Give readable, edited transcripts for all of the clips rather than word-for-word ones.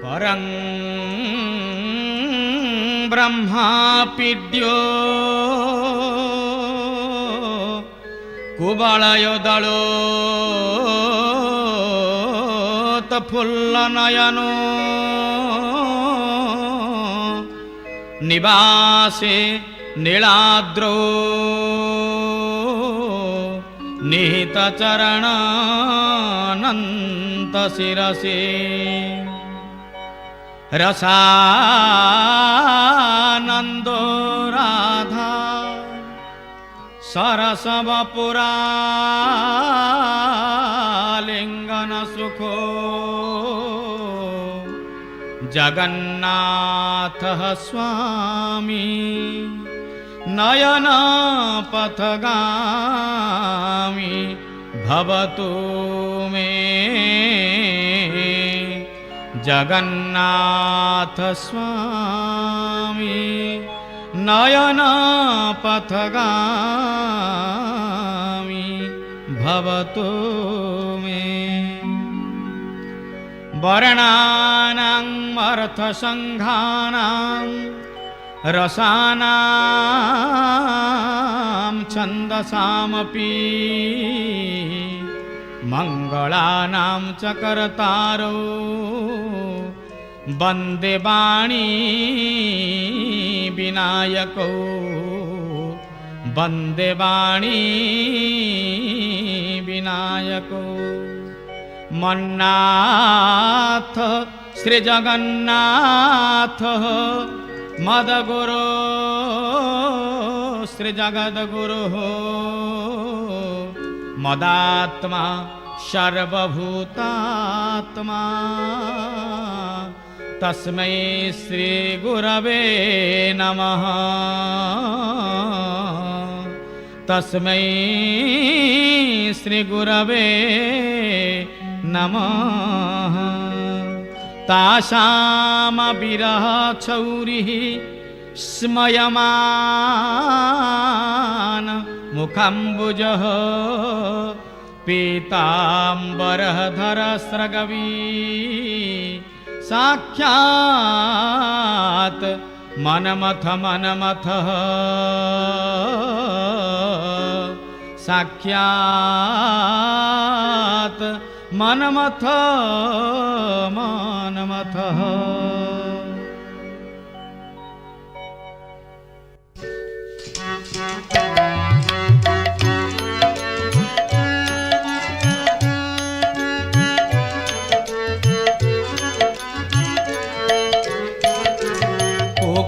परं ब्रह्मापीड्यो कुवलयोदलोत्फुल्लनयनो निवासे नीलाद्रौ निहितचरणानन्तशिरसे रसानन्दो राधा सरसवपुरालिङ्गनसुखो जगन्नाथः स्वामी नयनपथगामी भवतु मे जगन्नाथ स्वामी नयनपथगामी भवतु मे वर्णानां अर्थसङ्घानां रसानां छन्दसामपि मङ्गलानां च कर्तारो वन्दे वाणी विनायको वन्दे वाणी विनायको मन्नाथ श्रीजगन्नाथ मदगुरो श्रीजगद्गुरो मदात्मा सर्वभूतात्मा तस्मै श्री गुरवे नमः तस्मै श्री गुरवे नमः तासाम विरह छौरिः स्मयमान मुखम्बुजः पीताम्बरधर स्रगवी साक्षात् मनमथ मनमथः साक्षात् मनमथ मनमथः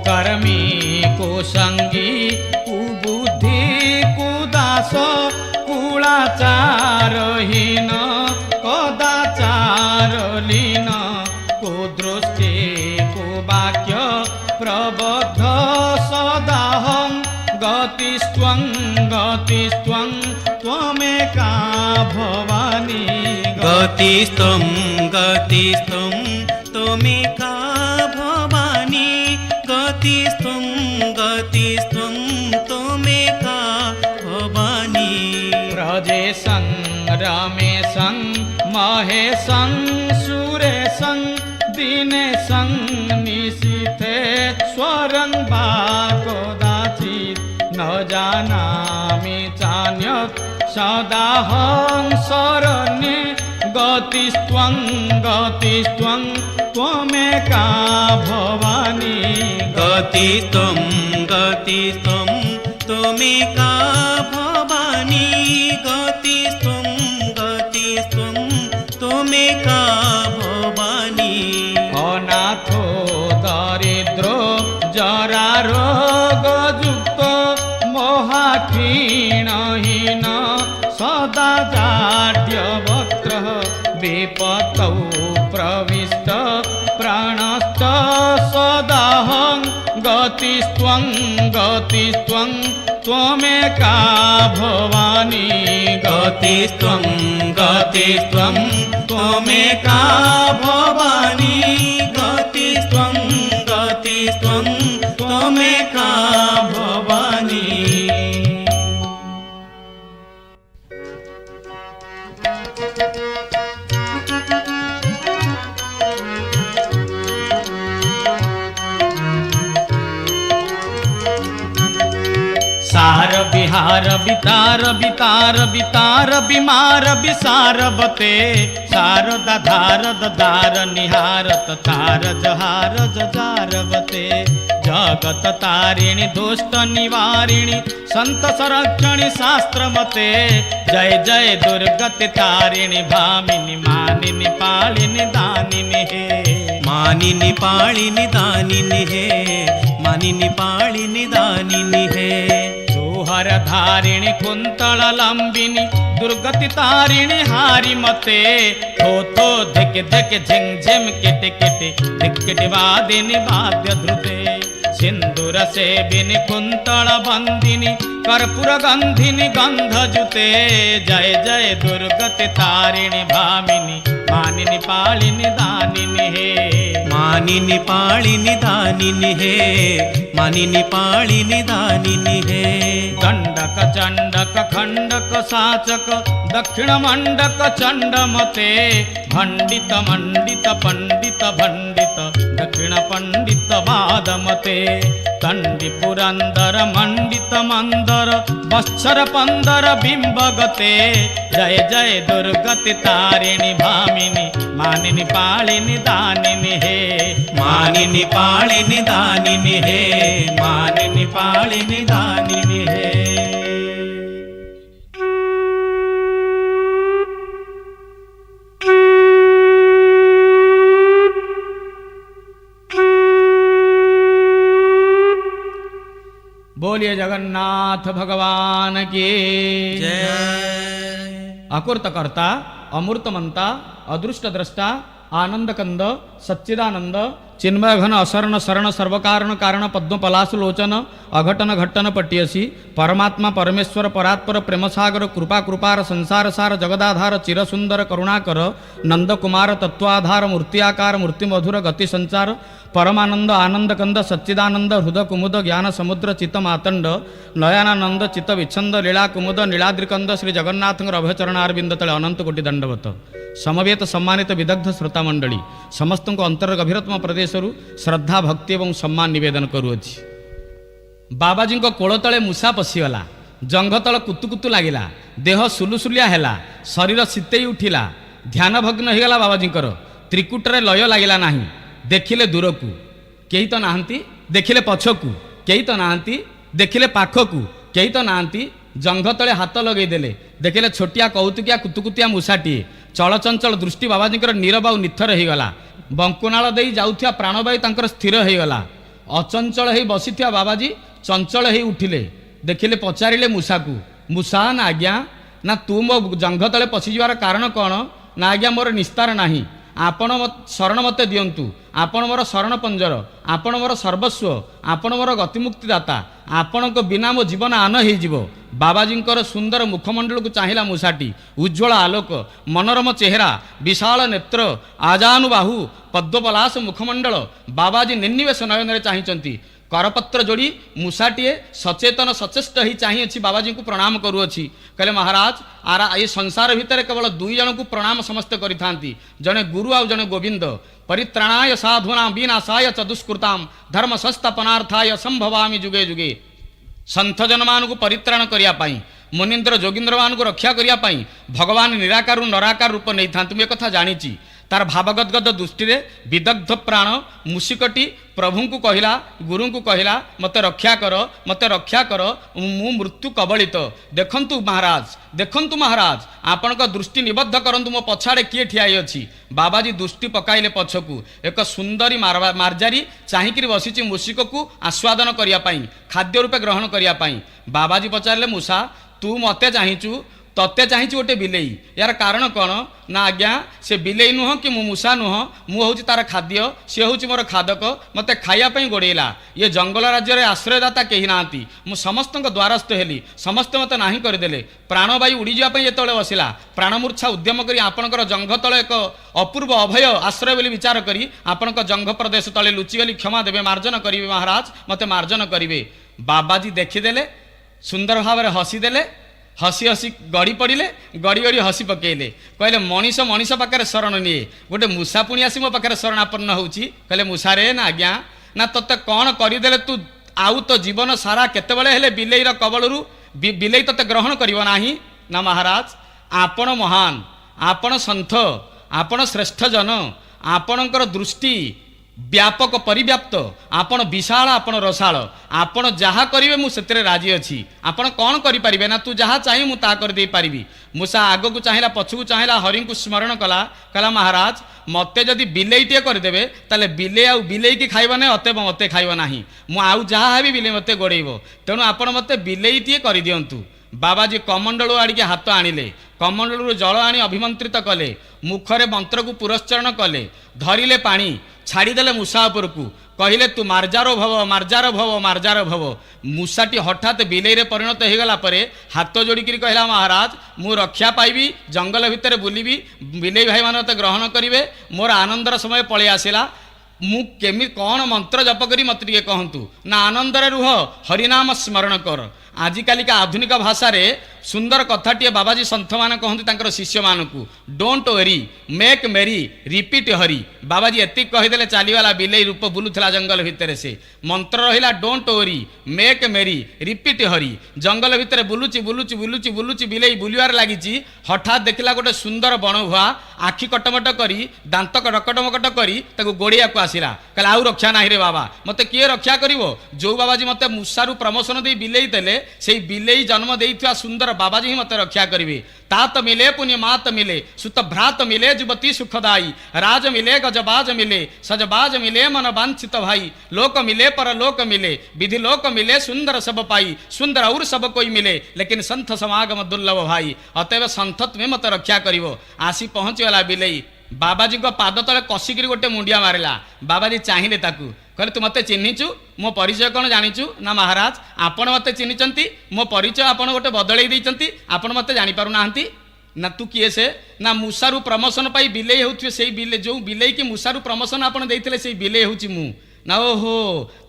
कर्मी को संगी कुबुद्धि कुदास कुलाचारहीन कदाचार लीन कुदृष्टि कुवाक्य प्रबद्ध सदाहं गतिस्त्वं गतिस्त्वं त्वमेका भवानी गतिस्त्वं गतिस्त्वं त्वमेका भवानी गतिस्त्वं गतिस्त्वं त्वमेका भवानी ब्रजेशं रमेशं महेशं सुरेशं दिनेशं निशीथेश्वरं वा कदाचित् न जानामि चान्यत् सदाहं शरण्ये गतिस्त्वं गतिस्त्वं त्वमेका भवानी गतिस्त्वं गतिस्त्वं त्वमेका भवानी गतिस्त्वं गतिस्त्वं त्वमेका भवानी अनाथो दरिद्रो जरारोगयुक्त महाक्षीणहीन सदा जाड्यवक्त्रः विपत्तौ प्रविष्ट प्राणश्च सदाहं गतिस्त्वं गतिस्त्वं त्वमेका भवानी गतिस्त्वं गतिस्त्वं त्वमेका भवानी गतिस्त्वं गतिस्त्वं त्वमेका भवानी निहार बितार बितार बितार बिमार विसारबते शारदा धारद दार निहारत तार जहार जजारबते जगत तारिणी दुष्ट निवारिणी संत संरक्षणी शास्त्र मते जय जय दुर्गति तारिणी भामिनी मानिनी पालिनी दानिनी हे मानिनी पाळिनी दानिनी हे मानिनी पाळिनी दानिनी हे सुहर धारिणी कुंतल लंबिनी दुर्गति तारिणी हारी मते थो थो धिक धिक झिंग झिम किट किट धिक किट वादिनी वाद्य ध्रुते सिंदूर सेविनी कुंतल बंदिनी कर्पूर गंधिनी गंध जुते जय जय दुर्गति तारिणी भामिनी मानिनी पालिनी दानिनी हे मानिनी पाळिनी दानिनी हे मानिनी पाळिनी दानिनी हे दंडक चंडक खंडक साचक दक्षिण मंडक चंडमते भंडित मंडित पंडित भंडित दक्षिण पंडित वादमते तंडी पुरंदर मंडित मंदर वत्सर पंदर बिंबगते जय जय दुर्गति तारिणी भामिनी मानिनी पालिनी दानिनी हे मानिनी पाळिनी दानिनी हे मानिनी पाळिनी दानिनी हे बोलिए जगन्नाथ भगवान की जय अकृतकर्ता अमूर्तमंता अदृष्टद्रष्टा आनंदकंद सच्चिदानंद चिन्मय घन असरण शरण सर्वकारण कारण पद्मपलाश लोचन अघटन घट्टन पट्यसी परमात्मा परमेश्वर परात्पर प्रेमसागर कृपा कृपार संसार सार जगदाधार चिरसुंदर करुणाकर नंदकुमार तत्वाधार मूर्त्याकार मूर्तिमधुर गति संचार परमानंद आनंदकंद सच्चिदानंद हृद कुमुद ज्ञान समुद्र चित्त मातंड नयनानंद चित्त विच्छंद लीला कुमुद नीलाद्रिकंद श्री जगन्नाथंकर अभयचरणारविंद तले अनंत कोटि दंडवत समवेत सम्मानित विदग्ध श्रोता मंडली समस्त अंतर गभीरतम प्रदेशरू श्रद्धा भक्ति एवं सम्मान निवेदन करुअछि बाबाजी कोल तले मूसा पशिगला जंघ तल कुतुकुतु लागिला देह सुलुसुलिया हैला शरीर शीतेई उठिला ध्यान भग्न होगला बाबाजी त्रिकुटरे लय लागिला नाही देखिले दूरकू केही तो नाहंती देखिले पछकू केही तो नाहंती देखिले पाखकू केही तो नाहंती जंघ तले हाथ लगे देले देखिले छोटिया कौतुकिया कुतुकुतिया मूसाटीए चलचंचल दृष्टि बाबाजी नीरव और निथर होगला बंकुनाल दे जाउथिया प्राणवायु तांकर स्थिर होगला अचंचल हो बसीथिया बाबाजी चंचल हो उठिले देखिले पचारिले मूसा को मूसा ना आज्ञा ना तू मो जंघ तले पशिजार कारण कौन ना आज्ञा मोर निस्तार नाही आपण शरण मते दियंतु आपण मोर शरण पंजर आपण मोर सर्वस्व आपण मोर गतिमुक्तिदाता आपण को बिना मो जीवन आन हो बाबाजी सुंदर मुखमंडल को चाहिला मूसाटी उज्ज्वल आलोक मनोरम चेहरा विशाल नेत्र आजानुबाहु पद्मपलाश मुखमंडल बाबाजी निर्निवेश नयन चाहिंचंती करपत्र जोड़ी मूसाटीए सचेतन सचेष्ट ही चाहिए बाबाजी को प्रणाम करुअछि कहले महाराज आरा ये संसार भितर केवल दुई जन को प्रणाम समस्ते करिथांती जने गुरु आ जने गोविंद परित्राणाय साधूना विनाशाय च दुष्कृताम धर्म संस्थापनार्थाय संभवामि जुगे जुगे संत जन मान को परित्राण करिया पाई मुनीन्द्र जोगिंद्र मान को रक्षा करिया पाई भगवान निराकार नराकार रूप नहीं था तुम एक जानी तार भावगदगद दृष्टि विदग्ध प्राण मूषिकटी प्रभु को कहला गुरु को कहला मते रक्षा कर मु मृत्यु कबलित देखंतु महाराज आपण का दृष्टि निबद्ध करंतु मो पछाड़े किए ठियाई अछि बाबाजी दृष्टि पकाइले पछकू एक सुंदरी मार्जारी चाहिकी बसी मूषिक को आस्वादन करिया पाई खाद्य रूपे ग्रहण करिया पाई बाबाजी पचारे मूसा तू मते चाहिचु तत्ते चाहिए गोटे बिलेई यार कारण कौन ना आज्ञा से बिलेई नुह कि मु मूसा नुह मु हूँ तार खाद्य सी हूँ मोर खादक मत खायापी गोड़ेला ये जंगल राज्य में आश्रयदाता कहीं ना मु समस्त द्वारस्थ हेली समस्ते मत ना करदे प्राणवायु उड़ी जावाई जो बसला प्राणमूर्छा उद्यम कर आपणकर जंघ तले एक अपूर्व अभय आश्रय बोली विचार करी आपणक जंघ प्रदेश तले लुचिगली क्षमा देवे मार्जन करेंगे महाराज मत मार्जन करेंगे बाबाजी देखीदे सुंदर भाव हसीदे हसी हसी गड़ी पड़े गड़ी गड़ी हसी पकईले कहले मनीष मनीष पाखे शरण निए गोटे मूसा पुणी आसी मो पाखे शरणापन्न होउची कहले मूसा रे ना आज्ञा ना तोते कौन करदे तू आउ तो जीवन सारा केतबेले हेले बिलेईर कबलरू ବିଲେଇ ତତେ ଗ୍ରହଣ କରିବ ନାହିଁ ନା ମହାରାଜ ଆପଣ ମହାନ, ଆପଣ ସନ୍ଥ, ଆପଣ ଶ୍ରେଷ୍ଠ ଜନ, ଆପଣଙ୍କର ଦୃଷ୍ଟି ବ୍ୟାପକ ପରିବ୍ୟାପ୍ତ, ଆପଣ ବିଶାଳ, ଆପଣ ରସାଳ, ଆପଣ ଯାହା କରିବେ ମୁଁ ସେଥିରେ ରାଜି ଅଛି। ଆପଣ କ'ଣ କରିପାରିବେ ନା ତୁ ଯାହା ଚାହିଁ ମୁଁ ତାହା କରିଦେଇପାରିବି। ମୂଷା ଆଗକୁ ଚାହିଁଲା, ପଛକୁ ଚାହିଁଲା, ହରିଙ୍କୁ ସ୍ମରଣ କଲା, କହିଲା ମହାରାଜ ମୋତେ ଯଦି ବିଲେଇଟିଏ କରିଦେବେ ତାହେଲେ ବିଲେଇ ଆଉ ବିଲେଇକି ଖାଇବ ନାହିଁ, ଅତଏବ ମୋତେ ଖାଇବ ନାହିଁ। ମୁଁ ଆଉ ଯାହା ହେବି ବିଲେଇ ମୋତେ ଗୋଡ଼େଇବ, ତେଣୁ ଆପଣ ମୋତେ ବିଲେଇଟିଏ କରିଦିଅନ୍ତୁ। ବାବାଜୀ କମଣ୍ଡଳୁ ଆଡ଼ିକି ହାତ ଆଣିଲେ, କମଣ୍ଡଳରୁ ଜଳ ଆଣି ଅଭିମନ୍ତ୍ରିତ କଲେ, ମୁଖରେ ମନ୍ତ୍ରକୁ ପୁରସ୍ଚରଣ କଲେ, ଧରିଲେ ପାଣି, ଛାଡ଼ିଦେଲେ ମୂଷା ଉପରକୁ, କହିଲେ ତୁ ମାର୍ଜାର ଭବ, ମାର୍ଜାର ଭବ, ମାର୍ଜାର ଭବ। ମୂଷାଟି ହଠାତ୍ ବିଲେଇରେ ପରିଣତ ହୋଇଗଲା ପରେ ହାତ ଯୋଡ଼ିକିରି କହିଲା ମହାରାଜ ମୁଁ ରକ୍ଷା ପାଇବି, ଜଙ୍ଗଲ ଭିତରେ ବୁଲିବି, ବିଲେଇ ଭାଇମାନେ ମୋତେ ଗ୍ରହଣ କରିବେ, ମୋର ଆନନ୍ଦର ସମୟ ପଳେଇ ଆସିଲା। ମୁଁ କେମିତି କ'ଣ ମନ୍ତ୍ର ଜପ କରି ମୋତେ ଟିକେ କହନ୍ତୁ। ନା ଆନନ୍ଦରେ ରୁହ, ହରିନାମ ସ୍ମରଣ କର। ଆଜିକାଲିକା ଆଧୁନିକ ଭାଷାରେ ସୁନ୍ଦର କଥାଟିଏ ବାବାଜୀ ସନ୍ଥମାନେ କହନ୍ତି ତାଙ୍କର ଶିଷ୍ୟମାନଙ୍କୁ, don't worry make merry repeat Hari. ବାବାଜୀ ଏତିକି କହିଦେଲେ ଚାଲିଗଲା, ବିଲେଇ ରୂପ ବୁଲୁଥିଲା ଜଙ୍ଗଲ ଭିତରେ। ସେ ମନ୍ତ୍ର ରହିଲା don't worry make merry repeat Hari. ଜଙ୍ଗଲ ଭିତରେ ବୁଲୁଛି ବୁଲୁଛି ବୁଲୁଛି ବୁଲୁଛି, ବିଲେଇ ବୁଲିବାରେ ଲାଗିଛି। ହଠାତ୍ ଦେଖିଲା ଗୋଟେ ସୁନ୍ଦର ବଣଭୁଆ, ଆଖି କଟମଟ କରି, ଦାନ୍ତ କଟମକଟ କରି ତାକୁ ଗୋଡ଼େଇବାକୁ ଆସିଲା। କହିଲା ଆଉ ରକ୍ଷା ନାହିଁ ରେ ବାବା, ମୋତେ କିଏ ରକ୍ଷା କରିବ? ଯେଉଁ ବାବାଜୀ ମୋତେ ମୂଷାରୁ ପ୍ରମୋଶନ ଦେଇ ବିଲେଇ ଦେଲେ, ସେଇ ବିଲେଇ ଜନ୍ମ ଦେଇଥିବା ସୁନ୍ଦର ବାବାଜୀ ହିଁ ମୋତେ ରକ୍ଷା କରିବେ। तात मिले पुण्य मात मिले, सुत भ्रात मिले जुबती सुखदाई, राज मिले गजबाज मिले, सजबाज मिले मन वांछित भाई, लोक मिले पर लोक मिले, विधि लोक मिले सुंदर सब पाई, सुंदर और सब कोई मिले, लेकिन संथ समागम दुर्लभ भाई। अतएव संथ तुम्हें मत रक्षा करिवो। आसी पहुँचीगला बिलेई, बाबाजी को पाद तले कषिकी गोटे मुंडिया मारिला। बाबाजी चाहिए ताकू, कहले तू मते चिन्हिचु, मो परिचय कौन जानिचु? ना महाराज आपण मते चिन्हिचंती, मो परिचय आपण गोटे बदलई दैचंती, आपण मते जानि पारु नाहंती। ना तू किए से? ना मूषारू प्रमोशन पाई बिलेई होउथि, सेई बिले जो बिलेई की मूषारू प्रमोशन आपण देइथिले सेई बिलेई होउचि मु। ना ओहो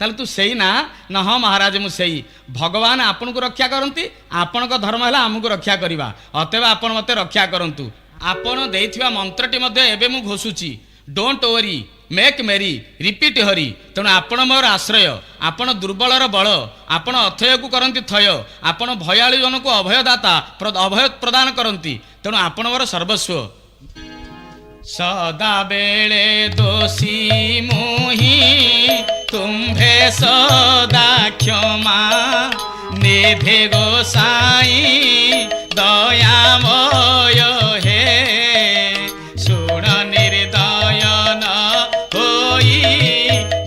ताले तू सेई ना? ना हाँ महाराज मु सेई। भगवान आपण को रक्षा करंती, आपण को धर्म हैला हमकु रक्षा करिवा, अतएव आपण मते रक्षा करंतु। आपण देइथिबा मंत्रटी मध्ये एबे मु घोषुची, डोंट वरी मेक मेरी रिपीट हरि। तेणु आपण मोर आश्रय, आपण दुर्बलर बल, आपण अथय को करंती थय, आपण भयालु जन को अभयदाता अभय प्रदान करंती। तेणु आपण मोर सर्वस्व। सदा बेले दोषी मुहि तुम्भे सदा क्षमा, निधे गोसाई दयामय हे, सुण निर्दय न होई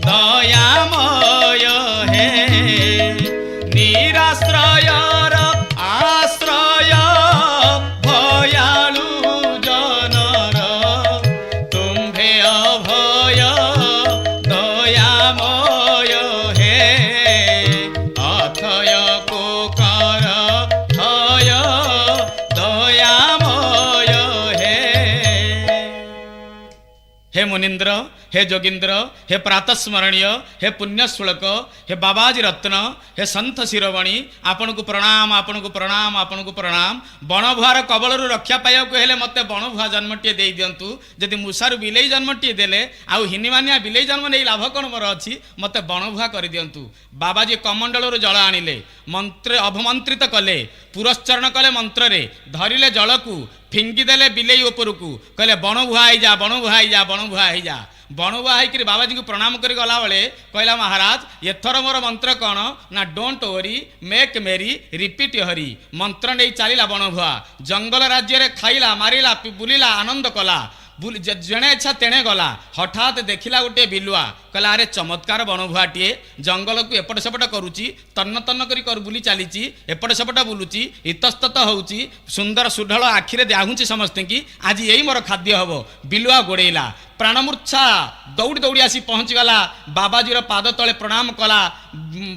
दयामय हे, निराश्रयर आश्रय भयालु जनर, तुम्भे अभय दयामय हे, अथय कोकर थय दयामय हे। हे मुनीन्द्र, हे जोगींद्र, हे प्रातस्मरणीय, हे पुण्यश्लोक, हे बाबाजी रत्न, हे संत शिरोमणि, आपण को प्रणाम, आपण को प्रणाम, आपण को प्रणाम। बणभुआर कबलरू रक्षा पाइबा हेले मते बणभुआ जन्मटीए देई दियंतु। जदि मूषारू बिलेई जन्मटीए देले आउ हिनिमानिया बिलेई जन्म नहीं लाभ कौन मोर अछि? मते बणभुआ कर दियंतु। बाबाजी कमंडलरू जल आनिले, मंत्र अभिमंत्रित कले, पुरस्चरण कले, मंत्र रे धरिले जलकू, फिंगी देले बिलेई उपरकू, कहले बणभुआ आई जा, बणभुआ आई जा, बणभुआ आई जा। बणुआ होकर बाबाजी को प्रणाम कर गला बेले कहला महाराज एथर मोर मंत्र कौन ना डोंट वरी मेक मेरी रिपीट हरि। मंत्र नहीं चलला बणुआ, जंगल राज्य रे खाइला मारिला बुलिला आनंद कला, जड़े इच्छा तेणे गला। हठात देखिला गोटे बिलुआ, कहला अरे चमत्कार बणभुआटीए, जंगल को एपट सेपट करुची, तन्न तन्न कर बुली चली, एपट सेपट बुलूची, इतस्तत होउची, सुंदर सुढल आखिरे दाहुची समस्ते की आज यही मोर खाद्य हम। बिलुआ गोड़ेला, प्राणमूर्छा दौड़ी दौड़ी आसी पहुँचीगला, बाबाजीर पाद तले प्रणाम कला।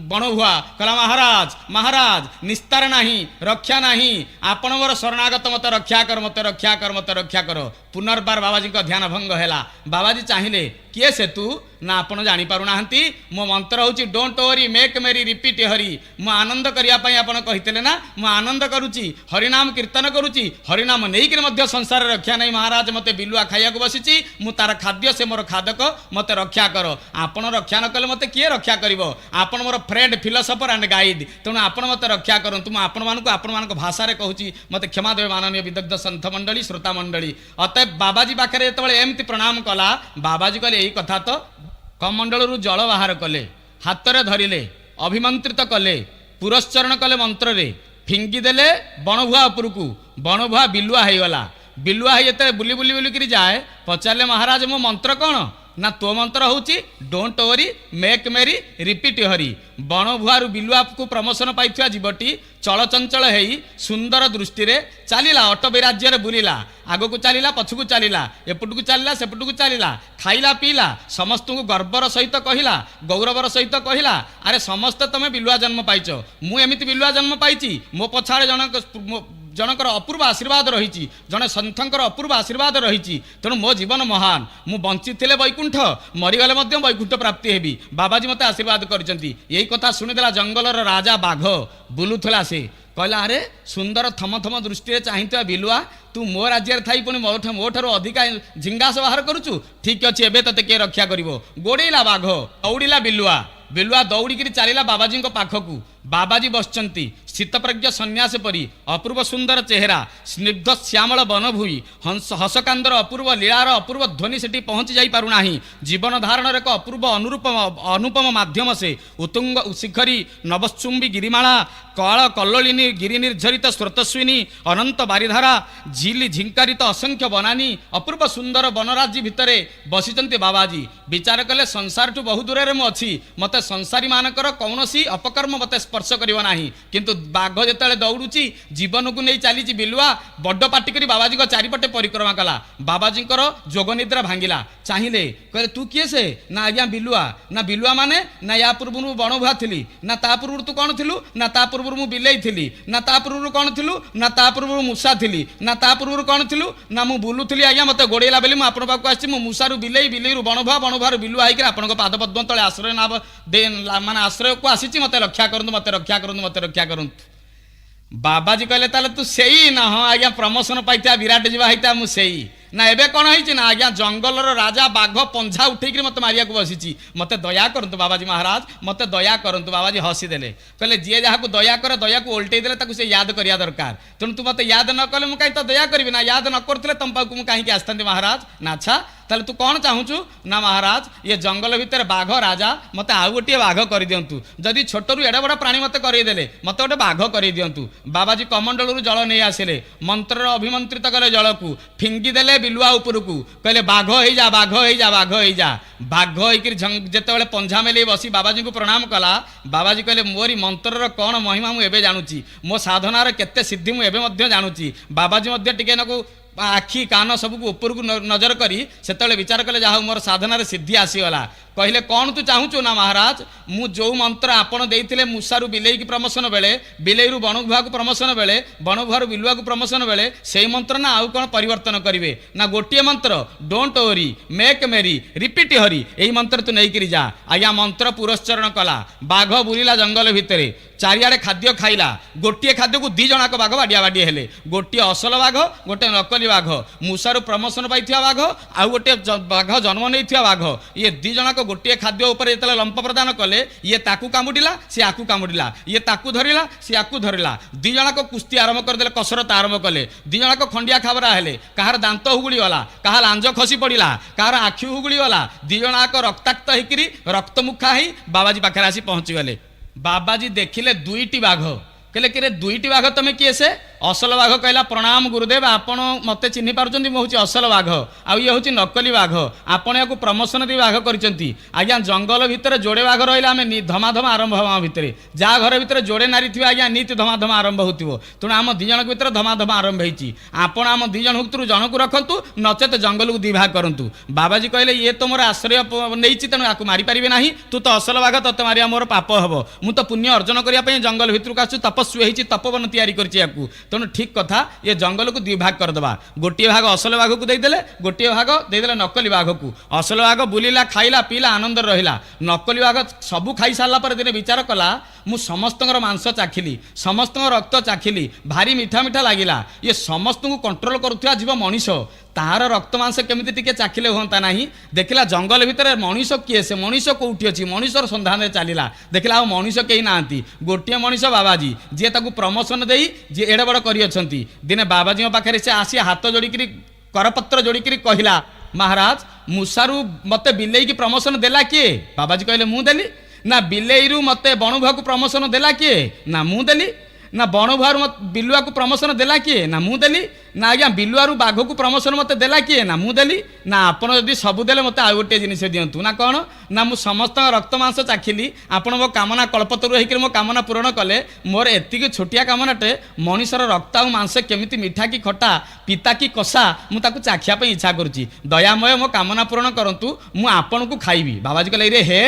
बणभुआ कहला महाराज महाराज निस्तार नहीं, रक्षा नहीं, आपण मोर शरणागत, मत रक्षा कर, मत रक्षा कर, मत रक्षा कर। पुनर्बार बाबाजी ध्यान भंग है। बाबाजी चाहिए किए से तू ना आपण जानी पारु नाहंती मो मंत्र होची डोंट वरी मेक मेरी रिपीट हरि मु आनंद करिया पई आपण कहितले ना मु आनंद करूची हरिनाम कीर्तन करूची हरिनाम नेई कि मध्य संसार रक्षा नहीं महाराज मते बिलुआ खाइया को बसिची मु तार खाद्य से मोर खादक मते रक्षा कर आपण रक्षा न कले मते किए रक्षा करिवो आपण more friend philosopher and guide तेणु आपण मते रक्षा करंतु मु आपण मानको भाषा रे कहूची मते क्षमा देवे माननीय विदग्ध संत मंडली श्रोता मंडली अतएव बाबाजी पाखरे जेतबेले एमती प्रणाम कला बाबाजी कहले एई कथा तो कमंडलू जल बाहर कले हाथ में धरिले अभिमंत्रित कले पुरस्चरण कले मंत्र रे फिंगी देले बणभुआ उपरकू बणभुआ बिलुआ होगला बिलुआ ये बुली बुली बुलिकी जाए पचारे महाराज मो मंत्र कौन ना तो मंत्र होची डोंट वरी मेक मेरी रिपीट हरि बणभुआरू बिलुआ को प्रमोशन पाइथिया जीवटी चलचंचल हेई सुंदर दृष्टि रे चलीला अटबी राज्य रे बुलिला आगो को चलीला पछकू चलीला एपटू चलीला सेपटू चलीला खाइला पीला समस्त को गर्वर सहित कहिला गौरवर सहित कहिला अरे समस्त तमे बिलुआ जन्म पाइच मु एमिति बिलुआ जन्म पाइची मो पछाड़े जनकर अपूर्व आशीर्वाद रही जड़े सन्थंकर अपूर्व आशीर्वाद रही तेणु मो जीवन महान मु बंची थे वैकुंठ मरीगले वैकुंठ प्राप्ति हेबी बाबाजी मते आशीर्वाद करचंती यही कथा शुणिदेला जंगलर राजा बाघ बुलुथला से कहला अरे सुंदर थम थम दृष्टि चाहिए बिलुआ तू मो राज्य थी पुणी मोठार अधिका झिंगास बाहर करुचु ठीक अच्छे एबे तते के रक्षा करिवो गोड़ेला बाघ दौड़िला बिलुआ बिलुआ दौड़िकी चलिला बाबाजी पाखकू बाबाजी बसचंती शीतप्रज्ञ सन्यास परी अपूर्व सुंदर चेहरा स्निग्ध श्यामल बनभूई हसकांदर अपूर्व लीलार अपूर्व ध्वनि सेठी पहुंची जाई पारु नाही जीवन धारणर एक अपूर्व अनुपम माध्यम से उत्तुंग शिखरी नवचुंबी गिरिमाला कळ कल्लोलिनी गिरि निर्झरित स्रोतस्विनी अनंत बारिधारा झिली झिंकारित असंख्य बनानी अपूर्व सुंदर वनराज्य भितरे बसिचंती बाबाजी विचार कले संसार ठू बहु दूर में अच्छी मते संसारी मानकर कौनसी अपकर्म मते स्पर्श करिवो नाही किंतु बाघ जेतेले दौड़ुची जीवन को नहीं चली बिलुआ बड़ पाटी करी बाबाजी को चारिपटे परिक्रमा कला बाबाजी जोग निद्रा भांगिला चाहिए कहले तू किए से ना आज्ञा बिलुआ ना बिलुआ माने ना या पूर्व बणभुआ थी ना ता पूर्व तू कौन थिलु ना ता पूर्व मु बिलेई थी ना ता पूर्व कौन थिलु ना ता पूर्व मूषा थी ना ता पूर्व कौन थिलु ना मु बुलुथली आज्ञा मते गोड़ेला बेली मु आपण पाखु आछि मु मूषारू बिलेई बिलेईरू बणभुआ बणभुआरू बिलुआ होइकि आपण पाद पद्म तले आश्रय ना माने आश्रय को आसी मते रक्षा करंतु मते रक्षा करंतु मते रक्षा करंतु बाबाजी कहले ताले तू सेई ना हाँ आज्ञा प्रमोशन पाइता विराट जीवा होता मु सेई ना एबे कौन है ना आज्ञा जंगलर राजा बाघ पंझा उठेक मत मारिया बसी मते दया करंतु बाबाजी महाराज मते दया करंतु बाबाजी हसी देले कहले जी जहाँ को दया करे दया को उल्टे देले से याद करिया दरकार तेणु तू मते याद न कले मु कहीं तो दया करी ना याद न करते तुम पाक मुझे कहीं आसता महाराज ना अच्छा ताले तू कौन चाहूचु ना महाराज ये जंगल भितर बाघ राजा मते आउ गोटे बाघ कर दिंतु जदि छोटरू एडे बड़ प्राणी मते करदेले मते गोटे बाघ कर दिंतु बाबाजी कमंडलू जल नहीं आसिले मंत्र अभिमंत्रित कले जल को फिंगी देले बिलुआ उपरकू कहले बाघ हो जा बाघ हो जा बाघ हो जा बाघ होकर जिते पंझा मेले बसी बाबाजी को प्रणाम कला बाबाजी कहले मोरी मंत्रर कौन महिमा मुझे जानूची मो साधनार केते सिद्धि मुझे जानूची बाबाजी टिके नाकू आखि कान सबको उपरकू नजर करी से विचार कले जहाँ मोर साधनार सिद्धि आसीगला कहले कौन तू चाहूचु ना महाराज मु जो मंत्र आपण देइथिले मूषारू बिलेई की प्रमोशन बेले बिलेईरू बणभुआ को प्रमोशन बेले बणभुआरू बिलुआ को प्रमोशन बेले सेई मंत्र ना आउ कौन परिवर्तन करिवे ना गोटे मंत्र डोंट वरी मेक मेरी रिपीट हरि एई मंत्र तू नहीं करी जा आज्ञा मंत्र पुरस्चरण कला बाघ बुलिला जंगल भितरे चारियाडे खाद्य खाइला गोटे खाद्य को दी जणाक बाघ बाडिया बाडी हेले गोटे असल बाघ गोटे नकली बाघ मूषारू प्रमोशन पाइथिया बाघ आउ गोटे बाघ जन्म नैथिया बाघ ये दी जणाक गोटे खाद्य उपर जेतले लंप प्रदान कले ये ताकू कामुडिला से आकू कामुडिला ये ताकू धरिला से आकू धरिला दी जणाक कुस्ती आरंभ करदेले कसरत आरंभ कले दी जणाक खंडिया खाबरा हेले कहार दांत हुगुली गला कहा लांज खसी पड़िला कहार आखि हुगुली गला दी जणाक रक्ताक्त होइकरी रक्त मुखा ही बाबाजी पाखरे आसी पहुंची गले बाबाजी देखिले दुईटी बाघ कहले कि रे दुईटी बाघ तुम किए से असल बाघ कहला प्रणाम गुरुदेव आपण मते चिन्हि पारुचंती मु होची असल बाघ आ ये होची नकली बाघ आपण याकू प्रमोशन दे बाघ करिसंती आज्ञा जंगल भितर जोड़े बाघ रहिला आमे धमाधम आरंभ हवा भितरे जा घर भितर जोड़े नारी थिबा आज्ञा नीति धमाधम आरंभ होतिबो तेणु आम दी जण भितर धमाधम आरंभ होईची आपण आम दी जण भितर जण को रखंतु नचेत जंगल को दिभाग करंतु बाबाजी कहले ये तो मोर आश्रय नैची तेणु आकू मारी परिबे नाही तू तो असल बाघ तते मारिया मोर पाप हबो मु तो पुण्य अर्जन करिया पई जंगल भितर आसु तपस्वी होईची तपोवन तैयारी करची याकू तेणु ठीक कथा ये जंगल को दुई भाग करदे गोटे भाग असल बाघ को देदेले गोटे भाग देदेले नकली बाघ को असल बाघ बुलिला खाइला पीला आनंद रहिला नकली बाघ सबू खाई सारा पर दिने विचार कला मु समस्त मांस चाखिली समस्त रक्त चाखिली भारी मीठा मीठा लगिला ये समस्त को कंट्रोल करुवा जीव मनीष तार रक्त मांस केमिति टिके चाखिले होता नहीं देखला जंगल भितर मनीष किए से मनीष कौटी अच्छी मनीषर सन्धान चलला देखला आ मनीष कहीं ना गोटे मनीष बाबाजी जी ताकू प्रमोशन दे जी एड़े बड़ कर दिने बाबाजी पाखे से आसी हाथ जोड़िकी करपत्र जोड़िकी कहला महाराज मूषारू मते बिलेई की प्रमोशन देला किए बाबाजी कहले मु देली ना बिलेईरू मते बणुभा को प्रमोशन देला किए ना मु देली ना बणुभारू बिलुआ को प्रमोशन देला किए ना मु देली ना आज्ञा बिलुआरू बाघ को प्रमोशन मते देला किए ना मु देली ना आपण जदि सबु देले मते आ गोटे जिनिस दियंतु ना कौन ना मु समस्त रक्त मांस चाखिली आपण मो कामना कल्पतरु होइकि मो कामना पूरण कले मोर एतिकी छोटिया कामनाटे मनीषर रक्त आ मांस केमिति मीठा की खटा पिता की कषा मु ताकू चाखिया पे इच्छा करुची दयामय मो कामना पूरण करंतु मु आपण को खाइबी बाबाजी कहले रे हे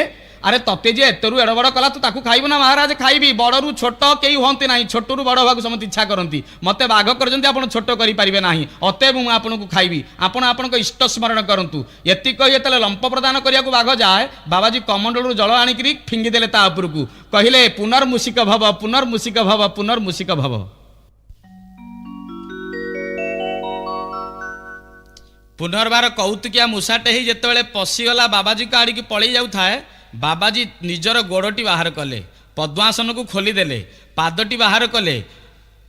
अरे तते जे एतरू एड़ बड़ कला तू ताकू खाइबू ना महाराज खाइबी बड़रू छोट कई हंती ना छोटरू बड़ भाग समस्त इच्छा करती मते बाघ करजंती आपण छोट करि परिबे नाही अतएव मु आपन को खाइबी आपण आपन को इष्ट स्मरण करंतु एति कहि एतले लंप प्रदान करिया को बाघ जाए बाबाजी कमंडलू जल आनिकरी फिंगी देले ता ऊपर को कहिले पुनर्मुसिक भव पुनर्मुसिक भव पुनर्मुसिक भव पुनर्बार कौतुकिया मूषाटे ही जेतेबेले पशिगला बाबाजी का आड़ी पलि जाउथाए बाबाजी निजर गोड़टी बाहर कले पद्मासन को खोलीदेले पादटी बाहर कले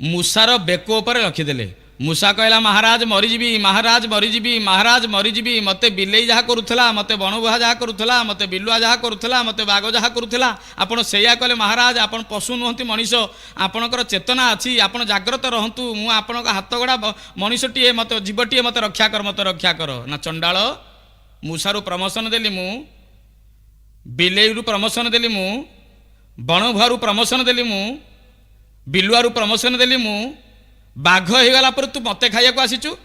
मूषार बेक उपर रखिदेले मूषा कहला महाराज मरीजी महाराज मरीजी महाराज मरीजी मते बिलेई जहाँ करूला मते बणुबुहा जहाँ करूला मते बिलुआ जहाँ करूला मते बाघ जहाँ करूला आपण सेया कले महाराज आपण पशु नुहति मनीष आपणकर चेतना अच्छी आपण जाग्रत रहतु मु आपण हाथ गड़ा मनीषटीए मत जीवटीए मत रक्षा कर ना चंडाल मूषारू प्रमोशन देली मु बिलेईरू प्रमोशन देली मु बणुभारू प्रमोशन देली मु बिलुआरू प्रमोशन देली मु बाघ हो गला पर तू मते खाइया को आसीचु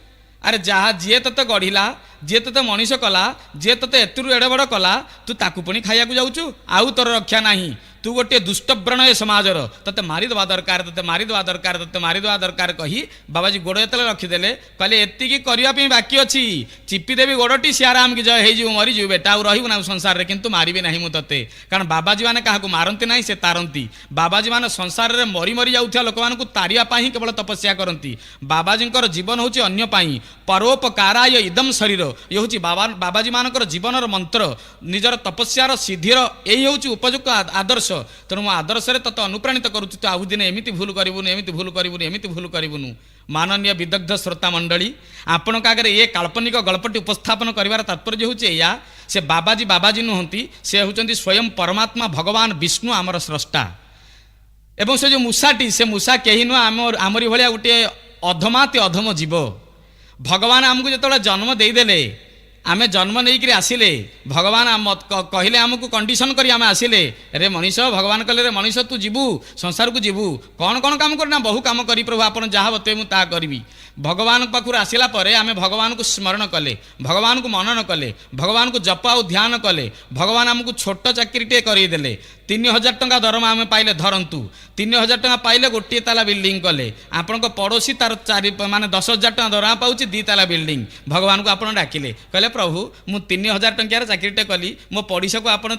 अरे जहाँ जी तते गढ़ला जी तते मनीष कला जी तते एतरू एड़े बड़ कला तू ताकू पुणी खाइया को जाऊचु आउ तोर रक्षा नाही तू गोटे दुष्टव्रण ए समाजर तते मारिदेवा दरकार तते मारिदेवा दरकार तते मारिदेवा दरकार कही बाबाजी गोड़ एतले रखिदेले कहले एतिकी करिया पे बाकी अछि चिपी देवी गोड़टी सियाराम की जय हे जीव मरी जीव बेटा आउ रहिबु ना संसार रे किंतु मारिबे नाही मु तते कारण बाबाजी माने काहाकू मारंती नाही से तारंती बाबाजी माने संसार रे मरी मरी जाउथिया लोक मानकू तारिया पाही केवल तपस्या करंती बाबाजींकर जीवन होची अन्य पाही परोपकाराय इदम शरीर ये होची बाबाजी मानकर जीवनर मंत्र निजर तपस्यार सिद्धिर एही होची उपयुक्त आदर्श तेणु आदर्श तते अनुप्राणित करुच्ची तो आउ दिन एमती भूल करूनी एमती भूल करूनी एमती भूल करूनु माननीय विदग्ध श्रोता मंडली आपण आगे ये काल्पनिक गल्पटी उपस्थापन करार तात्पर्य होया से बाबाजी बाबाजी नुहति से होती स्वयं परमात्मा भगवान विष्णु आमर स्रष्टा एवं से जो मूषाटी से मूषा कहीं नुह आमरी भाया गोटे अधमाति अधम जीव भगवान आमको जो जन्म देदेले आमे जन्म नहीं आसिले भगवान कहले आमको कंडीशन करी आमे आसिले रे मनीष भगवान कहले रे मनीष तू जीवु संसार को जीवु कौन कौन काम करना बहु काम करी प्रभु आपन जहाँ बते मु ता करबी भगवान पाखुर आसिला परे आमे भगवान को स्मरण कले भगवान को मनन कले भगवान को जप आ ध्यान कले भगवान आमको छोट चाकरीटे करदेले 3000 टंका दरमा आमे पाइले धरंतु 3000 टंका पाइले गोटे ताला बिल्डिंग कले आपण पड़ोसी तार चारि माने 10,000 टंका दरमा पाउची 2 ताला बिल्डिंग भगवान को आपण डाकिले कहले प्रभु मु 3000 टंकार चाकरीटे कली मो पड़ोसी को आपण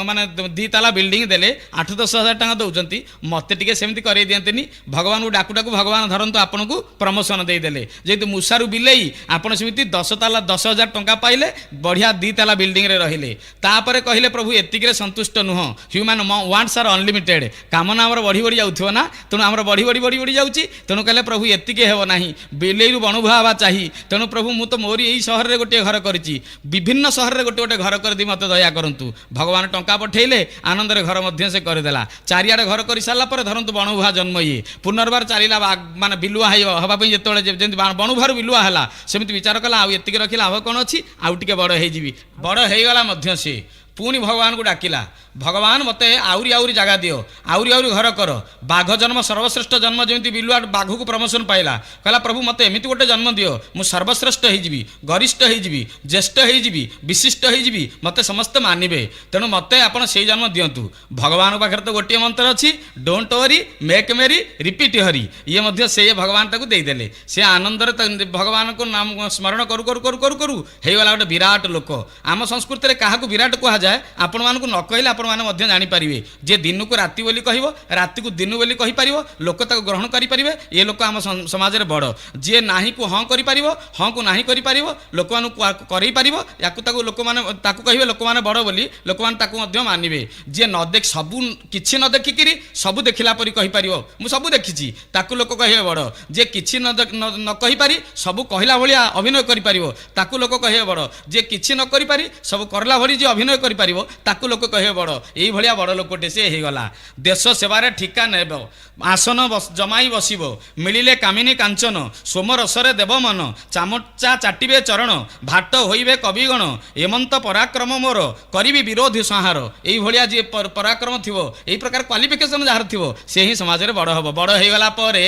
माने 2 ताला बिल्डिंग देले 8-10 हजार टंका दउचंती मते टिके सेमती करे दियंतनी भगवान को डाकू डाकू भगवान धरंतु आपण को प्रमोशन देदेले जेतु मूषारू बिलेई आपण सेमती 10 ताला 10,000 टंका पाइले बढ़िया 2 ताला बिल्डिंग रे रहिले तापरे कहिले प्रभु एतिके संतुष्ट नुह ह्यूमन वांट्स आर अनलिमिटेड कामना हमर बढ़ी बढ़ी जाउथियो ना तेणु हमर बढ़ी बढ़ी बढ़ी बढ़ी जाउची तेणु कहले प्रभु एतिके हेबो नाही बिलेईरू बणुभावा चाही तेणु प्रभु मु तो मोरी एई शहर रे गोटे घर करिची विभिन्न शहर रे गोटे गोटे घर कर दी मते दया करंतु भगवान टंका पठेले आनंद रे घर मध्य से करदेला चारियाडे घर कर सारा पर धरंतु बणुभा जन्म ये पुनर्बार चलिला माने बिलुआ हवा पे जेतोले जेंति बणुभार बिलुआ हला सेमिति विचार कला आ एतिके रखिला लाभ कोन अछि आउ टिके बड़ हे जीवी बड़ हे गला मध्य से पुणी भगवान को डाकिला भगवान मते आउरी आउरी जगह दियो आउरी आउरी घर कर बाघ जन्म सर्वश्रेष्ठ जन्म जमी बिलुआ बाघ को प्रमोशन पाइला कहला प्रभु मते एमती गोटे जन्म दियो मु सर्वश्रेष्ठ होइजिबी गरिष्ठ होइजिबी ज्येष्ठ होइजिबी विशिष्ट होइजिबी मते समस्त मानिबे तेणु मते आपण सेई जन्म दियंतु भगवान पाखरे तो गोटे मंत्र अछि डोंट वरी मेक मेरी रिपीट हरी ये मध्य से भगवान ताकू देदेले से आनंदर भगवान को नाम स्मरण करू करू करू करू करू हेगला गोटे विराट लोक आम संस्कृति में क्या विराट कह जाए आपण मानक न कहले आपण माने मध्य जानि पारिबे जे दिन को राति बोली कहबो राति को दिन बोली कहि पारिबो लोक ताको ग्रहण करि पारिबे ये लोक आम समाज रे बड़ जे नाही को हां करि पारिबो हां को नाही करि पारिबो लोक मानु करि पारिबो याकू ताको लोक माने ताको कहिबे लोक माने बड़ बोली लोक माने ताको मध्य मानिबे जे न देख सबु किछि न देखिकिरी सबु देखिला परि कहि पारिबो मु सबु देखिछि ताकू लोक कहिबे बड़ जे किछि न कहि पारि सबु कहिला भलिया अभिनय करि पारिबो ताकू लोक कहिबे बड़ जे किछि न करि पारि सबु करला भली जे अभिनय करि पारिबो ताकू लोक कहिबे बड़ एई भलिया बड़ लोकटे से हेगला देश सेवारे ठिका नेबो आसन जमाई बसिबो मिलिले कामिनी कांचन सोम रसरे देव मन चामचा चाटिबे चरण भाट होइबे कविगण एमंत पराक्रम मोर करिबी विरोधी संहार एई भलिया जे पराक्रम थिबो एई प्रकार क्वालिफिकेशन जहार थिबो से ही समाज रे बड़ हबो बड़ हेगला परे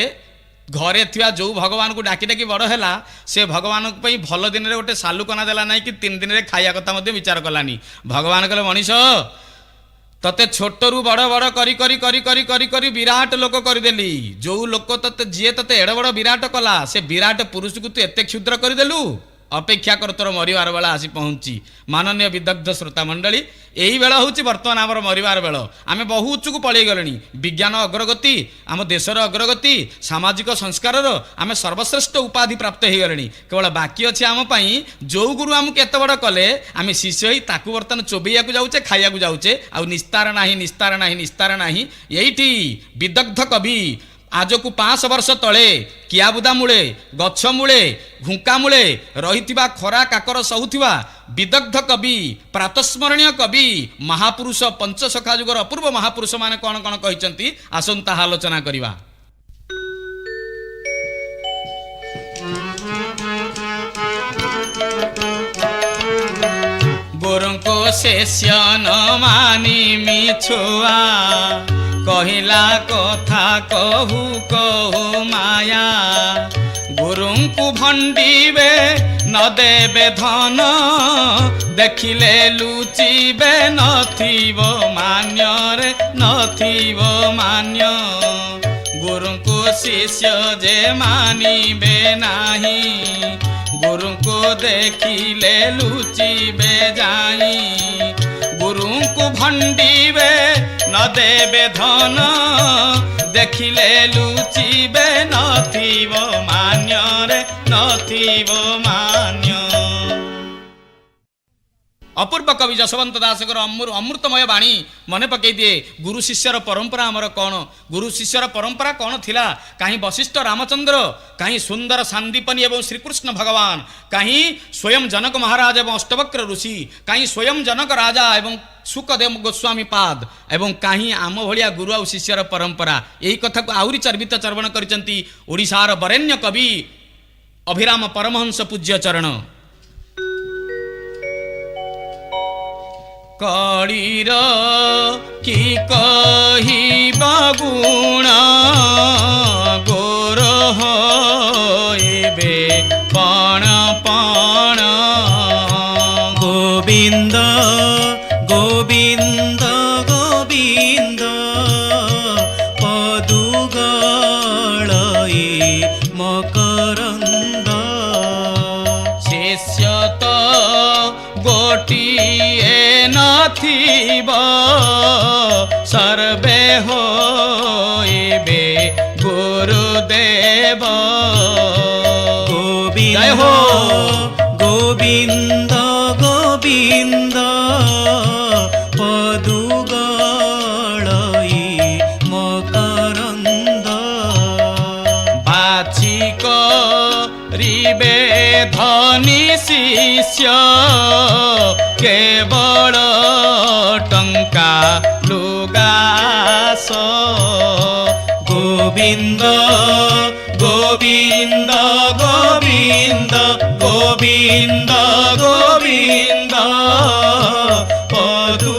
घरे थिया जो भगवान को डाकी डाकी बड़ हैला से भगवान पई भल दिन रे गोटे सालुकना देला नाही कि 3 दिन रे खाइया कथा मध्ये विचार कलानी भगवान कहले मनीष तते छोटरू बड़ बड़ करी करी करी करी करी करी विराट लोक करदेली जो लोक तते जे तते एड़ बड़ विराट कला से विराट पुरुष को तू एते क्षुद्र करदेलु अपेक्षा कर तोर मरिवार बेला आसी पहुँची माननीय विदग्ध श्रोता मंडली यही बेला हूँ बर्तमान आम मरिवार बेल आम बहु उच्चक पलि गले विज्ञान अग्रगति आम देशर अग्रगति सामाजिक संस्कार आम सर्वश्रेष्ठ उपाधि प्राप्त हो गले केवल बाकी अच्छे आम जो गुरु आमको एत बड़ कले आम शिष्य ताकू बर्तमान चोबैया जाऊे खाइया जाऊे आ निस्तार ना निस्तार ना निस्तार ना यही विदग्ध कवि आज को 5 वर्ष तले किआबुदा मूले गछ मूले घुंका मूले रही खरा काकर सहुथिबा विदग्ध कवि प्रातस्मरणीय कवि महापुरुष पंचसखा जुगर अपूर्व महापुरुष माने कौन कौन कहते आसंता आलोचना करिबा। गुरु को शिष्य न मानी मिछुआ कहिला कथा कहू कहू माया गुरु को भंडीबे न देबे धन देखिले लुचिबे नथिबो मान्य रे नथिबो मान्य गुरु को शिष्य जे मानिबे नाही गुरु को देखिले लुचिबे जाई गुरु को भंडीबे न देबे धन देखिले लुचिबे नथिबो मान्य रे नथिबो मान्य। अपूर्व कवि जशवंत दासकर अमृतमय बाणी मन पकई दिए गुरु शिष्यर परंपरा आमर कौन गुरु शिष्यर परंपरा कौन थिला कहीं वशिष्ठ रामचंद्र कहीं सुंदर सांदीपनी एवं श्रीकृष्ण भगवान कहीं स्वयं जनक महाराज एवं अष्टवक्र ऋषि कहीं स्वयं जनक राजा एवं सुखदेव गोस्वामी पाद एवं कहीं आम भलिया गुरु और शिष्यर परंपरा यही कथा को आहरी चर्वित चर्वण करिसेंती ओडिशार बरेण्य कवि अभिराम परमहंस पूज्य चरण। कड़ीर की कहिबा गुण गोर होइबे पण पण गोविंद गोविंद गोविंद पदुगळई मकरंद शिष्य तो गोटिए नथिब सर्वे होइबे गुरुदेव गोविंद गोविंद गोविंद पदुगळई मकरंद बाचिक रिबे धनी शिष्य केवल टंका लुगास गोविंद गोविंद गोविंद गोविंद गोविंद पदु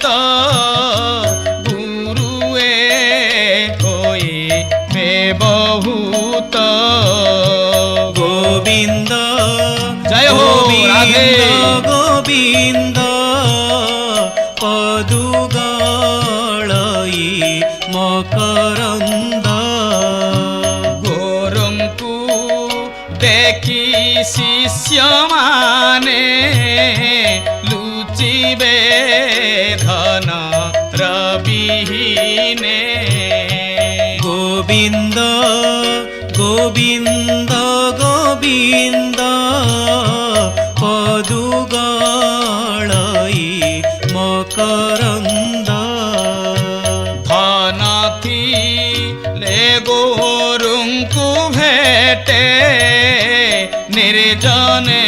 ତ ଗୁରୁଏ ହୋଇବେ ବହୁତ। গোবিন্দ জয় হো রাধে। গোবিন্দ পদুগলই মকরন্দ। ଗୁରୁଙ୍କୁ ଦେଖି ଶିଷ୍ୟମାନେ ଲୁଚିବେ ଧନ ରବିହୀନେ। গোবিন্দ গোবিন্দ গোবিন্দ পদুগলই মকরন্দ। ଧନ ଥିଲେ ଗୁରୁଙ୍କୁ ଭେଟେ ନିର୍ଜନେ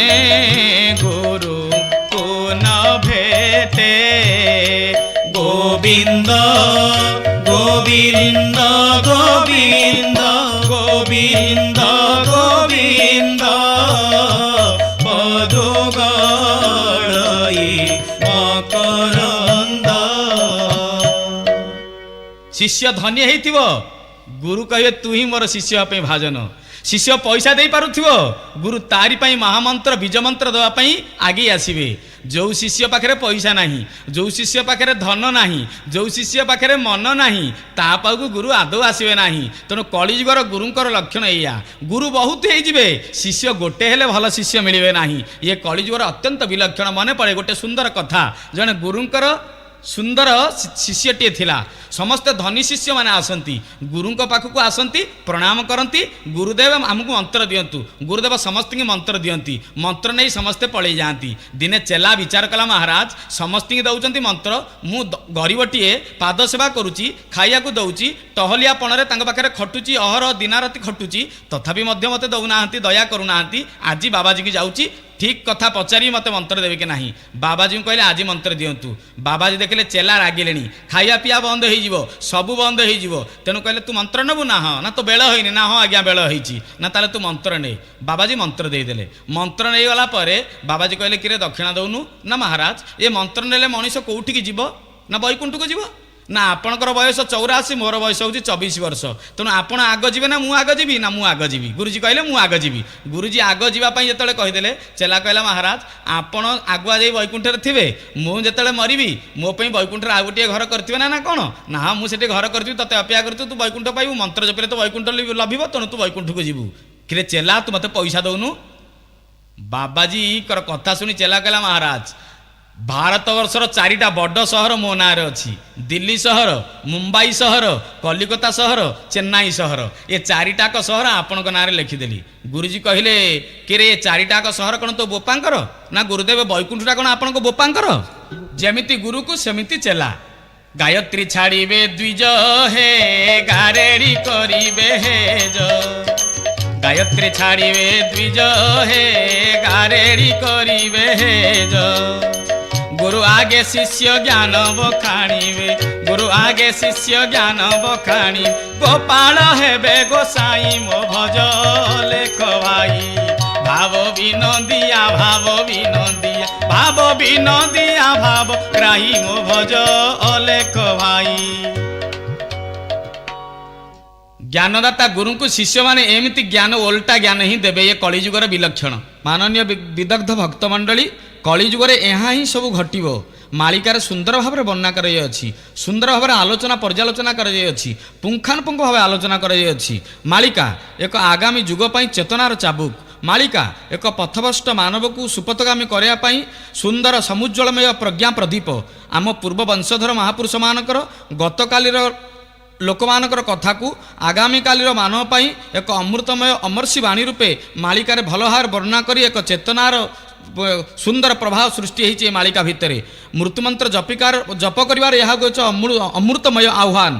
ଗୁରୁଙ୍କୁ ନ ଭେଟେ। গোবিন্দ গোবিন্দ গোবিন্দ গোবিন্দ গোবিন্দ পদুগলই মকরন্দ। ଶିଷ୍ୟ ଧନୀ ହେଇଥିବ, ଗୁରୁ କହିବେ ତୁ ହିଁ ମୋର ଶିଷ୍ୟ ହେବା ପାଇଁ ଭାଜନ। ଶିଷ୍ୟ ପଇସା ଦେଇପାରୁଥିବ, ଗୁରୁ ତାରି ପାଇଁ ମହାମନ୍ତ୍ର ବୀଜମନ୍ତ୍ର ଦେବା ପାଇଁ ଆଗେଇ ଆସିବେ। ଯେଉଁ ଶିଷ୍ୟ ପାଖରେ ପଇସା ନାହିଁ, ଯେଉଁ ଶିଷ୍ୟ ପାଖରେ ଧନ ନାହିଁ, ଯେଉଁ ଶିଷ୍ୟ ପାଖରେ ମନ ନାହିଁ, ତା ପାଖକୁ ଗୁରୁ ଆଦୌ ଆସିବେ ନାହିଁ। ତେଣୁ କଳିଯୁଗର ଗୁରୁଙ୍କର ଲକ୍ଷଣ ଏଇଆ। ଗୁରୁ ବହୁତ ହେଇଯିବେ, ଶିଷ୍ୟ ଗୋଟେ ହେଲେ ଭଲ ଶିଷ୍ୟ ମିଳିବେ ନାହିଁ। ଇଏ କଳିଯୁଗର ଅତ୍ୟନ୍ତ ବିଲକ୍ଷଣ। ମନେ ପଡ଼େ ଗୋଟେ ସୁନ୍ଦର କଥା, ଜଣେ ଗୁରୁଙ୍କର ସୁନ୍ଦର ଶିଷ୍ୟଟିଏ ଥିଲା। ସମସ୍ତେ ଧନୀ ଶିଷ୍ୟମାନେ ଆସନ୍ତି, ଗୁରୁଙ୍କ ପାଖକୁ ଆସନ୍ତି, ପ୍ରଣାମ କରନ୍ତି, ଗୁରୁଦେବ ଆମକୁ ମନ୍ତ୍ର ଦିଅନ୍ତୁ। ଗୁରୁଦେବ ସମସ୍ତଙ୍କୁ ମନ୍ତ୍ର ଦିଅନ୍ତି, ମନ୍ତ୍ର ନେଇ ସମସ୍ତେ ପଳେଇ ଯାଆନ୍ତି। ଦିନେ ଚେଲା ବିଚାର କଲା, ମହାରାଜ ସମସ୍ତଙ୍କୁ ଦେଉଛନ୍ତି ମନ୍ତ୍ର, ମୁଁ ଗରିବଟିଏ ପାଦ ସେବା କରୁଛି, ଖାଇବାକୁ ଦେଉଛି, ଟହଲିଆ ପଣରେ ତାଙ୍କ ପାଖରେ ଖଟୁଛି, ଅହରହ ଦିନାରାତି ଖଟୁଛି, ତଥାପି ମଧ୍ୟ ମୋତେ ଦେଉନାହାନ୍ତି, ଦୟା କରୁନାହାନ୍ତି। ଆଜି ବାବାଜୀକି ଯାଉଛି, ଠିକ୍ କଥା ପଚାରି ମୋତେ ମନ୍ତ୍ର ଦେବେ କି ନାହିଁ। ବାବାଜୀଙ୍କୁ କହିଲେ ଆଜି ମନ୍ତ୍ର ଦିଅନ୍ତୁ। ବାବାଜୀ ଦେଖିଲେ ଚେଲା ରାଗିଲେଣି, ଖାଇବା ପିଇବା ବନ୍ଦ ହେଇଯିବ, ସବୁ ବନ୍ଦ ହେଇଯିବ। ତେଣୁ କହିଲେ ତୁ ମନ୍ତ୍ର ନେବୁ ନା? ହଁ। ନା ତ ବେଳ ହେଇନି? ନା ହଁ ଆଜ୍ଞା ବେଳ ହେଇଛି। ନା ତାହେଲେ ତୁ ମନ୍ତ୍ର ନେ। ବାବାଜୀ ମନ୍ତ୍ର ଦେଇଦେଲେ। ମନ୍ତ୍ର ନେଇଗଲା ପରେ ବାବାଜୀ କହିଲେ କିରେ ଦକ୍ଷିଣା ଦେଉନୁ? ନା ମହାରାଜ ଏ ମନ୍ତ୍ର ନେଲେ ମଣିଷ କେଉଁଠିକି ଯିବ? ନା ବୈକୁଣ୍ଠକୁ ଯିବ। ନା ଆପଣଙ୍କର ବୟସ 84, ମୋର ବୟସ ହେଉଛି 24 ବର୍ଷ। ତେଣୁ ଆପଣ ଆଗ ଯିବେ ନା ମୁଁ ଆଗ ଯିବି? ନା ମୁଁ ଆଗ ଯିବି। ଗୁରୁଜୀ କହିଲେ ମୁଁ ଆଗ ଯିବି। ଗୁରୁଜୀ ଆଗ ଯିବା ପାଇଁ ଯେତେବେଳେ କହିଦେଲେ, ଚେଲା କହିଲା ମହାରାଜ ଆପଣ ଆଗୁଆ ଯାଇ ବୈକୁଣ୍ଠରେ ଥିବେ, ମୁଁ ଯେତେବେଳେ ମରିବି ମୋ ପାଇଁ ବୈକୁଣ୍ଠରେ ଆଉ ଗୋଟିଏ ଘର କରିଥିବେ ନା କ'ଣ? ନା ମୁଁ ସେଠି ଘର କରିଥିବି, ତତେ ଅପେକ୍ଷା କରିଥିବୁ, ତୁ ବୈକୁଣ୍ଠ ପାଇବୁ, ମନ୍ତ୍ର ଜପିଲେ ତ ବୈକୁଣ୍ଠ ଲଭିବ, ତେଣୁ ତୁ ବୈକୁଣ୍ଠକୁ ଯିବୁ। କିରେ ଚେଲା ତୁ ମୋତେ ପଇସା ଦେଉନୁ? ବାବାଜୀଙ୍କର କଥା ଶୁଣି ଚେଲା କହିଲା ମହାରାଜ ଭାରତବର୍ଷର 4ଟା ବଡ଼ ସହର ମୋ ନାଁରେ ଅଛି। ଦିଲ୍ଲୀ ସହର, ମୁମ୍ବାଇ ସହର, କଲିକତା ସହର, ଚେନ୍ନାଇ ସହର। ଏ 4ଟାକ ସହର ଆପଣଙ୍କ ନାଁରେ ଲେଖିଦେଲି। ଗୁରୁଜୀ କହିଲେ କିରେ ଏ 4ଟାକ ସହର କ'ଣ ତୋ ବୋପାଙ୍କର? ନା ଗୁରୁଦେବ ବୈକୁଣ୍ଠଟା କ'ଣ ଆପଣଙ୍କ ବୋପାଙ୍କର? ଯେମିତି ଗୁରୁକୁ ସେମିତି ଚେଲା। ଗାୟତ୍ରୀ ଛାଡ଼ିବେ ଦ୍ୱିଜ ହେ ଗାରେଡ଼ି କରିବେ ହେଜ। ଗାୟତ୍ରୀ ଛାଡ଼ିବେ ଦ୍ୱିଜ ହେ ଗାରେଡ଼ି କରିବେ ହେଜ। गुरु आगे शिष्य ज्ञान बखाणिबे, गुरु आगे शिष्य ज्ञान बखाणी। गोपाल हेबे गोसाई मो भज लेख भाई। भाव विनोदिया भाव विनोदिया भाव विनोदिया भाव ग्राही मो भज लेख भाई। ज्ञानदाता गुरु को शिष्य माने एमती ज्ञान ओल्टा ज्ञान ही देवे। ये कलिजुगर विलक्षण। माननीय विदग्ध भक्तमंडली कलिजुगरे यहाँ ही सब घटिब। मालिकार सुंदर भाव में वर्णना कराई, सुंदर भाव में आलोचना पर्यालोचना कराई, पुंखानुपुंख भाव आलोचना कराई। मालिका एक आगामी जुग पर चेतनार चाबुक। मालिका एक पथभ्रष्ट मानव को सुपथगामी करने सुंदर समुज्ज्वलमय प्रज्ञा प्रदीप। आम पूर्व वंशधर महापुरुष मानकर गतकालीर लोकमानकर कथा को आगामी कालीर मानव पाई एक अमृतमय अमर्षि वाणी रूपे मालिकार भलहार वर्णना करी एक चेतनार सुंदर प्रभाव सृष्टि होती मालिका भितर। मृत्युमंत्र जपिकार जप कर अमृतमय आह्वान।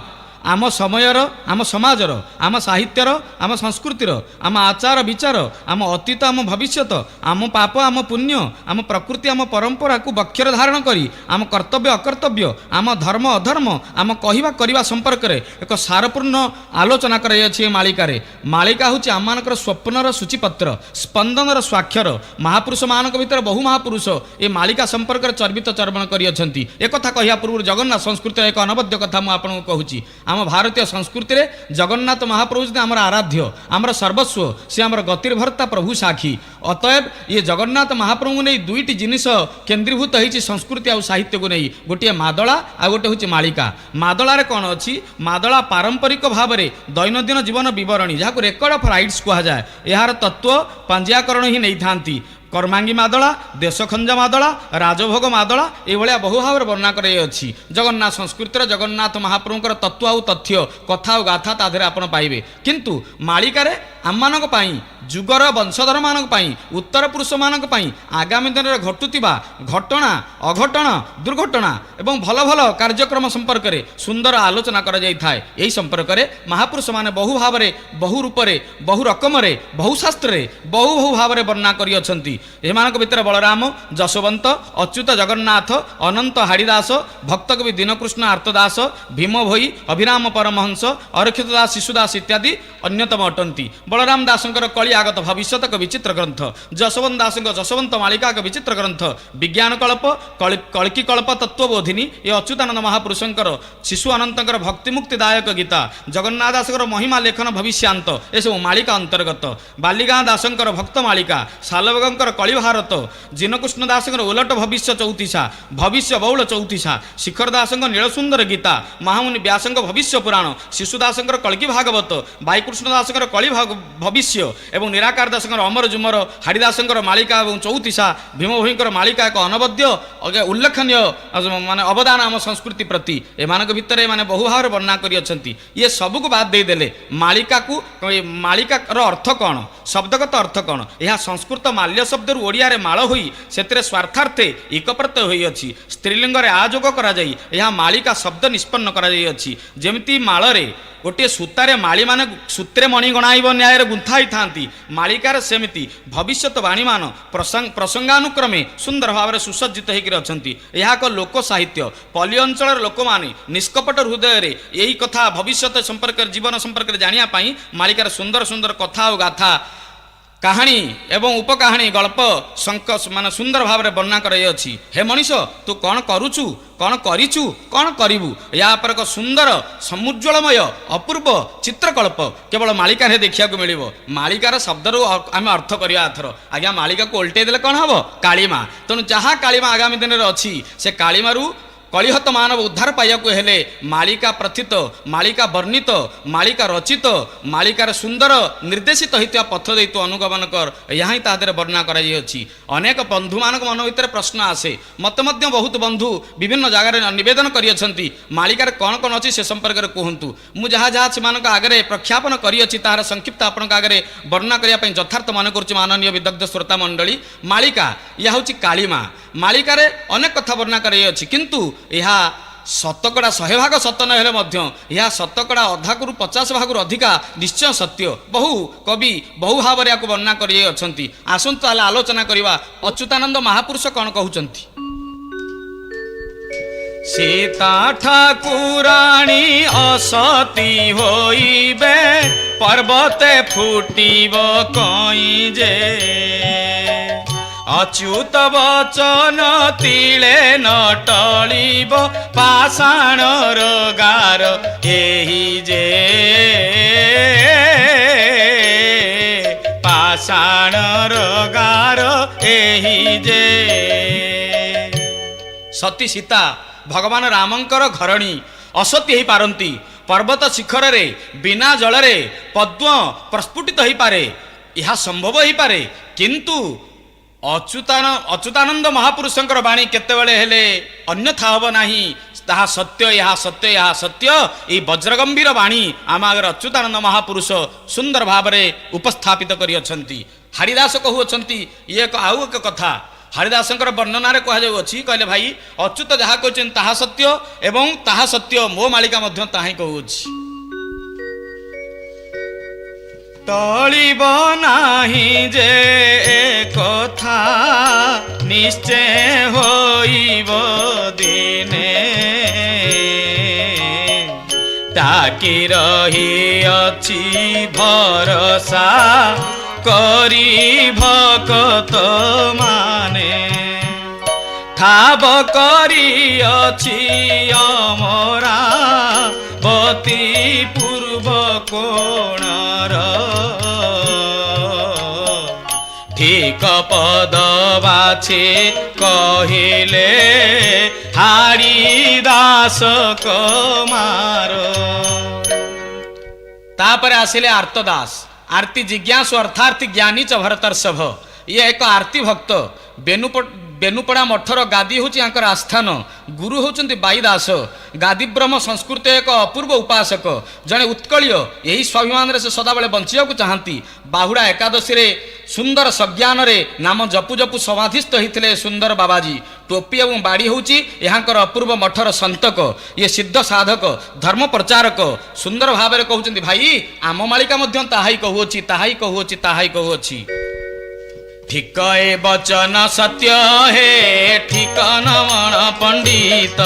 आम समयर आम समाजर आम साहित्यर आम संस्कृतिर आम आचार विचार आम अतीत आम भविष्यत आम पाप आम पुण्य आम प्रकृति आम परंपरा को बक्षर धारण करी आम कर्तव्य अकर्तव्य आम धर्म अधर्म आम कहवा करवा संपर्क में एक सारपूर्ण आलोचना कराई मालिकारे। मालिका हूँ आम मानकर स्वप्नर सूचीपत्र स्पंदनर स्वाक्षर महापुरुष मानक भितर बहु महापुरुष ये मालिका संपर्क में चर्वित चर्वण करियछंती। एक कथा कहया पूर्व जगन्नाथ संस्कृति एक अनवद्य कथा मु आपन कहूची। आम भारतीय संस्कृति रे जगन्नाथ महाप्रभु जी आमर आराध्य आमर सर्वस्व से आमर गतिर्भर्ता प्रभु साक्षी। अतएव ये जगन्नाथ महाप्रभु ने दुईटी जिनिस केन्द्रीभूत होती संस्कृति और साहित्य को नहीं गोटे मादला आ गोटे हूँ मालिका। मादलार कौन अच्छी मादला पारंपरिक भाव में दैनंदिन जीवन बरणी जहाँ रेकर्ड ऑफ राइट्स कहुए यार तत्व पंजीकरण ही नहीं था। कर्मांगी मादला देशखंजा मादला राजभोग मादला ये बहु भाव वर्णना कराई। जगन्नाथ संस्कृतिर जगन्नाथ महाप्रभुଙ୍କର तत्व आउ तथ्य कथा और गाथा ताधर आपण पाइबे। किंतु मालिकारे आम मानक पई जुगर वंशधर मानक पई उत्तर पुरुष मानक पई आगामी दिन में घटुतिबा घटना अघटना दुर्घटना एवं भल भल कार्यक्रम संपर्क में सुंदर आलोचना करा जाय थाए। एही संपर्क में महापुरुष माने बहु भाव में बहु रूप में बहु रकम बहु शास्त्र बहु बहु भाव में वर्णना करियछंती। एमानक भितर बलराम जशवंत अच्युत जगन्नाथ अनंत हाड़ीदास भक्तकवि दीनकृष्ण आर्तदास भीम भोई अभिराम परमहंस अरक्षित दास शिशुदास इत्यादि अन्यतम अटंती। बलराम दासंकर कଳି आगत भविष्यत विचित्र ग्रंथ जशवंत दासंक जशवंत मालिका विचित्र ग्रंथ विज्ञान कल्प कल्की कल्प तत्वबोधिनी ये अच्युतानंद महापुरुषंकर शिशु अनंतर भक्तिमुक्तिदायक गीता जगन्नाथ दासंकर महिमा लेखन भविष्यांत ये सब मालिका अंतर्गत। बालिगा दासंकर भक्त मालिका सालवगंकर कଳି भारत जिनकृष्ण दासंकर उलट भविष्य चौतीसा भविष्य बहुल चौतीसा शिखर दासंक नीलसुंदर गीता महामुनि व्यासंक भविष्य पुराण शिशुदासंकर कल्की भागवत बाईकृष्ण दासंकर कଳି भविष्य एवं निराकार दासंकर अमर जुमर हाड़ीदासंकर मालिका और चौतीसा भीमभोईंकर मालिका एक अनवद्य उल्लेखनीय माने अवदान आम संस्कृति प्रति एमानक भितर माने बहु भाव वर्णना करियछंती। ये सबको बाद दे देले मालिका को मालिकार अर्थ कौन शब्दगत अर्थ कौन यह संस्कृत माल्य शब्द ओडिया रे माळ होई सेतरे स्वार्थार्थे एक प्रत्यय होई अछि स्त्रीलिंग रे आजोग करा जाई यह मालिका शब्द निष्पन्न करा जाई अछि। जेमिति माळ रे गोटे सूतारे माली माने सूत्रे मणि गणाइब न्याय गुंथाई थांती मालिकार सेमिति भविष्यवाणी मान प्रसंगानुक्रमे सुंदर भाव में सुसज्जित होकर अच्छा। यह एक लोक साहित्य पल्ली अंचल लोक मैंने निष्कपट हृदय रे यही कथा भविष्य संपर्क जीवन संपर्क जानिया मालिकार सुंदर सुंदर कथा और गाथा कहानी एवं उपकहानी गल्प मान सुंदर भाव में वर्णना कराई। हे मनीष तू कौन करुचु कौन करिचु कौन करिबु या पर एक सुंदर समुज्ज्वलमय अपूर्व चित्रकल्प केवल मालिका देखा मिल मालिकार शब्द आम अर्थ करवा एथर आज्ञा मालिका को उल्टे देले कौन हम कालीमा तेणु जहाँ कालीमा आगामी दिन में अच्छी से कालीमारू कलिहत मानव उद्धार पाइबा हेले मालिका प्रथित मालिका वर्णित मालिका रचित मालिकार सुंदर निर्देशित होता पथ दे तु अनुगमन कर यहाँ तादर वर्णना कराई। अनेक बंधु मान मन भर प्रश्न आसे मत बहुत बंधु विभिन्न जगार नवेदन कर मालिकार कौन कौन अच्छी से संपर्क में कहतु मुझे जहाँ जहाँ से आगे प्रख्यापन कर तार संक्षिप्त आपण आगे वर्णना करने यथार्थ मन कर माननीय विदग्ध श्रोता मंडली मालिका यह हूँ कालीमा मालिकार अनेक कथा वर्णना कराई किंतु यह शतकड़ा 100 भाग सत न यह शतकड़ा अधा 50 भाग अधिका निश्चय सत्य बहु कवि बहु भाव में वर्णना कर आसतु आलोचना करवा अच्युतानंद महापुरुष कौन कहते। सीता ठाकुराणी असती होइबे पर्वते फुटिब कई जे अच्युत वचन तिले न टलिब पाषाण रोगार एही जे पाषाण रोगार एही जे। सती सीता भगवान रामंकर घरणी असती हो पारती पर्वत शिखर रे बिना जल रे पद्म प्रस्फुटित हो पारे यह संभव हो पारे किंतु अच्युतानंद महापुरुषंकर वाणी केतेबेले हेले अन्यथा हब नाही ताहा सत्य यह सत्य यह सत्य ये वज्रगंभीर वाणी आम आगे अच्युतानंद महापुरुष सुंदर भाव में उपस्थापित करियछंती। हाड़ीदास कहउछंती ये आउ एक कथा हरिदासंकर वर्णनारे कहुच्छी कहले भाई अच्युत जहाँ कहते ताहा सत्य एवं ताहा सत्य मो मालिका मध्य ताही कहूछि टलिब नाही जे कथा निश्चय होइब दिने ताकि रही अछि भरोसा करी भकत माने ठाब करी अछि अमरा बती पूर्व कोणर ठीक पद बाछे कहिले हारी दास कमार तापरे आसिले आर्तदास आरती जिज्ञासु अर्थार्थी ज्ञानी च भरतर्षभ ये एक आरती भक्त बेनुपड़ा मठर गादी हूँ आंकर आस्थान गुरु होचंती बाईदास गादी ब्रह्म संस्कृत एक अपूर्व उपासक जड़े उत्कलीय यही स्वाभिमान से सदाबले बंचिया चाहती बाहुड़ा एकादशी रे सुंदर सज्ञान रे नाम जपु जपु समाधिस्थ होते सुंदर बाबाजी टोपी और बाड़ी हूँ यहाँ अपूर्व मठर संतक ये सिद्ध साधक धर्म प्रचारक सुंदर भाव में कहते भाई आम मालिका ताहाई कहूची ताहाई कहूची ताहाई कहूची ठीक ए वचन सत्य हे ठीक नमण पंडित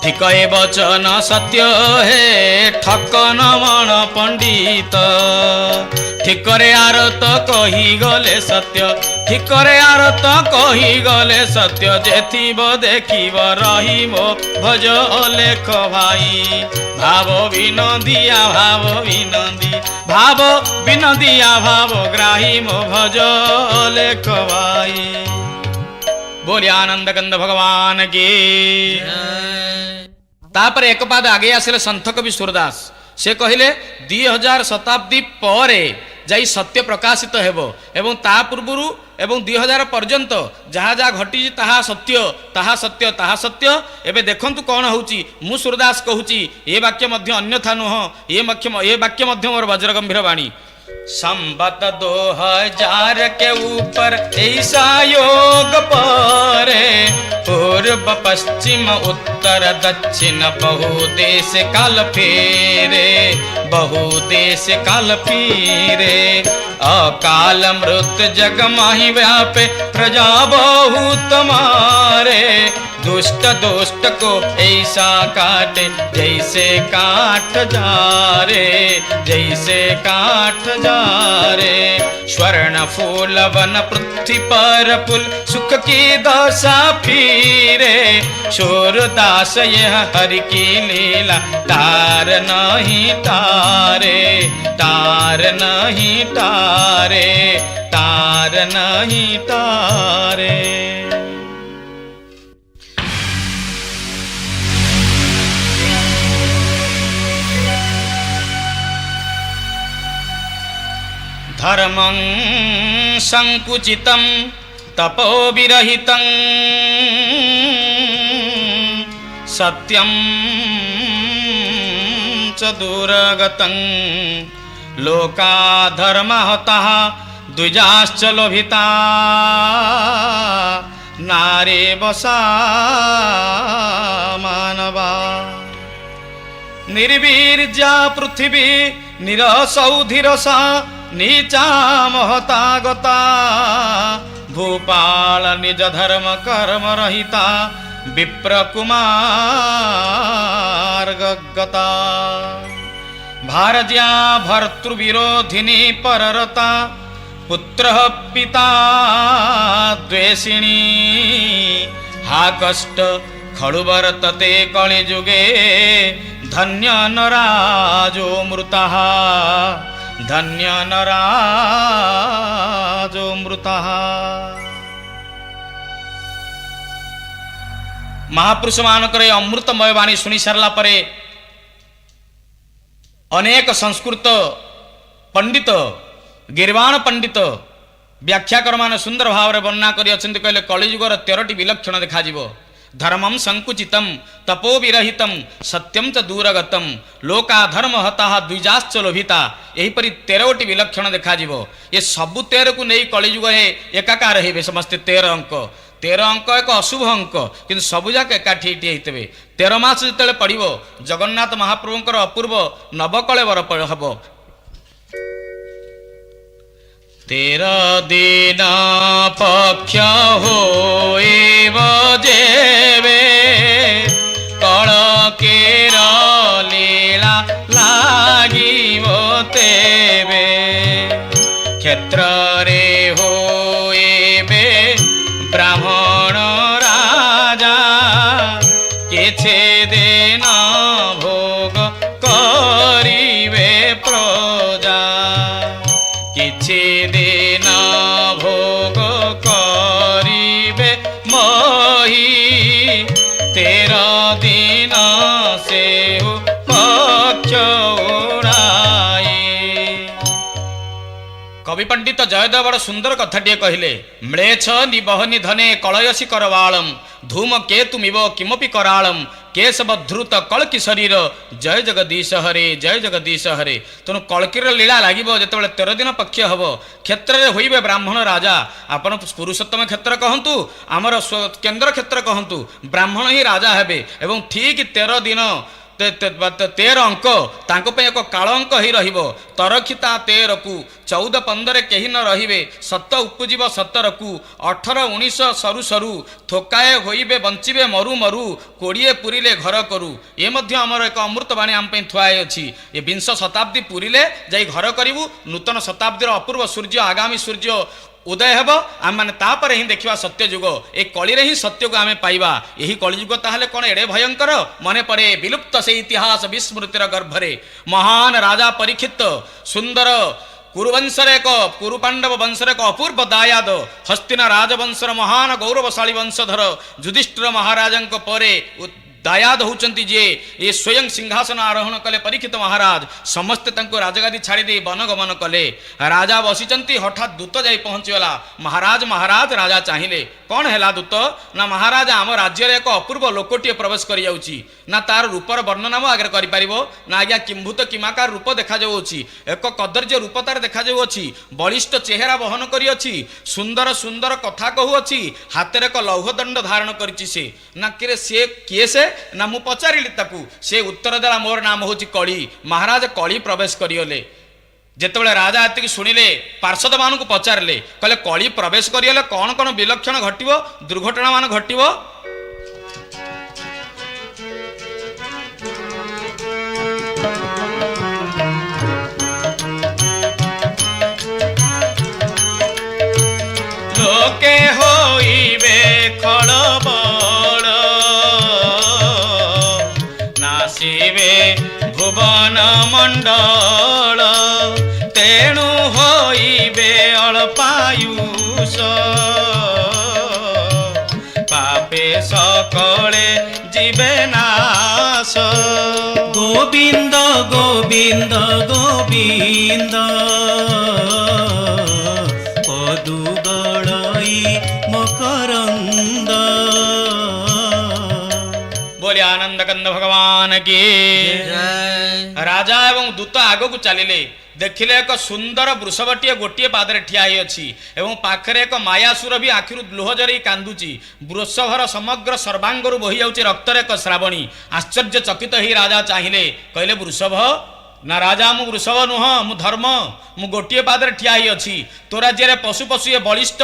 ठीक ए वचन सत्य हे ठक नमण पंडित ठिकरे आरत कही गले सत्य ठिकरे आरत कही गले सत्य जेथिब देखिब रहिबो भज लेख भाई भाव विनोदिया भाव विनोदी भाव विनोदिया भाव ग्राही मो भज लेख भाई बोलिए आनंद कंद भगवान की तापर एक पाद आगे आसिले संत कवि सूरदास से कहले 2000 शताब्दी परे जाई सत्य प्रकाशित हेबो एवं ता पूर्वरु एवं 2000 पर्यंत जहाँ जहाँ घटी ताहा सत्य ताहा सत्य ताहा सत्य एबे देखंतु कौन होउची मु सूरदास कहूची ए वाक्य मध्य अन्यथा नुह ए वाक्य मध्य मोर वज्रगंभीर वाणी संबत 2000 के ऊपर ऐसा योग परे पूर्व पश्चिम उत्तर दक्षिण बहु देश काल फेरे बहु देश काल फिरे अकाल मृत जग माहि व्यापे प्रजा बहुत मारे दुष्ट दुष्ट को ऐसा काटे जैसे काट जा रे जैसे काट जा रे स्वर्ण फूल वन पृथ्वी पर पुल सुख की दशा फिरे सूरदास यह हरि की लीला तार नहीं तारे तार नहीं तारे तार नहीं तारे धर्मं संकुचितं तपो विरहितं सत्यं च दुर्गतं लोका धर्महतः द्विजाश्च लोभिता नारे वसा मानवा निर्वीर्या पृथिवी निरसौधिरसा नीचा महता गता भूपाल निज धर्म कर्म रहिता विप्र कुमार गता भारज्या भर्तृविरोधिनी पररता पुत्र पिता द्वेषिणी हा कष्ट खड़ुवर्तते कलिजुगे धन्य नराजो मृतः धन्य नराजो मृतः। महापुरुष मानकर अमृतमय वाणी शुणी सारा परे अनेक संस्कृत पंडित गिरवाण पंडित व्याख्याकर मान सुंदर भाव में वर्णना कर कहले कलिजुगर 13टी विलक्षण देखा ଧର୍ମଂ ସଂକୁଚିତಂ ତପୋ ବିରହିତಂ ସତ୍ୟଂ ଚ ଦୂରଗତಂ ଲୋକାଧର୍ମ ହତାଃ ଦ୍ୱିଜାଶ୍ଚ ଲୋଭିତା। ଏହିପରି 13ଗୋଟି ବିଲକ୍ଷଣ ଦେଖାଯିବ। ଏ ସବୁ 13କୁ ନେଇ କଳିଯୁଗରେ ଏକାକାର ହେବେ ସମସ୍ତେ। 13 ଅଙ୍କ ଏକ ଅଶୁଭ ଅଙ୍କ, କିନ୍ତୁ ସବୁଯାକ ଏକାଠି ଏଠି ହେଇଥିବେ। 13 ମାସ ଯେତେବେଳେ ପଡ଼ିବ ଜଗନ୍ନାଥ ମହାପ୍ରଭୁଙ୍କର ଅପୂର୍ବ ନବକଳେବର ହେବ। 13 ଦିନ ପକ୍ଷ ହୋଇବ ଯେବେ କଳକେର ଲୀଳା ଲାଗିବ ତେବେ କ୍ଷେତ୍ରରେ ହୋଇବେ ବ୍ରାହ୍ମଣ ରାଜା କିଛି ଦିନ ଭୋଗ କରିବେ ପ୍ରଜା କିଛି ଦିନ ଭୋଗ କରିବେ ମହି 13 ଦିନ ସେହୁ ପକ୍ଷ ଉଡ଼ାଏ। କବି ପଣ୍ଡିତ ଜୟଦେବ ବଡ଼ ସୁନ୍ଦର କଥାଟିଏ କହିଲେ। ମ୍ଳେଚ୍ଛ ନିବହନି ଧନେ କଳୟସି କରବାଳମ୍ ଧୂମ କେତୁମିବ କିମପି କରାଳମ୍ କେଶବଧୃତ କଳକି ଶରୀର ଜୟ ଜଗଦୀଶ ହରେ ଜୟ ଜଗଦୀଶ ହରେ। ତେଣୁ କଳକିର ଲୀଳା ଲାଗିବ ଯେତେବେଳେ 13 ଦିନ ପକ୍ଷ ହେବ। କ୍ଷେତ୍ରରେ ହୋଇବେ ବ୍ରାହ୍ମଣ ରାଜା। ଆପଣ ପୁରୁଷୋତ୍ତମ କ୍ଷେତ୍ର କହନ୍ତୁ, ଆମର କେନ୍ଦ୍ର କ୍ଷେତ୍ର କହନ୍ତୁ, ବ୍ରାହ୍ମଣ ହିଁ ରାଜା ହେବେ। ଏବଂ ଠିକ୍ 13 ଦିନ 13 ଅଙ୍କ ତାଙ୍କ ପାଇଁ ଏକ କାଳ ଅଙ୍କ ହେଇ ରହିବ। ତରଖିତା 13କୁ 14 15 କେହି ନ ରହିବେ, ସତ ଉପୁଜିବ 17କୁ 18 19 ସରୁ ସରୁ ଥୋକାଏ ହୋଇବେ ବଞ୍ଚିବେ ମରୁ ମରୁ 20 ପୁରିଲେ ଘର କରୁ। ଏ ମଧ୍ୟ ଆମର ଏକ ଅମୃତବାଣୀ ଆମ ପାଇଁ ଥୁଆ ଅଛି। ଏ ବିଂଶ ଶତାବ୍ଦୀ ପୁରିଲେ ଯାଇ ଘର କରିବୁ। ନୂତନ ଶତାବ୍ଦୀର ଅପୂର୍ବ ସୂର୍ଯ୍ୟ ଆଗାମୀ ସୂର୍ଯ୍ୟ ଉଦୟ ହେବ। ଆମମାନେ ତାପରେ ହିଁ ଦେଖିବା ସତ୍ୟ ଯୁଗ। ଏ କଳିରେ ହିଁ ସତ୍ୟକୁ ଆମେ ପାଇବା। ଏହି କଳିଯୁଗ ତାହେଲେ କ'ଣ ଏଡ଼େ ଭୟଙ୍କର? ମନେ ପଡ଼େ ବିଲୁପ୍ତ ସେ ଇତିହାସ ବିସ୍ମୃତିର ଗର୍ଭରେ ମହାନ ରାଜା ପରୀକ୍ଷିତ ସୁନ୍ଦର କୁରୁବଂଶର ଏକ କୁରୁପାଣ୍ଡବ ବଂଶର ଏକ ଅପୂର୍ବ ଦାୟାଦ ହସ୍ତିନା ରାଜବଂଶର ମହାନ ଗୌରବଶାଳୀ ବଂଶଧର ଯୁଧିଷ୍ଠିର ମହାରାଜଙ୍କ ପରେ ଦାୟାଦ ହେଉଛନ୍ତି ଯିଏ ଏ ସ୍ୱୟଂ ସିଂହାସନ ଆରୋହଣ କଲେ ପରୀକ୍ଷିତ ମହାରାଜ। ସମସ୍ତେ ତାଙ୍କୁ ରାଜଗାଦି ଛାଡ଼ିଦେଇ ବନଗମନ କଲେ। ରାଜା ବସିଛନ୍ତି, ହଠାତ୍ ଦୂତ ଯାଇ ପହଞ୍ଚିଗଲା। ମହାରାଜ ମହାରାଜ ରାଜା ଚାହିଁଲେ। କ'ଣ ହେଲା ଦୂତ? ନା ମହାରାଜ ଆମ ରାଜ୍ୟରେ ଏକ ଅପୂର୍ବ ଲୋକଟିଏ ପ୍ରବେଶ କରିଯାଉଛି। ନା ତାର ରୂପର ବର୍ଣ୍ଣନା ମୁଁ ଆଗରେ କରିପାରିବ? ନା ଆଜ୍ଞା କିମ୍ଭୂତ କିମାକାର ରୂପ ଦେଖାଯାଉଅଛି। ଏକ କଦର୍ଯ୍ୟ ରୂପ ତାର ଦେଖାଯାଉଅଛି। ବଳିଷ୍ଠ ଚେହେରା ବହନ କରିଅଛି। ସୁନ୍ଦର ସୁନ୍ଦର କଥା କହୁଅଛି। ହାତରେ ଏକ ଲୌହଦଣ୍ଡ ଧାରଣ କରିଛି ସେ। ନା କିରେ ସିଏ କିଏ ସେ? ନା ମୁଁ ପଚାରିଲି ତାକୁ। ସେ ଉତ୍ତର ଦେଲା ମୋର ନାମ ହେଉଛି କଳି। ମହାରାଜ କଳି ପ୍ରବେଶ କରିଗଲେ। ଯେତେବେଳେ ରାଜା ଏତିକି ଶୁଣିଲେ ପାର୍ଷଦମାନଙ୍କୁ ପଚାରିଲେ, କହିଲେ କଳି ପ୍ରବେଶ କରିଗଲେ କ'ଣ କ'ଣ ବିଲକ୍ଷଣ ଘଟିବ, ଦୁର୍ଘଟଣା ମାନ ଘଟିବ? ଲୋକେ ହୋଇବେ ଖଳବଳ ନାସିବେ ଭୁବନ ମଣ୍ଡଳ ତେଣୁ ହୋଇବେ ଅଳପାୟୁଷ ପାପେ ସକଳେ ଯିବେ ନାଶ। ଗୋବିନ୍ଦ ଗୋବିନ୍ଦ ଗୋବିନ୍ଦ ପଦୁଗଳଇ ମକରନ୍ଦ। बोले आनंद कंद भगवान की। राजा एवं दूत आगକୁ ଚାଲିଲେ। ଦେଖିଲେ ଏକ ସୁନ୍ଦର ବୃଷଭଟିଏ ଗୋଟିଏ ପାଦରେ ଠିଆ ହୋଇଅଛି ଏବଂ ପାଖରେ ଏକ ମାୟାସୁର ବି ଆଖିରୁ ଲୁହ ଝରି କାନ୍ଦୁଛି। ବୃଷଭର ସମଗ୍ର ସର୍ବାଙ୍ଗରୁ ବୋହି ଯାଉଛି ରକ୍ତର ଏକ ଶ୍ରାବଣୀ। ଆଶ୍ଚର୍ଯ୍ୟ ଚକିତ ହେଇ ରାଜା ଚାହିଁଲେ, କହିଲେ ବୃଷଭ? ନା ରାଜା ମୁଁ ବୃଷଭ ନୁହଁ, ମୁଁ ଧର୍ମ। ମୁଁ ଗୋଟିଏ ପାଦରେ ଠିଆ ହୋଇଅଛି। ତୋ ରାଜ୍ୟରେ ପଶୁ ପଶୁ ଏ ବଳିଷ୍ଠ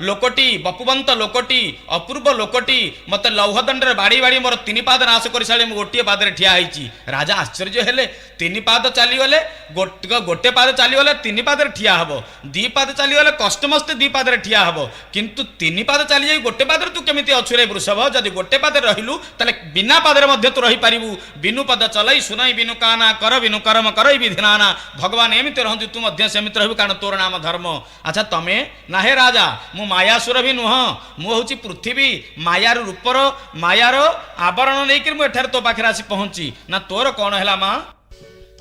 ଲୋକଟି ବପୁବନ୍ତ ଲୋକଟି ଅପୂର୍ବ ଲୋକଟି ମୋତେ ଲୌହଦଣ୍ଡରେ ବାଡ଼ି ବାଡ଼ି ମୋର 3 ପାଦ ନାଶ କରିସାରି ମୁଁ ଗୋଟିଏ ପାଦରେ ଠିଆ ହେଇଛି। ରାଜା ଆଶ୍ଚର୍ଯ୍ୟ ହେଲେ। 3 ପାଦ ଚାଲିଗଲେ, ଗୋଟେ ପାଦ ଚାଲିଗଲେ 3 ପାଦରେ ଠିଆ ହେବ। 2 ପାଦ ଚାଲିଗଲେ କଷ୍ଟମସ୍ତେ 2 ପାଦରେ ଠିଆ ହେବ। କିନ୍ତୁ 3 ପାଦ ଚାଲିଯାଇ ଗୋଟେ ପାଦରେ ତୁ କେମିତି ଅଛୁ ରେ ବୃଷଭ? ଯଦି ଗୋଟେ ପାଦରେ ରହିଲୁ ତାହେଲେ ବିନା ପାଦରେ ମଧ୍ୟ ତୁ ରହିପାରିବୁ। ବିନୁ ପଦ ଚଲାଇ ଶୁଣାଇ ବିନୁ କାନା କର ବିନୁ କର୍ମ କରଇ ବିଧିନାନା। ଭଗବାନ ଏମିତି ରହନ୍ତି, ତୁ ମଧ୍ୟ ସେମିତି ରହିବୁ, କାରଣ ତୋର ନାମ ଧର୍ମ। ଆଚ୍ଛା ତମେ? ନା ହେ ରାଜା, ମୁଁ ମାୟାସୁର ବି ନୁହଁ, ମୁଁ ହେଉଛି ପୃଥିବୀ। ମାୟାର ରୂପର ମାୟାର ଆବରଣ ନେଇକରି ମୁଁ ଏଠାରେ ତୋ ପାଖରେ ଆସି ପହଞ୍ଚି। ନା ତୋର କ'ଣ ହେଲା ମା?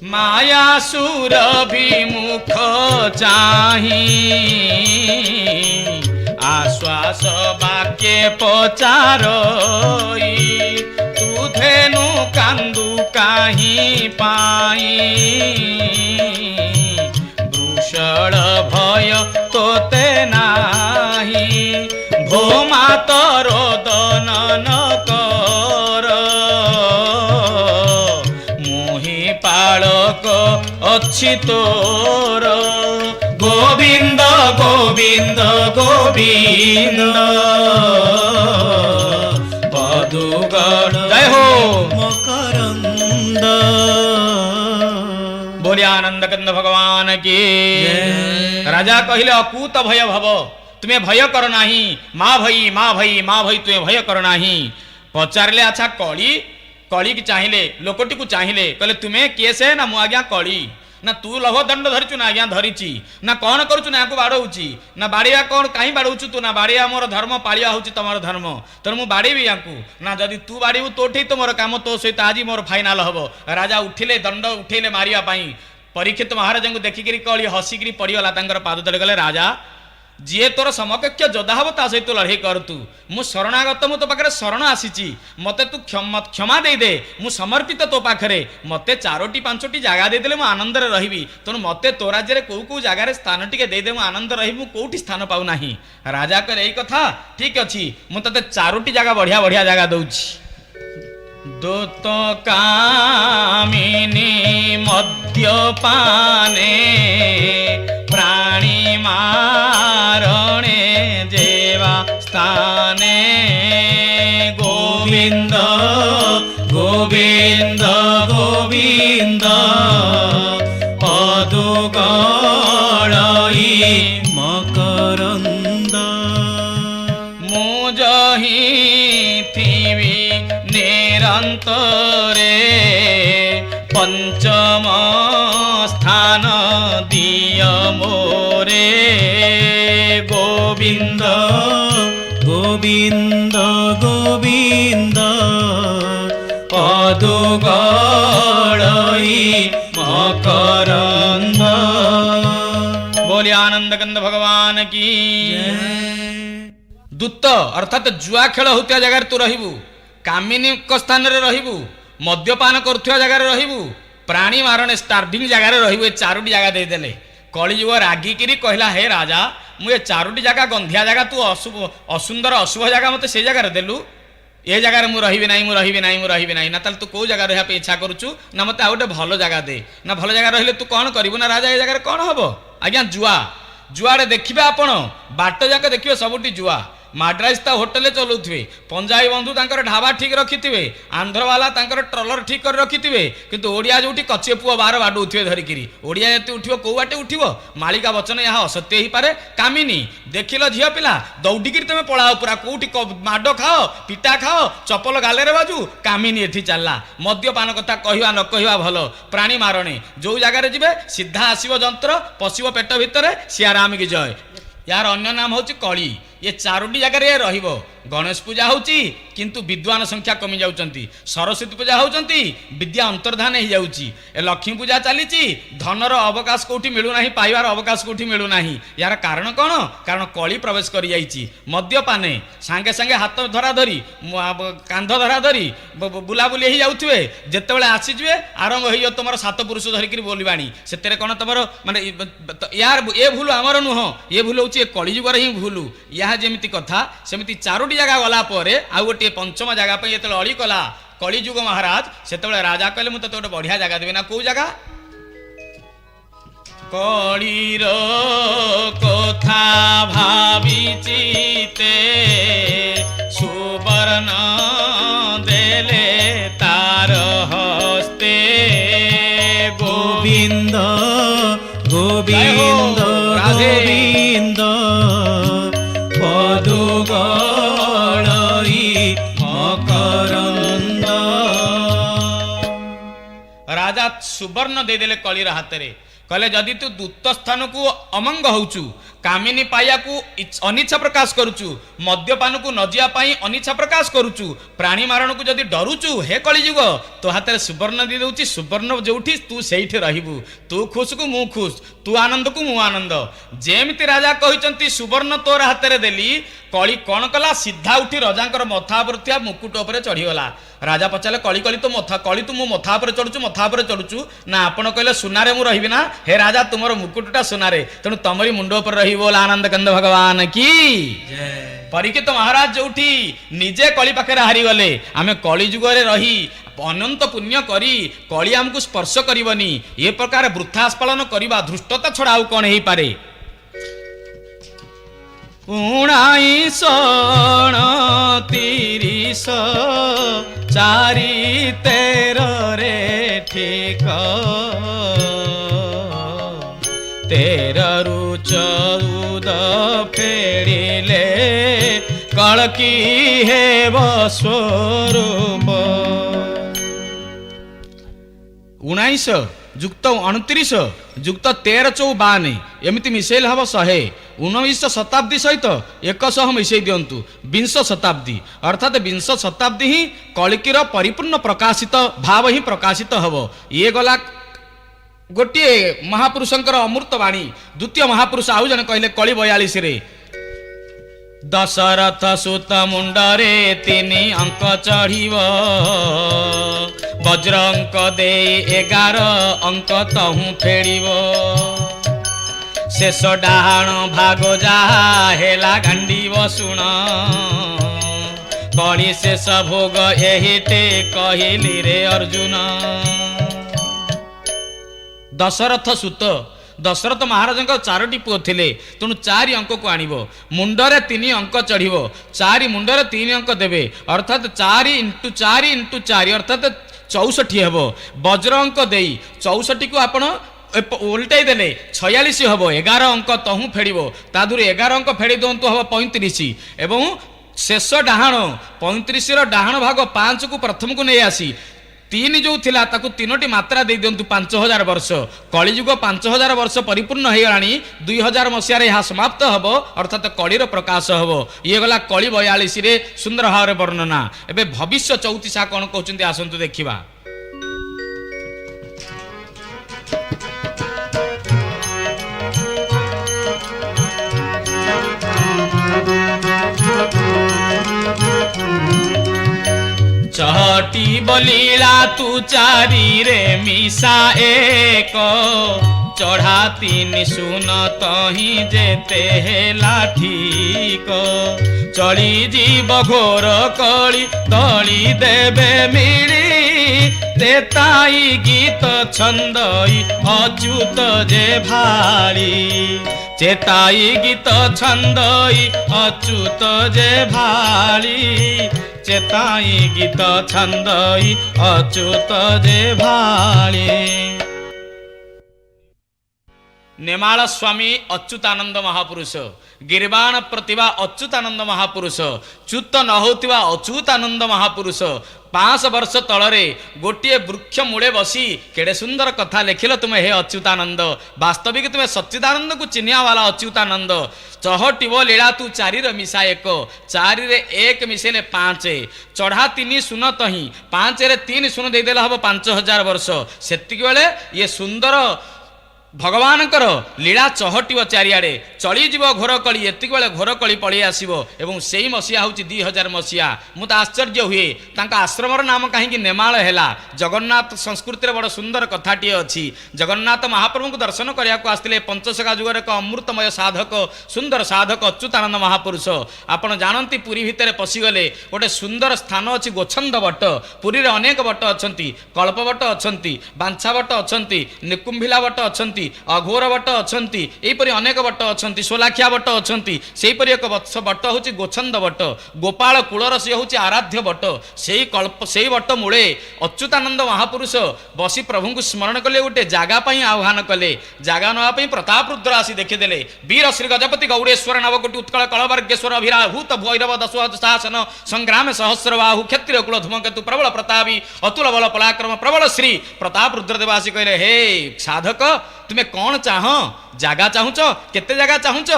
ମାୟାସୁର ବିମୁଖ ଚାହିଁ आश्वास वाक्ये पचारई तू धेनु कांदू काही पाई वृषण भय तोते नाही भोमा तरो दनन कर मोहि पाळक अछि तोर गोविंद गोविंद गोविंद पदुगण जय हो मकरंद। बोलिए आनंद कंद भगवान की जय। राजा कहले अकूत भय भव तुम्हें भय कर नाही माँ भई माँ भई माँ भई तुम्हें भय कर नाही पचारे अच्छा कली कली की चाहिए लोकटी को चाहिए कहले तुम्हें किए से ना मु आज्ञा कली ना तू लभ दंड धरिचु ना आज्ञा धरिची ना कौन करुचु ना को बाड़ौची ना बाड़िया कौन कहीं बाड़ौचु तू ना बाड़िया मोर धर्म पालिया होची तमर धर्म तेणु मु बाड़ेबी याकू ना जदि तू बाड़ीबू तोठी तो मोर काम तो सहित आज मोर फाइनाल हबो। राजा उठिले दंड उठेले मारिया पाई परीक्षित महाराज को देखिकी कली हसिकी पड़गला पाद तले गले राजा जी तोर समकक्ष जोधा हम ता सहित लड़े कर तू मु शरणागत मु तो पाखे शरण आसी मते तू क्षमा दे दे मु समर्पित तो पाखे मते 4-5 जगह देदेले मु आनंद रही तेणु मते तो राज्य कौ कौ जगार स्थान टिके दे मु आनंद रही मु कौटी स्थान पाऊ ना। राजा कहे यही कथा ठीक अच्छी मु ते 4टी जगह बढ़िया बढ़िया जगह दौची दोत कामिनी मद्यपाने प्राणी मारणे जेवा स्थाने गोविंद गोविंद गोविंद पदुगणई मकरंद। मुजही थीवी निरंतरे पंचम स्थान दिय मोरे गोविंद गोविंद गोविंद पदुगणई मकरंद। बोलिए आनंद कंद भगवान की दूत अर्थात जुआ खेल होता जगार तू रहबू कामिनी स्थान रे रहबू मद्यपान करुवा जगार रहबू प्राणी मारणे स्टार्भिंग जगार रहबू 4टी जगह देदेले कलिजुग रागिकी कहला हे राजा मुझे 4टी जगह गंधिया जगह तू असुंदर अशुभ जगह मत से जगार देलु ए जगार मु रही ना मु रही ना मु रही ना ताल तू कौ जगह रहा इच्छा करुचु ना मत आउ गोटे भल जगह दे ना भल जगह रही तू कौन करू ना राजा ए जगह कौन हम आज्ञा जुआ जुआड़े देखिए आपण बाट जाक देखिए सबुटी जुआ माड्राइस्ता होटेल चलाउे पंजाबी बंधु तांकर ढाबा ठीक रखिथे आंध्रवाला तांकर ट्रलर ठीक कर रखिथे किंतु ओडिया जो कचे पुआ बार बाडुथे धरिकी ओडिया जति उठियो कौ बाटे उठियो मालिका वचन यहाँ असत्य ही पारे कामिनी देखिल झील पिला दौड़िकी तुम पलाओ पूरा कौटी माड खाओ पिटा खाओ चपल गाले बाजू कामिनी एठी चलला मद्यपान कथा कहवा न कहवा भल प्राणी मारणे जो जगार जी सीधा आसव जंत्र पशिव पेट भितर सियाराम की जय यार अन्य नाम हूँ कली ये 4टी जगार ये रहिबो गणेश पूजा होची किंतु विद्वान संख्या कमी जाउचंती सरस्वती पूजा होचंती विद्या अंतर्धान हो जाउची ए लक्ष्मी पूजा चलीची धनर अवकाश कोठी मिलु नाही पाइबार अवकाश कोठी मिलु नाही यार कारण कोन कारण कली प्रवेश करि जाईची मद्यपाने संगे संगे हाथ धरा धरी कांध धरा धरी बुला बुली ही जाउथुवे जेतेबेले आसी जिवे आरंभ होइयो तमर सात पुरुष धरिकरी बोलिबाणी सेतेरे कोन तमर माने यार ए भूल हमर नुह ए भूल होची कली जुगर ही भूल या जेमिति कथा सेमिति 4टी जगह गला परे आउ गोटे पंचम जगह पे ये अड़ी कला कलिजुग महाराज से राजा कहले मुझे गोटे बढ़िया जगह देवी ना कौ जगह कलीर कथा भावी चिते सुवर्ण देले तार हस्ते गोविंद गोविंद गोविंद पदुगणई मकरंद। सुवर्ण देदेले कलीर हाथ में कहले जदि तू दूत स्थान को अमंग होचु कामिनी पाइया को अनिच्छा प्रकाश करुचु, मद्यपान को न जिया पाई अनिच्छा प्रकाश करुचु, प्राणी मारण को जदि डरुचु, हे कलिजुग तो हाथ में सुवर्ण दी दउची, सुवर्ण जोठी तू सेठी रहिबु, तू खुश को मु खुश, तू आनंद को मु आनंद। जेमिति राजा कहिचंती सुवर्ण तोर हाथ में देली, कली कौन कला सीधा उठी राजांकर मथा उपर थिया मुकुट उपर चढ़ीगला। राजा पचारे कली कली तो मथा कली तू मो मथा उपर चढ़ुचु, मथा उपर चढ़ुचु ना, आपण कहले सुनारे मु रहिबि ना, हे राजा तुमर मुकुटटा सुनारे, तेणु तमरी मुंड उपर रही बोल आनंद कंद भगवान की जय। परीक्षित महाराज जोठी निजे कली पाखे हारी गले, आमे कली जुगरे रही अनंत पुण्य करी कली आमको स्पर्श करबनी, ये प्रकार वृथा स्खलन करबा धृष्टता छड़ा आउ कौन हेई पारे। 1930 413 रे ठीक 13 रु 14 फेड़िले कलकी हेब स्वरूप। 19 जुक्त 29 जुक्त 13 54 एमती मिसेल हम 100, 19 शताब्दी सहित 100 मिसई दिंतु 20 शताब्दी, अर्थात 20 शताब्दी ही कलिकीर परिपूर्ण प्रकाशित भाव ही प्रकाशित हम। ये गला गोटे महापुरुषंकर अमृत वाणी। द्वितीय महापुरुष आउ जने कहले कली 42 रे, दशरथ सुत मुंडरे 3 अंक चढ़ीव, वज्र अंक दे 11 अंक तहु फेड़ीव, शेष डाहाण भाग जहा हेला गांडीव सुण, कली शेष भोग एहिटे कहिली रे अर्जुन। दशरथ सुत दशरथ महाराज 4टी पुओ थिले, तेणु 4 अंक को आणिबो, मुंडरे 3 अंक चढ़ीबो, 4 मुंडरे 3 अंक देबे, अर्थात 4 × 4 × 4 अर्थात 64 हेबो। वज्र अंक देई 64 को आपण उल्टाई देले 46 हबो, 11 अंक तहु फेड़ीबो, तादुर 11 अंक फेड़ी दंतु हबो 35, एवं शेष डाहाण 35 रो डाहाण भाग 5 को प्रथम को नहीं आसी 3 जो थिला ताकू 3टी मात्रा दे दिंतु 5000 वर्ष। कलिजुग 5000 वर्ष परिपूर्ण हो गलानी, 2000 मसीह यह समाप्त हम, अर्थात कलीर प्रकाश हम। ये गला कली 42 रे सुंदर भाव वर्णना। एबे भविष्य 34 कौन कहते आसतु देखा। चहटी बलीला तू 4 रे मिसा 1, चढ़ा 3 सुन तही जेते हेला ठीक, चली जीव घोर कली तली देबे मिली, तेताई गीत छंदई अच्युत जे भाली, चेताई गीत छंदई अच्युत जे भाली, चेताई गीत छंदई अच्युत जे भाली। नेमाळ स्वामी अच्युतानंद महापुरुष, गिरबाण प्रतिभा अच्युतानंद महापुरुष, च्युत न होतिबा अच्युतानंद महापुरुष 5 वर्ष तलरे गोटे वृक्ष मूले बसी केड़े सुंदर कथा लिखिल तुमे हे अच्युतानंद। वास्तविक तुमे सच्चिदानंद को चिन्हिया वाला अच्युतानंद। चहटिव लीला तू 4 रे मिसा 1, 4 रे 1 मिसेले 5, चढ़ा 3 सुन तही 5 रे 3 सुन देदेला हबो 5000 वर्ष। सेतिक बेले ये सुंदर भगवानकर लीला चहटिव चारिआडे, चली जीव घोर कली, एतिक बेले घोर कली पळी आसीबो एवं सेही मसीहा होची 2000 मसीहा। मु त आश्चर्य हुए तांका आश्रमर नाम कहीं नेमाळ हैला। जगन्नाथ संस्कृति बड़ सुंदर कथाटी अछि। जगन्नाथ महाप्रभु को दर्शन करिया को आस्तिले पंचसखा जुगर एक अमृतमय साधक सुंदर साधक अच्युतानंद महापुरुष। आपण जानती पुरी भितर पशिगले गोटे सुंदर स्थान अछि गोछंद बट। पुरी रे अनेक बट अछंती, कल्प बट अछंती, बांछा बट अछंती, निकुंभिला बट अछंती, अघोर बट अछंती, एपरि अनेक बट अछंती, सोलाखिया बट अछंती। सेहीपरि एक बट होची गोछंद बट। गोपाल कुलर से होची आराध्य बट। सेही कल्प सेही बट मूले अच्युतानंद महापुरुष बसी प्रभु को स्मरण कले, गोटे जागा पई आह्वान कले। जागा नवा पई प्रताप रुद्र आसी देखिदेले। वीर श्री गजपति गौड़ेश्वर नवकोटि उत्कल कलवर्गेश्वर अभिराभूत भैरव दशवध शासन संग्राम सहस्रबाहु क्षत्रिय कुल धूमकेतु प्रबल प्रतापी अतुल बल पराक्रम प्रबल श्री प्रताप रुद्रदेव आसी कहले, हे साधक ତୁମେ କ'ଣ ଚାହଁ? ଜାଗା ଚାହୁଁଛ? କେତେ ଜାଗା ଚାହୁଁଛ?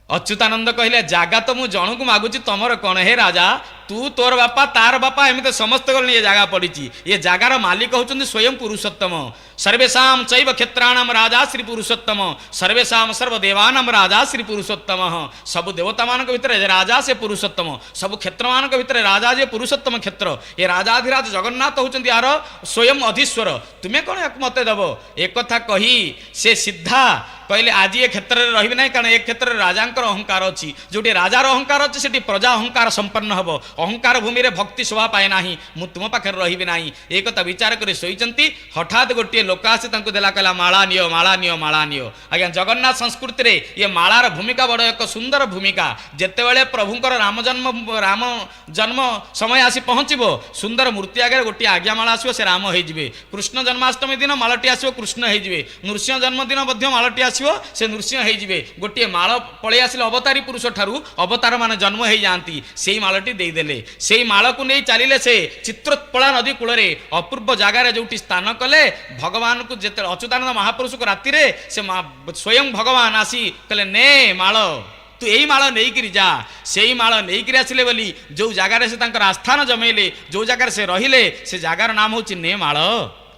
ଅଚ୍ୟୁତାନନ୍ଦ କହିଲେ ଜାଗା ତ ମୁଁ ଜଣକୁ ମାଗୁଛି, ତମର କ'ଣ? ହେ ରାଜା, ତୁ ତୋର ବାପା ତାର ବାପା ଏମିତି ସମସ୍ତେ ଗଲେ ଏ ଜାଗା ପଡ଼ିଛି। ଏ ଜାଗାର ମାଲିକ ହେଉଛନ୍ତି ସ୍ୱୟଂ ପୁରୁଷୋତ୍ତମ। ସର୍ବେଷାଂ ଚୈବ କ୍ଷେତ୍ରାଣାଂ ରାଜା ଶ୍ରୀ ପୁରୁଷୋତ୍ତମ, ସର୍ବେଷାଂ ସର୍ବଦେବାନାଂ ରାଜା ଶ୍ରୀ ପୁରୁଷୋତ୍ତମ। ସବୁ ଦେବତାମାନଙ୍କ ଭିତରେ ରାଜା ସେ ପୁରୁଷୋତ୍ତମ, ସବୁ କ୍ଷେତ୍ରମାନଙ୍କ ଭିତରେ ରାଜା ଯେ ପୁରୁଷୋତ୍ତମ କ୍ଷେତ୍ର। ଏ ରାଜାଧିରାଜ ଜଗନ୍ନାଥ ହେଉଛନ୍ତି ଆର ସ୍ୱୟଂ ଅଧୀଶ୍ୱର। ତୁମେ କ'ଣ ୟାକୁ ମୋତେ ଦେବ? ଏକଥା କହି ସେ ସିଧା କହିଲେ ଆଜି ଏ କ୍ଷେତ୍ରରେ ରହିବି ନାହିଁ, କାରଣ ଏ କ୍ଷେତ୍ରରେ ରାଜାଙ୍କର ଅହଙ୍କାର ଅଛି। ଯେଉଁଠି ରାଜାର ଅହଙ୍କାର ଅଛି ସେଠି ପ୍ରଜା ଅହଙ୍କାର ସମ୍ପନ୍ନ ହେବ। ଅହଙ୍କାର ଭୂମିରେ ଭକ୍ତି ଶୋଭା ପାଏ ନାହିଁ। ମୁଁ ତୁମ ପାଖରେ ରହିବି ନାହିଁ। ଏ କଥା ବିଚାର କରି ଶୋଇଛନ୍ତି। ହଠାତ୍ ଗୋଟିଏ ଲୋକ ଆସି ତାଙ୍କୁ ଦେଲା, କହିଲା ମାଳା ନିଅ, ମାଳା ନିଅ, ମାଳା ନିଅ। ଆଜ୍ଞା, ଜଗନ୍ନାଥ ସଂସ୍କୃତିରେ ଏ ମାଳାର ଭୂମିକା ବଡ଼ ଏକ ସୁନ୍ଦର ଭୂମିକା। ଯେତେବେଳେ ପ୍ରଭୁଙ୍କର ରାମ ଜନ୍ମ ସମୟ ଆସି ପହଞ୍ଚିବ, ସୁନ୍ଦର ମୂର୍ତ୍ତି ଆଗରେ ଗୋଟିଏ ଆଜ୍ଞା ମାଳ ଆସିବ, ସେ ରାମ ହେଇଯିବେ। କୃଷ୍ଣ ଜନ୍ମାଷ୍ଟମୀ ଦିନ ମାଳଟି ଆସିବ, କୃଷ୍ଣ ହେଇଯିବେ। ନୃସିଂହ ଜନ୍ମଦିନ ମଧ୍ୟ ମାଳଟି ଆସିବ, ସେ ନୃସିଂହ ହେଇଯିବେ। ଗୋଟିଏ ମାଳ ପଳେଇ ଆସିଲେ ଅବତାରୀ ପୁରୁଷ ଠାରୁ ଅବତାର ମାନେ ଜନ୍ମ ହେଇଯାଆନ୍ତି। ସେଇ ମାଳଟି ଦେଇଦେଲେ। ସେଇ ମାଳକୁ ନେଇ ଚାଲିଲେ ସେ ଚିତ୍ରୋତ୍ପଳା ନଦୀ କୂଳରେ ଅପୂର୍ବ ଜାଗାରେ ଯୋଉଠି ସ୍ଥାନ କଲେ। ଭଗବାନଙ୍କୁ ଯେତେବେଳେ ଅଚ୍ୟୁତାନନ୍ଦ ମହାପୁରୁଷକୁ ରାତିରେ ସେ ସ୍ୱୟଂ ଭଗବାନ ଆସି କହିଲେ ନେ ମାଳ, ତୁ ଏଇ ମାଳ ନେଇକିରି ଯା। ସେଇ ମାଳ ନେଇକିରି ଆସିଲେ ବୋଲି ଯୋଉ ଜାଗାରେ ସେ ତାଙ୍କର ଆସ୍ଥାନ ଜମେଇଲେ, ଯୋଉ ଜାଗାରେ ସେ ରହିଲେ, ସେ ଜାଗାର ନାମ ହେଉଛି ନେ ମାଳ।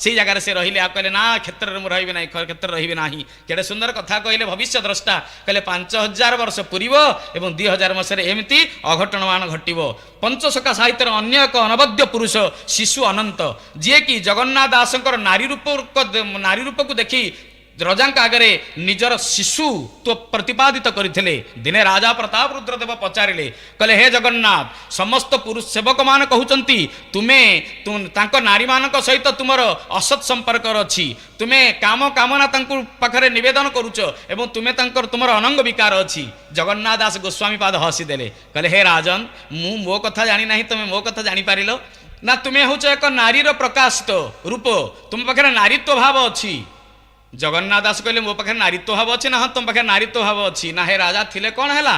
ସେଇ ଜାଗାରେ ସେ ରହିଲେ। ଆଉ କହିଲେ ନା, କ୍ଷେତ୍ରରେ ମୁଁ ରହିବି ନାହିଁ, କ୍ଷେତ୍ରରେ ରହିବି ନାହିଁ। କେଡ଼େ ସୁନ୍ଦର କଥା କହିଲେ ଭବିଷ୍ୟ ଦ୍ରଷ୍ଟା। କହିଲେ 5000 ବର୍ଷ ପୂରିବ ଏବଂ 2000 ମସିହାରେ ଏମିତି ଅଘଟଣମାନ ଘଟିବ। ପଞ୍ଚସଖା ସାହିତ୍ୟର ଅନ୍ୟ ଏକ ଅନବଦ୍ୟ ପୁରୁଷ ଶିଶୁ ଅନନ୍ତ, ଯିଏକି ଜଗନ୍ନାଥ ଦାସଙ୍କର ନାରୀ ରୂପକୁ ଦେଖି ରଜାଙ୍କ ଆଗରେ ନିଜର ଶିଶୁତ୍ୱ ପ୍ରତିପାଦିତ କରିଥିଲେ। ଦିନେ ରାଜା ପ୍ରତାପ ରୁଦ୍ରଦେବ ପଚାରିଲେ, କହିଲେ ହେ ଜଗନ୍ନାଥ, ସମସ୍ତ ପୁରୁଷ ସେବକମାନେ କହୁଛନ୍ତି ତୁମେ ତାଙ୍କ ନାରୀମାନଙ୍କ ସହିତ ତୁମର ଅସତ୍ ସମ୍ପର୍କ ଅଛି, ତୁମେ କାମନା ତାଙ୍କ ପାଖରେ ନିବେଦନ କରୁଛ ଏବଂ ତୁମର ଅନଙ୍ଗ ବିକାର ଅଛି। ଜଗନ୍ନାଥ ଦାସ ଗୋସ୍ୱାମୀ ପାଦ ହସିଦେଲେ, କହିଲେ ହେ ରାଜନ, ମୁଁ ମୋ କଥା ଜାଣି ନାହିଁ, ତୁମେ ମୋ କଥା ଜାଣିପାରିଲ ନା? ତୁମେ ହେଉଛ ଏକ ନାରୀର ପ୍ରକାଶିତ ରୂପ, ତୁମ ପାଖରେ ନାରୀତ୍ୱ ଭାବ ଅଛି। ଜଗନ୍ନାଥ ଦାସ କହିଲେ ମୋ ପାଖରେ ନାରୀତ୍ୱ ଭାବ ଅଛି ନା? ହଁ, ତମ ପାଖରେ ନାରୀତ୍ୱ ଭାବ ଅଛି। ନା ହେ ରାଜା, ଥିଲେ କ'ଣ ହେଲା?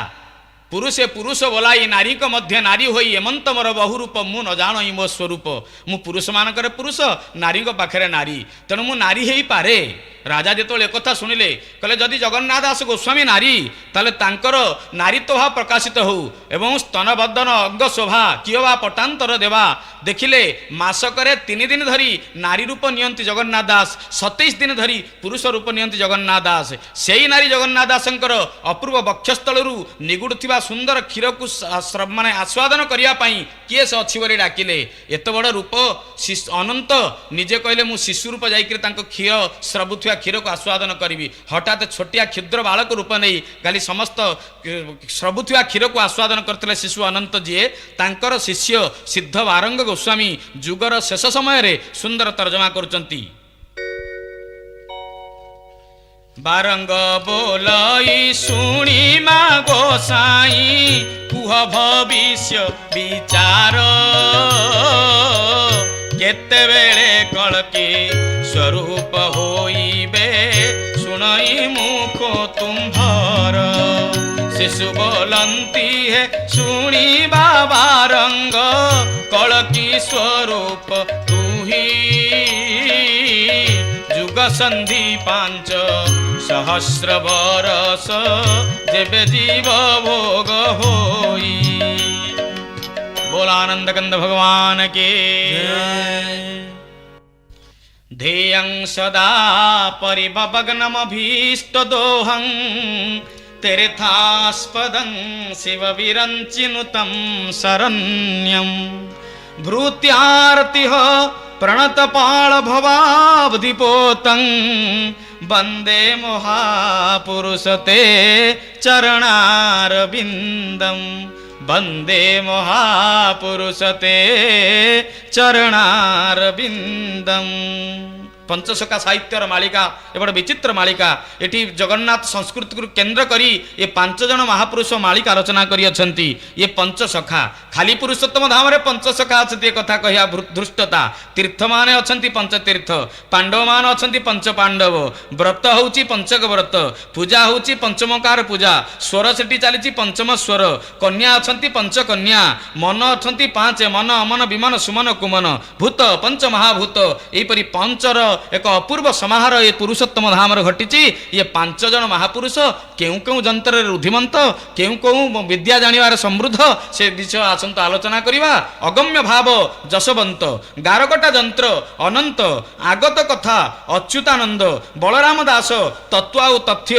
ପୁରୁଷେ ପୁରୁଷ ବୋଲାଇ ନାରୀଙ୍କ ମଧ୍ୟ ନାରୀ ହୋଇ ଏମନ୍ତ ମୋର ବହୁ ରୂପ, ମୁଁ ନ ଜାଣଇ ମୋ ସ୍ୱରୂପ। ମୁଁ ପୁରୁଷମାନଙ୍କରେ ପୁରୁଷ, ନାରୀଙ୍କ ପାଖରେ ନାରୀ, ତେଣୁ ମୁଁ ନାରୀ ହେଇପାରେ। ରାଜା ଯେତେବେଳେ ଏକଥା ଶୁଣିଲେ, କହିଲେ ଯଦି ଜଗନ୍ନାଥ ଦାସ ଗୋସ୍ୱାମୀ ନାରୀ, ତାହେଲେ ତାଙ୍କର ନାରୀତ୍ୱ ଭାବ ପ୍ରକାଶିତ ହେଉ ଏବଂ ସ୍ତନବଦନ ଅଙ୍ଗ ଶୋଭା କିଏ ବା ପଟାନ୍ତର ଦେବା। ଦେଖିଲେ ମାସକରେ 3 ଦିନ ଧରି ନାରୀ ରୂପ ନିଅନ୍ତି ଜଗନ୍ନାଥ ଦାସ, 27 ଦିନ ଧରି ପୁରୁଷ ରୂପ ନିଅନ୍ତି ଜଗନ୍ନାଥ ଦାସ। ସେଇ ନାରୀ ଜଗନ୍ନାଥ ଦାସଙ୍କର ଅପୂର୍ବ ବକ୍ଷସ୍ଥଳରୁ ନିଗୁଡ଼ୁଥିବା ସୁନ୍ଦର କ୍ଷୀରକୁ ମାନେ ଆସ୍ୱାଦନ କରିବା ପାଇଁ କିଏ ସେ ଅଛି ବୋଲି ଡାକିଲେ। ଏତେ ବଡ଼ ରୂପ ଅନନ୍ତ ନିଜେ କହିଲେ ମୁଁ ଶିଶୁ ରୂପ ଯାଇକରି ତାଙ୍କ କ୍ଷୀର ସ୍ରବୁଥିବା କ୍ଷୀରକୁ ଆସ୍ୱାଦନ କରିବି। ହଠାତ୍ ଛୋଟିଆ କ୍ଷୁଦ୍ର ବାଳକ ରୂପ ନେଇ ଖାଲି ସମସ୍ତ ସ୍ରବୁଥିବା କ୍ଷୀରକୁ ଆସ୍ୱାଦନ କରିଥିଲେ ଶିଶୁ ଅନନ୍ତ, ଯିଏ ତାଙ୍କର ଶିଷ୍ୟ ସିଦ୍ଧ ବାରଙ୍ଗ ଗୋସ୍ୱାମୀ ଯୁଗର ଶେଷ ସମୟରେ ସୁନ୍ଦର ତର୍ଜମା କରୁଛନ୍ତି। ବାରଙ୍ଗ ବୋଲଇ ଶୁଣିମା ଗୋସାଇଁ, କୁହ ଭବିଷ୍ୟ ବିଚାର, କେତେବେଳେ କଳକି ସ୍ୱରୂପ ହୋଇବେ, ଶୁଣଇ ମୁଖ ତୁମ୍ଭର। ଶିଶୁ ବୋଲନ୍ତି ହେ ଶୁଣିବା ବାରଙ୍ଗ, କଳକି ସ୍ୱରୂପ ତୁହି, ଯୁଗ ସନ୍ଧି 500 ବରଷ, ଯେବେ ଜୀବ ଭୋଗ ହୋଇ। बोलानंद कंद भगवान के ध्येयं सदा परिभवग्नमभीष्ट दोहं, तीर्थास्पदं शिव विरञ्चिनुतं शरण्यं। भृत्यार्तिः प्रणतपाळ भवाब्धिपोतं, वन्दे महापुरुषते चरणारविन्दं। वन्दे महापुरुषते चरणारविन्दं। पंचसखा साहित्यर मालिका ए बड़ विचित्र मालिका। एटी जगन्नाथ संस्कृति को केन्द्र करी ये 5 जन महापुरुष मालिका रचना करी अछंती। ये पंचसखा खाली पुरुषोत्तम धाम रे पंचसखा अछंती, कथा कहिया धृष्टता। तीर्थ माने अछंती पंचतीर्थ, पांडव मान अछंती पंच पांडव, व्रत होउची पंचक व्रत, पूजा होउची पंचमकार पूजा, स्वर सेठी चलीची पंचम स्वर, कन्या अछंती पंच कन्या, मन अछंती 5 मन, अमन विमन सुमन कुमन, भूत पंच महाभूत। एपरी पंचर ଏକ ଅପୂର୍ବ ସମାହାର ଏ ପୁରୁଷୋତ୍ତମ ଧାମରେ ଘଟିଛି। ଇଏ 5 ଜଣ ମହାପୁରୁଷ କେଉଁ କେଉଁ ଯନ୍ତ୍ରରେ ରୁଦ୍ଧିମନ୍ତ, କେଉଁ କେଉଁ ବିଦ୍ୟା ଜାଣିବାର ସମୃଦ୍ଧ, ସେ ବିଷୟ ଆସନ୍ତୁ ଆଲୋଚନା କରିବା। ଅଗମ୍ୟ ଭାବ ଯଶବନ୍ତ, ଗାରକଟା ଯନ୍ତ୍ର ଅନନ୍ତ, ଆଗତ କଥା ଅଚ୍ୟୁତାନନ୍ଦ, ବଳରାମ ଦାସ ତତ୍ତ୍ୱ ଆଉ ତଥ୍ୟ,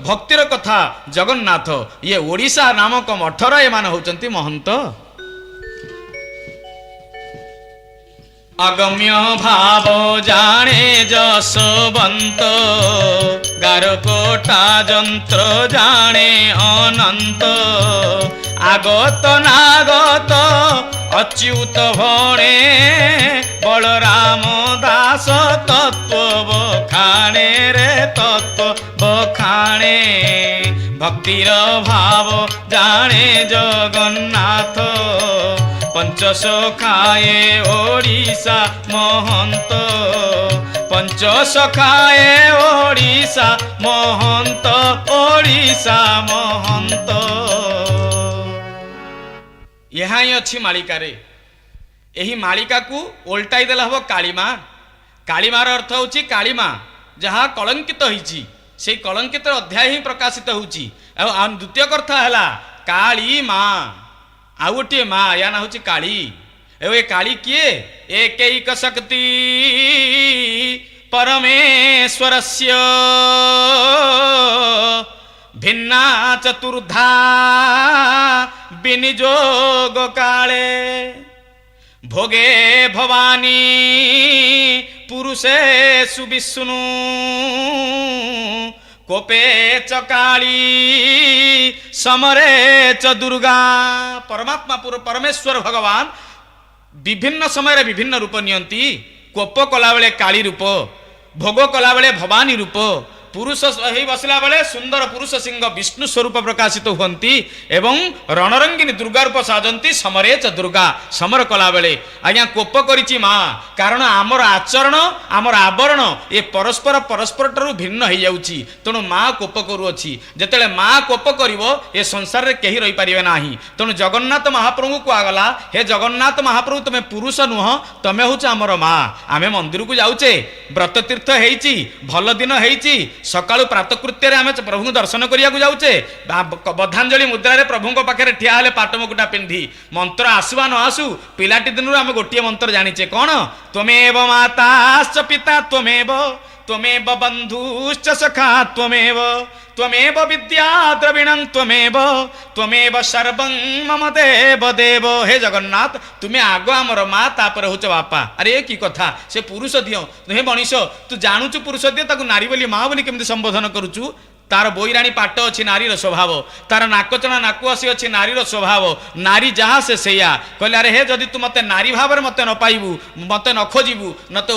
ଭକ୍ତିର କଥା ଜଗନ୍ନାଥ। ଇଏ ଓଡ଼ିଶା ନାମକ ମଠର ଏମାନେ ହେଉଛନ୍ତି ମହନ୍ତ। ଅଗମ୍ୟ ଭାବ ଜାଣେ ଯଶବନ୍ତ, ଗାରକଟା ଯନ୍ତ୍ର ଜାଣେ ଅନନ୍ତ, আগত নাগত অচ্যুত ভণে, বলরাম দাস তত্ত্ব বখাণে রে তত্ত্ব বখাণে, ভক্তির ভাব জানে জগন্নাথ, পঞ্চসখায়ে ওড়িশা মহন্ত, পঞ্চসখায়ে ওড়িশা মহন্ত, ওড়িশা মহন্ত। ଏହା ହିଁ ଅଛି ମାଳିକାରେ। ଏହି ମାଳିକାକୁ ଓଲଟାଇ ଦେଲେ ହେବ କାଳିମା। କାଳିମାର ଅର୍ଥ ହେଉଛି କାଳିମା, ଯାହା କଳଙ୍କିତ ହେଇଛି, ସେଇ କଳଙ୍କିତ ଅଧ୍ୟାୟ ହିଁ ପ୍ରକାଶିତ ହେଉଛି। ଆଉ ଦ୍ୱିତୀୟ କଥା ହେଲା କାଳିମା, ଆଉ ଗୋଟିଏ ମା, ୟା ନାଁ ହେଉଛି କାଳୀ। ଆଉ ଏ କାଳୀ କିଏ? ଏକୈକ ଶକ୍ତି ପରମେଶ୍ୱରସ୍ୟ ଭିନ୍ନା ଚତୁର୍ଦ୍ଧା ବିନିଯୋଗ କାଳେ, ভোগে ভবানী পুরুষে সুবিষ্ণু কোপে চ কালী সমরে চ দুর্গা। পরমাত্মা পরমেশ্বর ভগবান বিভিন্ন সময় বিভিন্ন রূপ নিয়ন্তি। কোপ কলাবেলে কালী রূপ, ভোগ কলাবেলে ভবানী রূপ, পুরুষ হই বসলা বেলে সুন্দর পুরুষ সিংহ বিষ্ণু স্বরূপ প্রকাশিত হুঁতি এবং রণরঙ্গিনী দুর্গা রূপ সাজନ୍ତି। সমরে চ দুর্গা, সমর কলা বেলে আজ্ঞা কোপ করিছি মা, কারণ আমার আচরণ আমার আবরণ এ পরস্পর পরস্পরঠার ভিন্ন হয়ে যাচ্ছি। তেণু মা কোপ করুଅছি। যেতবে মা কোপ করব এ সংসারে কেহি রইপারিবে না। তেণু জগন্নাথ মহাপ্রভু কুয়াগলা, হে জগন্নাথ মহাপ্রভু তুমি পুরুষ নুহ, তুমি হচ্ছে আমার মা। আমি মন্দিরକୁ যাউছে, ব্রত তীর্থ হয়েছি, ভাল দিন হয়েছি, সকালু প্রাতকৃত্যরে আমি প্রভুଙ୍କୁ দর্শন করিয়াକୁ যাউছে, বদ্ধাঞ্জলি মুদ্রারে প্রভুଙ୍କ পাখে ঠিয়া হলে পাট মুকুটা পিন্ধি মন্ত্র আসুবা ন আসু, পিলাটি দিনରୁ আমি গোটিয়ে মন্ত্র জানিছে কোণ, ত্বমেব মাতাশ্চ পিতা ত্বমেব, ত্বমেব বন্ধুশ্চ সখা ত্বমেব, ত্বমেব বিদ্যা দ্রবিণং ত্বমেব, ত্বমেব সর্বং মম দেব দেব। হে জগন্নাথ তুমি আগ আমার মা, তাপরে হচ্ছে বাপা। আরে এ কি কথা, সে পুরুষ দিও। হে মনীষ তু জাণুচু পুরুষ দিও, তাকে নারী বলি মা বলি কেমতি সম্বোধন করুচু? তার বৈরাণী পাট অছি নারীর স্বভাব, তার নাকচনা নাকুয়াশি অছি নারীর স্বভাব। নারী যাহা সে সেইয়া। কহিলে আরে হে যদি তু মতে নারী ভাবে মতে ন পাইবু, মতে ন খোঁজিবু,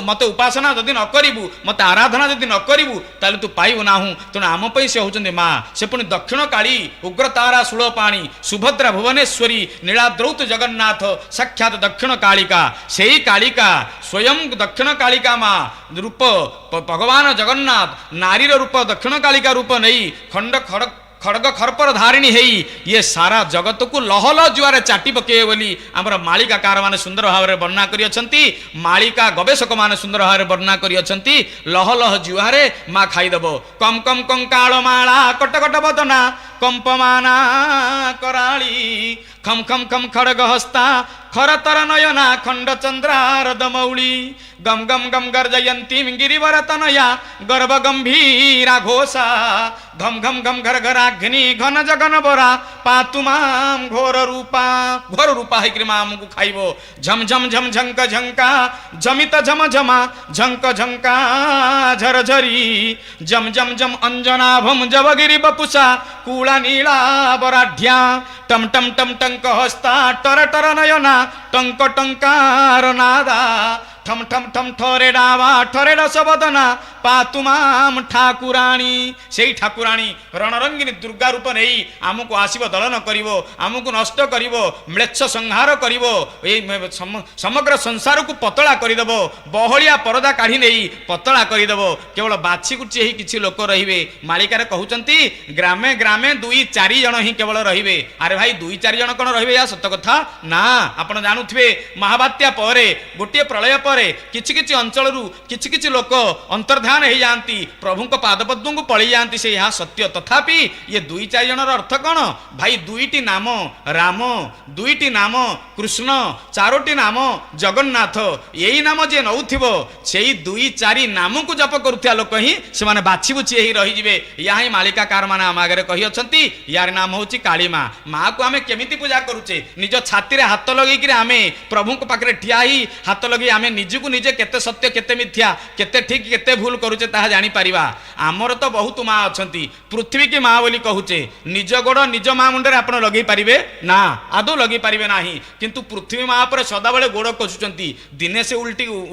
মতে উপাসনা যদি ন করিবু, মতে আরাধনা যদি ন করিবু, তাহলে তু পাইবু নাহু। তেণু আম পাই সে হচ্ছেন মা। সে পুଣି দক্ষিণ কালী, উগ্রতারা ষোলপাণী, সুভদ্রা ভুবনেশ্বরী, নীলাদ্রৌত জগন্নাথ, সাক্ষাৎ দক্ষিণ কালিকা। সেই কালিকা স্বয়ং দক্ষিণ কালিকা মা রূপ ভগবান জগন্নাথ নারীর রূপ দক্ষিণ কালিকা রূপ নেই খণ্ড খড়গ খর্পর ধারিণী হেই ইয়ে সারা জগতকু লহ লহ জুয়ারে চাটি পকাইবে বলি আমার মালিকাকার মানে সুন্দর ভাবে বর্ণনা করিଅଛନ୍ତି। মালিকা গবেষক মানে সুন্দর ভাবে বর্ণনা করিଅଛନ୍ତି। লহ লহ জুয়ারে মা খাইদেব। কম কম কঙ্কাଳ মালা কট কট বদনা কম্পমানা করাళী, খম খম খম খড়গ হস্তা খরতর নয়না খণ্ড চন্দ্রার দমৌলি, গম গম গম গর্জয়ন্তী গিরিবর তনয়া গর্ভ গম্ভীরা ঘোষা, ঘম ঘম ঘম ঘর ঘরাগ্নি ঘন জগন বরা পাতু মাম ঘোর রূপা। ঘোর রূপা হইকি মা আমକୁ খাইব। ঝম ঝম ঝম ঝঙ্ক ঝঙ্কা ঝমিত ঝম ঝমা ঝঙ্ক ঝঙ্কা ঝরঝরি, জম জম জম অঞ্জনাভম জবগিরি বপুষা কুলা নীলা বরাঢ্যা, টম টম টম টঙ্ক হস্তা টর টর নয়না টঙ্ক টঙ্কার নাদা, ঠম ঠম ঠম ঠরে ডাবা ঠরে রসবদনা পাতু মাম ঠাকুরাণী। সেই ঠাকুরাণী রণরঙ্গিনী দুর্গা রূপ নেই আমକୁ আসিব, দলন করিব, আমକୁ নষ্ট করিব, ম্লেচ্ছ সংহার করিব, এই সমগ্র সংসারକୁ পতলা করিদেব। বহলিয়া পরদা কাঢ়ি নেই পতলা করিদেব। কেবল বাছি কুচি ହେଇ କିଛି লোক রহিবে। মালিকারে কହୁଛନ୍ତି গ্রামে গ্রামে 2-4 জন ହିଁ কেবল রহিবে। আরে ভাই 2-4 জন কোন রহিবে? ইয়া সত্য কথা না। ଆପଣ ଜାଣୁଥିବେ ମହାବାତ୍ୟା ପରେ ଗୋଟିଏ ପ୍ରଳୟ ପରେ ପରେ କିଛି କିଛି ଅଞ୍ଚଳରୁ କିଛି କିଛି ଲୋକ ଅନ୍ତର୍ଧାନ ହେଇଯାଆନ୍ତି, ପ୍ରଭୁଙ୍କ ପାଦପଦ୍ମଙ୍କୁ ପଳେଇ ଯାଆନ୍ତି, ସେ ଏହା ସତ୍ୟ। ତଥାପି ଇଏ 2-4 ଜଣର ଅର୍ଥ କ'ଣ? ଭାଇ 2ଟି ନାମ ରାମ, 2ଟି ନାମ କୃଷ୍ଣ, 4ଟି ନାମ ଜଗନ୍ନାଥ, ଏଇ ନାମ ଯିଏ ନଉଥିବ ସେଇ 2-4 ନାମକୁ ଜପ କରୁଥିବା ଲୋକ ହିଁ ସେମାନେ ବାଛି ବୁଛି ହେଇ ରହିଯିବେ। ଏହା ହିଁ ମାଳିକାକାର ମାନେ ଆମ ଆଗରେ କହିଅଛନ୍ତି। ୟାର ନାମ ହେଉଛି କାଳିମା। ମାକୁ ଆମେ କେମିତି ପୂଜା କରୁଛେ? ନିଜ ଛାତିରେ ହାତ ଲଗେଇକିରି ଆମେ ପ୍ରଭୁଙ୍କ ପାଖରେ ଠିଆ ହେଇ ହାତ ଲଗେଇ ଆମେ ନିଜକୁ ନିଜେ କେତେ ସତ୍ୟ କେତେ ମିଥ୍ୟା, କେତେ ଠିକ କେତେ ଭୁଲ କରୁଛେ ତାହା ଜାଣିପାରିବା। ଆମର ତ ବହୁତ ମା ଅଛନ୍ତି, ପୃଥିବୀ କି ମା ବୋଲି କହୁଛେ, ନିଜ ଗୋଡ଼ ନିଜ ମା ମୁଣ୍ଡରେ ଆପଣ ଲଗେଇ ପାରିବେ ନା, ଆଦୌ ଲଗେଇ ପାରିବେ ନାହିଁ। କିନ୍ତୁ ପୃଥିବୀ ମା ଉପରେ ସଦାବେଳେ ଗୋଡ଼ କଷୁଛନ୍ତି, ଦିନେ ସେ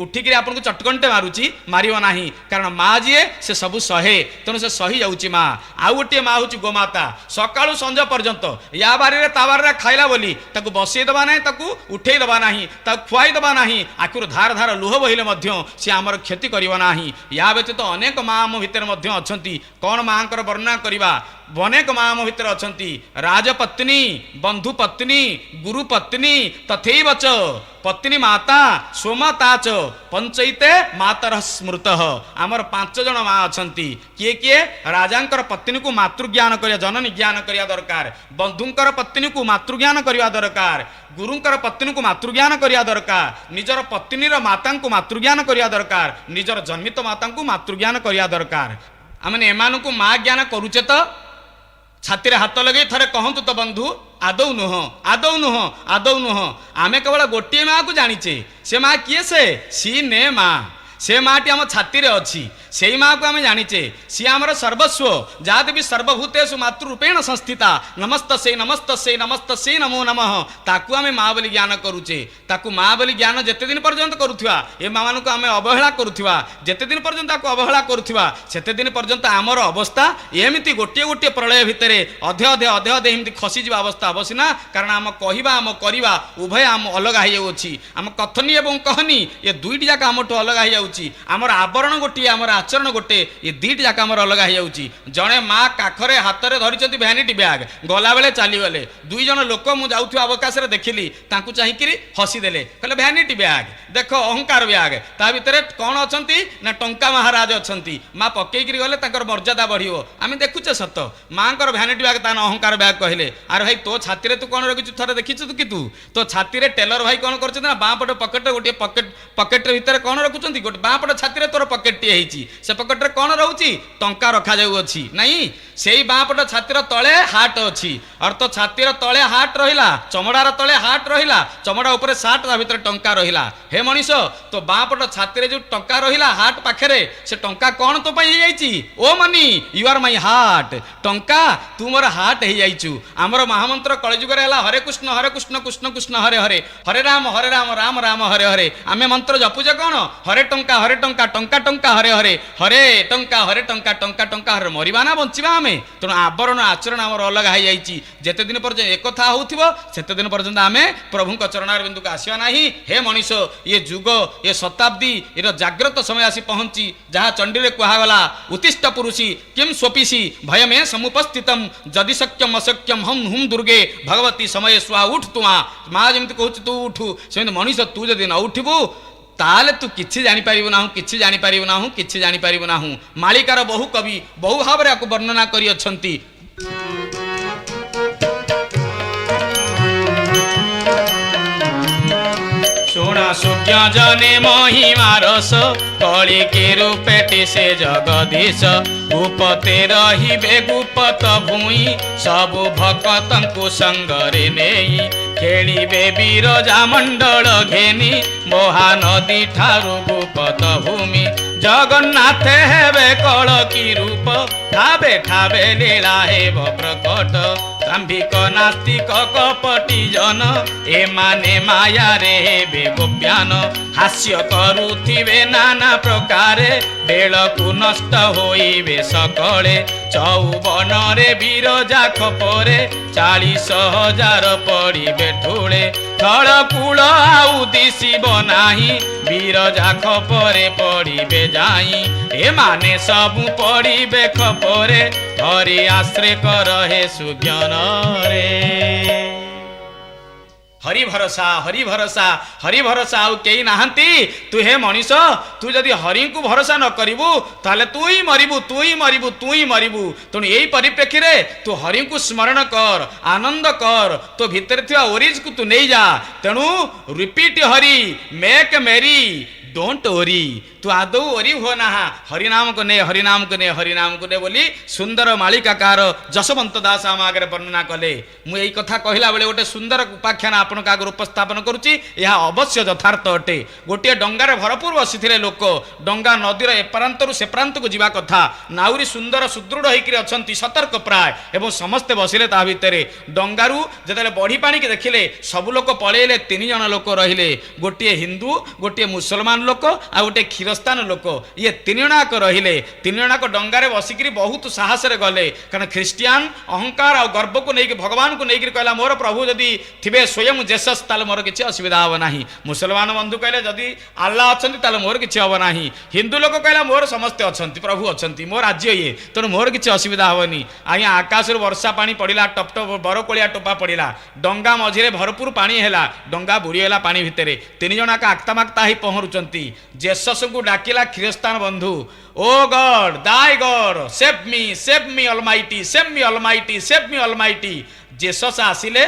ଉଠିକିରି ଆପଣଙ୍କୁ ଚଟକଣ୍ଟେ ମାରୁଛି, ମାରିବ ନାହିଁ, କାରଣ ମା ଯିଏ ସେ ସବୁ ସହେ, ତେଣୁ ସେ ସହି ଯାଉଛି ମା। ଆଉ ଗୋଟିଏ ମା ହେଉଛି ଗୋମାତା। ସକାଳୁ ସଞ୍ଜ ପର୍ଯ୍ୟନ୍ତ ୟା ବାରିରେ ତା ବାରିରେ ଖାଇଲା ବୋଲି ତାକୁ ବସେଇ ଦେବା ନାହିଁ, ତାକୁ ଉଠେଇ ଦେବା ନାହିଁ, ତାକୁ ଖୁଆଇ ଦେବା ନାହିଁ, ଆଖିରୁ ଧାର ଧାର ଲୁହ ବହିଲେ ମଧ୍ୟ ସେ ଆମର କ୍ଷତି କରିବ ନାହିଁ। ୟା ବ୍ୟତୀତ ଅନେକ ମା ଆମ ଭିତରେ ମଧ୍ୟ ଅଛନ୍ତି। କ'ଣ ମାଙ୍କର ବର୍ଣ୍ଣନା କରିବା? ଅନେକ ମା ଆମ ଭିତରେ ଅଛନ୍ତି। ରାଜପତ୍ନୀ, ବନ୍ଧୁ ପତ୍ନୀ, ଗୁରୁ ପତ୍ନୀ, ତଥୈବ ଚ ପତ୍ନୀ ମାତା ସ୍ୱମାତା ଚ ପଞ୍ଚୈତେ ମାତର ସ୍ମୃତ। ଆମର 5 ଜଣ ମା ଅଛନ୍ତି। କିଏ କିଏ? ରାଜାଙ୍କର ପତ୍ନୀକୁ ମାତୃଜ୍ଞାନ କରିବା, ଜନନୀ ଜ୍ଞାନ କରିବା ଦରକାର। ବନ୍ଧୁଙ୍କର ପତ୍ନୀକୁ ମାତୃଜ୍ଞାନ କରିବା ଦରକାର। ଗୁରୁଙ୍କର ପତ୍ନୀକୁ ମାତୃଜ୍ଞାନ କରିବା ଦରକାର। ନିଜର ପତ୍ନୀର ମାତାଙ୍କୁ ମାତୃଜ୍ଞାନ କରିବା ଦରକାର। ନିଜର ଜନ୍ମିତ ମାତାଙ୍କୁ ମାତୃଜ୍ଞାନ କରିବା ଦରକାର। ଆମେ ଏମାନଙ୍କୁ ମା ଜ୍ଞାନ କରୁଛେ ତ? ଛାତିରେ ହାତ ଲଗେଇ ଥରେ କହନ୍ତୁ ତ ବନ୍ଧୁ, ଆଦୌ ନୁହଁ, ଆଦୌ ନୁହଁ, ଆଦୌ ନୁହଁ। ଆମେ କେବଳ ଗୋଟିଏ ମାକୁ ଜାଣିଛେ। ସେ ମା କିଏ? ସି ନେ ମା। ସେ ମାଟି ଆମ ଛାତିରେ ଅଛି, ସେଇ ମାକୁ ଆମେ ଜାଣିଛେ। ସିଏ ଆମର ସର୍ବସ୍ୱ। ଯାହା ବି ସର୍ବଭୂତେଷୁ ମାତୃରୂପେଣ ସଂସ୍ଥିତା ନମସ୍ତସ୍ୟୈ ନମସ୍ତସ୍ୟୈ ନମସ୍ତସ୍ୟୈ ନମୋ ନମଃ। ତାକୁ ଆମେ ମା ବୋଲି ଜ୍ଞାନ କରୁଛେ। ତାକୁ ମା ବୋଲି ଜ୍ଞାନ ଯେତେ ଦିନ ପର୍ଯ୍ୟନ୍ତ କରୁଥିବା, ଏ ମାମାନଙ୍କୁ ଆମେ ଅବହେଳା କରୁଥିବା, ଯେତେ ଦିନ ପର୍ଯ୍ୟନ୍ତ ତାକୁ ଅବହେଳା କରୁଥିବା, ସେତେ ଦିନ ପର୍ଯ୍ୟନ୍ତ ଆମର ଅବସ୍ଥା ଏମିତି ଗୋଟିଏ ଗୋଟିଏ ପ୍ରଳୟ ଭିତରେ ଅଧେ ଅଧେ ଏମିତି ଖସିଯିବା ଅବସ୍ଥା ହେବ ସିନା। କାରଣ ଆମ କହିବା ଆମ କରିବା ଉଭୟ ଆମ ଅଲଗା ହେଇଯାଉଛି। ଆମ କଥନୀ ଏବଂ କହନି ଏ 2ଟି ଯାକ ଆମଠୁ ଅଲଗା ହେଇଯାଉଛି। ଆମର ଆବରଣ ଗୋଟିଏ, ଆମର ଆଚରଣ ଗୋଟେ, ଏ 2ଟି ଯାକ ଆମର ଅଲଗା ହେଇଯାଉଛି। ଜଣେ ମା କାଖରେ ହାତରେ ଧରିଛନ୍ତି ଭ୍ୟାନିଟି ବ୍ୟାଗ, ଗଲାବେଳେ ଚାଲିଗଲେ। 2 ଜଣ ଲୋକ ମୁଁ ଯାଉଥିବା ଅବକାଶରେ ଦେଖିଲି, ତାଙ୍କୁ ଚାହିଁକିରି ହସିଦେଲେ, କହିଲେ ଭ୍ୟାନିଟି ବ୍ୟାଗ, ଦେଖ ଅହଙ୍କାର ବ୍ୟାଗ, ତା ଭିତରେ କ'ଣ ଅଛନ୍ତି ନା ଟଙ୍କା ମହାରାଜ ଅଛନ୍ତି। ମା ପକେଇକିରି ଗଲେ ତାଙ୍କର ମର୍ଯ୍ୟାଦା ବଢ଼ିବ। ଆମେ ଦେଖୁଛେ ସତ, ମାଙ୍କର ଭ୍ୟାନିଟି ବ୍ୟାଗ ତା ଅହଙ୍କାର ବ୍ୟାଗ କହିଲେ। ଆରେ ଭାଇ ତୋ ଛାତିରେ ତୁ କ'ଣ ରଖିଛୁ ଥରେ ଦେଖିଛୁ କି? ତୁ ତୋ ଛାତିରେ ଟେଲର ଭାଇ କ'ଣ କରୁଛନ୍ତି ନା ବାଁ ପଟ ପକେଟରେ ଗୋଟିଏ ପକେଟ ଭିତରେ କ'ଣ ରଖୁଛନ୍ତି? ଗୋଟେ ବାଁ ପଟ ଛାତିରେ ତୋର ପକେଟଟିଏ ହେଇଛି, ସେ ପକେଟରେ କ'ଣ ରହୁଛି? ଟଙ୍କା ରଖାଯାଉଅଛି ନାଇଁ? ସେଇ ବାଁ ପଟ ଛାତିର ତଳେ ହାର୍ଟ ଅଛି, ଅର୍ଥ ଛାତିର ତଳେ ହାର୍ଟ ରହିଲା, ଚମଡ଼ାର ତଳେ ହାର୍ଟ ରହିଲା, ଚମଡ଼ା ଉପରେ ସାର୍ଟ, ତା ଭିତରେ ଟଙ୍କା ରହିଲା। ହେ ମଣିଷ, ତୋ ବାଁ ପଟ ଛାତିରେ ଯୋଉ ଟଙ୍କା ରହିଲା ହାର୍ଟ ପାଖରେ, ସେ ଟଙ୍କା କ'ଣ ତୋ ପାଇଁ ହେଇଯାଇଛି? ଓ Mani, you are my heart. ଟଙ୍କା, ତୁ ମୋର ହାର୍ଟ ହେଇଯାଇଛୁ। ଆମର ମହାମନ୍ତ୍ର କଳିଯୁଗରେ ହେଲା ହରେ କୃଷ୍ଣ କୃଷ୍ଣ କୃଷ୍ଣ ହରେ ହରେ, ହରେ ରାମ ରାମ ରାମ ହରେ ହରେ। ଆମେ ମନ୍ତ୍ର ଜପୁଛେ କ'ଣ? ହରେ ଟଙ୍କା ଟଙ୍କା ଟଙ୍କା ହରେ ହରେ, ହରେ ଟଙ୍କା ଟଙ୍କା ଟଙ୍କା ହରେ। ମରିବା ନା ବଞ୍ଚିବା ଆମେ? ତେଣୁ ଆବରଣ ଆଚରଣ ଆମର ଅଲଗା ହେଇଯାଇଛି। ଯେତେ ଦିନ ପର୍ଯ୍ୟନ୍ତ ଏକଥା ହେଉଥିବ ସେତେ ଦିନ ପର୍ଯ୍ୟନ୍ତ ଆମେ ପ୍ରଭୁଙ୍କ ଚରଣାର ବିନ୍ଦୁକୁ ଆସିବା ନାହିଁ। ହେ ମଣିଷ, ଏ ଯୁଗ ଏ ଶତାବ୍ଦୀ ଏର ଜାଗ୍ରତ ସମୟ ଆସି ପହଞ୍ଚି, ଯାହା ଚଣ୍ଡୀରେ କୁହାଗଲା, ଉତ୍ତିଷ୍ଠ ପୁରୁଷି କିମ୍ ସ୍ୱପିସି ଭୟମେ ସମୁପସ୍ଥିତମ୍ ଯଦି ସକ୍ୟମ୍ ଅସକ୍ୟମ୍ ହମ୍ ହୁମ୍ ଦୁର୍ଗେ ଭଗବତୀ ସମୟ ସ୍ୱା ଉଠ ତୁମା। ମା ଯେମିତି କହୁଛି ତୁ ଉଠୁ, ସେମିତି ମଣିଷ ତୁ ଯଦି ନ ଉଠିବୁ ତାହେଲେ ତୁ କିଛି ଜାଣିପାରିବୁ ନାହୁଁ, କିଛି ଜାଣିପାରିବୁ ନାହୁଁ, କିଛି ଜାଣିପାରିବୁ ନାହୁଁ। ମାଳିକାର ବହୁ କବି ବହୁ ଭାବରେ ଆକୁ ବର୍ଣ୍ଣନା କରିଅଛନ୍ତି। ଶୁଣ ସୁଜ୍ଞ ଜନେ ମହିମା ରସ, କଳିକି ରୂପେଟି ସେ ଜଗଦୀଶ। ଗୁପତେ ରହିବେ ଗୁପତ ଭୂଇଁ, ସବୁ ଭକତଙ୍କୁ ସଙ୍ଗରେ ନେଇ। ଖେଳିବେ ବିରଜା ମଣ୍ଡଳ ଘେନି, ମହାନଦୀ ଠାରୁ ଗୁପତ ଭୂମି। ଜଗନ୍ନାଥ ହେବେ କଳକି ରୂପ, ଠାବେ ଠାବେ ଲୀଳା ହେବ ପ୍ରକଟ। ଦାମ୍ଭିକ ନାସ୍ତିକ କପଟି ଜନ, ଏମାନେ ମାୟାରେ ହେବେ ଗୋପ୍ୟାନ। ହାସ୍ୟ କରୁଥିବେ ନାନା ପ୍ରକାରେ, ବେଳକୁ ନଷ୍ଟ ହୋଇବେ ସକଳେ। ଚଉବନରେ ବିରଜା ଖପରେ, 40,000 ପଡ଼ିବେ ଠୁଳେ। ଥଳ କୂଳ ଆଉ ଦିଶିବ ନାହିଁ, ବିରଜା ଖପରେ ପଡ଼ିବେ ଯାଇ। ଏମାନେ ସବୁ ପଡ଼ିବେ ଖପରେ, ଧରି ଆଶ୍ରେ କର ହେ ସୁଜ୍ଞନରେ। हरि भरोसा हरि भरोसा हरि भरोसा आउ केही नाहांती तू हे मनीष तू जदि हरि को भरोसा न करिबू ताले तू ही मरिबू तू ही मरिबू तू ही मरिबू तेणु यही परिप्रेक्षी रे तू हरि को स्मरण कर आनंद कर तो भितर थिया ओरिज को तू नहीं जा तेणु रिपीट हरि मेक मेरी डोंट ओरी तू आदौ ओरी हो ना हरिनाम को ने हरिनाम को ने हरिनाम को ने बोली सुंदर मालिकाकार जशवंत दास आम आगे वर्णना कले मु यही कथा कहला बेले गोटे सुंदर उपाख्यान आपण का आगे उपस्थापन करुच्ची यह अवश्य यथार्थ अटे गोटे डंगार भरपूर बसी लोक डंगा नदीर एप्रांतरू से प्रांत को जीवा कथा नाउरी सुंदर सुदृढ़ होकर अच्छा सतर्क प्राय एवं समस्ते बसिले ता भितर डंगारू जिते बढ़ी पानी के देखिले सब लोक पलैले 3 जन लोक रहिले गोटे हिंदू गोटे मुसलमान लोक आ गोटे क्षीरस्तान लोक ये 3 जनाक रहिले 3 जनाक डंगारे बसिकी बहुत साहस रे गले कारण ख्रिस्टियान अहंकार आ गर्व को लेकिन भगवान को लेकिन कहला मोर प्रभु जदि थिबे स्वयं जेसस ताले मोर किछि असुविधा हो नाही मुसलमान बंधु कहले जदि अल्लाह अछंती ताले मोर किछि हो नाही हिंदू लोक कहला मोर समस्त अछंती प्रभु अछंती मोर राज्य ये तेणु मोर किछि असुविधा होनी आज्ञा आकाश वर्षा पानी पड़िला टप टप बरकोलिया टोपा पड़िला डंगा मझिरे भरपूर पानी हैला डंगा बुड़ीगला पानी भिତରେ 3 जनाक आक्तामाक्ता ही पहरुचंती जेसस को डाकिला ख्रिस्तान बंधु ओ गॉड दाई God save me almighty save me almighty save me almighty Jesus आसिले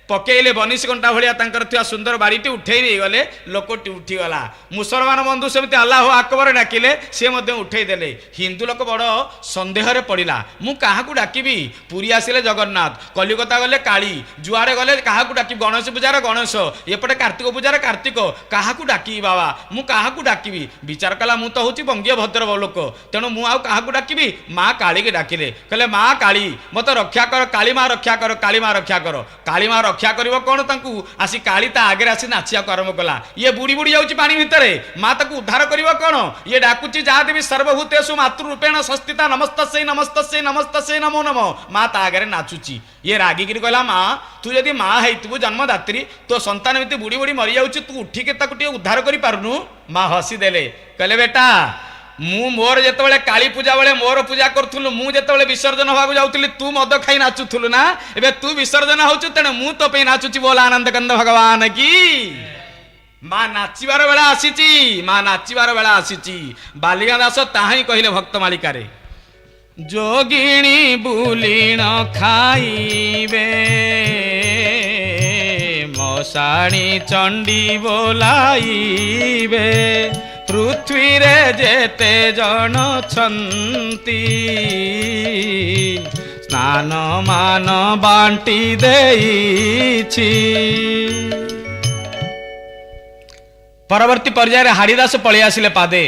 पकेले बनिश कंटा भलिया तांकर थिया सुंदर बाड़ीटी उठेई नहीं गले लोकटी उठीगला मुसलमान बंधु सेमती अल्लाह अकबर डाकिले से मध्य उठेई देले हिंदू लोक बड़ संदेह रे पड़िला मु काहाकू डाकिबी पुरी आसिले जगन्नाथ कलिकता गले काली जुआड़े गले काहाकू डाकी गणेश पूजार गणेश एपटे कार्तिक पूजार कार्तिक काहाकू डाकी बाबा मु काहाकू डाकिबी विचार कला मु तो होची बंगीय भद्र लोक तेणु मु आउ काहाकू डाकिबी माँ काली के डाकिले कहले माँ काली मत रक्षा कर काली माँ रक्षा कर काली माँ रक्षा कर काली माँ रक्षा करिवो कोन तांकू आसी काली ता आगे आसी नाचिया आरंभ कला ये बुड़ी बुड़ी जाउची पानी भितरे माँ ताकू उद्धार करिवो कोन ये डाकुची जा देवी सर्वभूतेषु मातृरूपेण संस्थिता नमस्तस्यै नमस्तस्यै नमस्तस्यै नमो नमो माँ ता आगे नाचुची ये रागिकी कहला माँ तू जदि माँ हेतु जन्मदात्री तो संतान भितर बुड़ी बुड़ी मरी जाउची तू उठिके ताकू टिके उद्धार करि पारुनु माँ हसी देले कहले बेटा मु मोर जेतबेले काली पूजा बेले मोर पूजा करथुलु मु जेतबेले विसर्जन होबाकू जाउतली तू मद खाई नाचुथुलु ना एबे तू विसर्जन होचु तेने मु तो पे नाचुची बोला आनंद कंद भगवान की माँ नाचिबार बेला आसीची माँ नाचिबार बेला आसीची बालिका दास ताहाई कहिले भक्त मालिकारे जोगिणी बुलीण खाइबे मशाणी चंडी बोलाइबे पृथ्वी रे जेते जन छंती स्नान मान बांटी देइछि परवर्ती पर्याय हाड़ीदास पलि आसिले पादे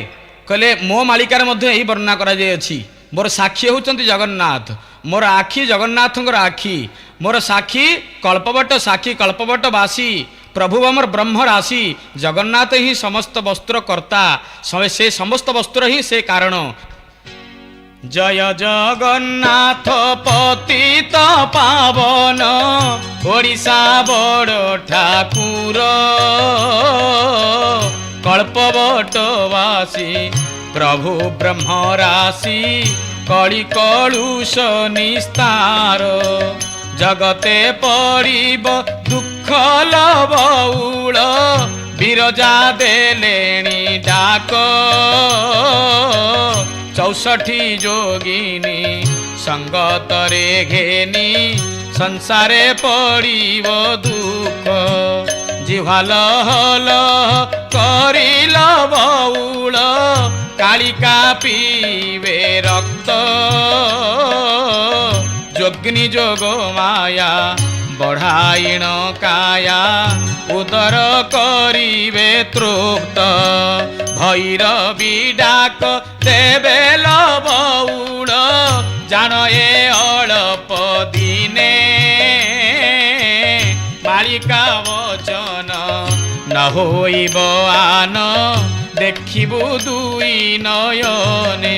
कहले मो मालिकार मध्य यही वर्णना करा जाय अछि मोर साक्षी होचंती जगन्नाथ मोर आखि जगन्नाथंकर आखि मोर साक्षी कल्पवट साक्षी कल्पवटवासी प्रभु अमर ब्रह्म राशि जगन्नाथ ही समस्त वस्त्र कर्ता से समस्त वस्त्र ही से कारण जय जगन्नाथ पतित पावन ओडिशा बड़ ठाकुर कल्पवटवासी प्रभु ब्रह्म राशि कଳି कलुष निस्तार जगते पड़िब दुख लबौल बिरजा देलेणी डाक 64 जोगिनी संगतरे घेनी संसारे पड़िब दुख जिह्वाल हल करिल बौल कालिका पीवे रक्त जोगिनी जोग माया बढ़ाइण काया उदर करिवे तृप्त भैरवी डाक देवे लबौल जान ए अल्प दिने मालिका वचन न होइब आन देखिबु दुई नयने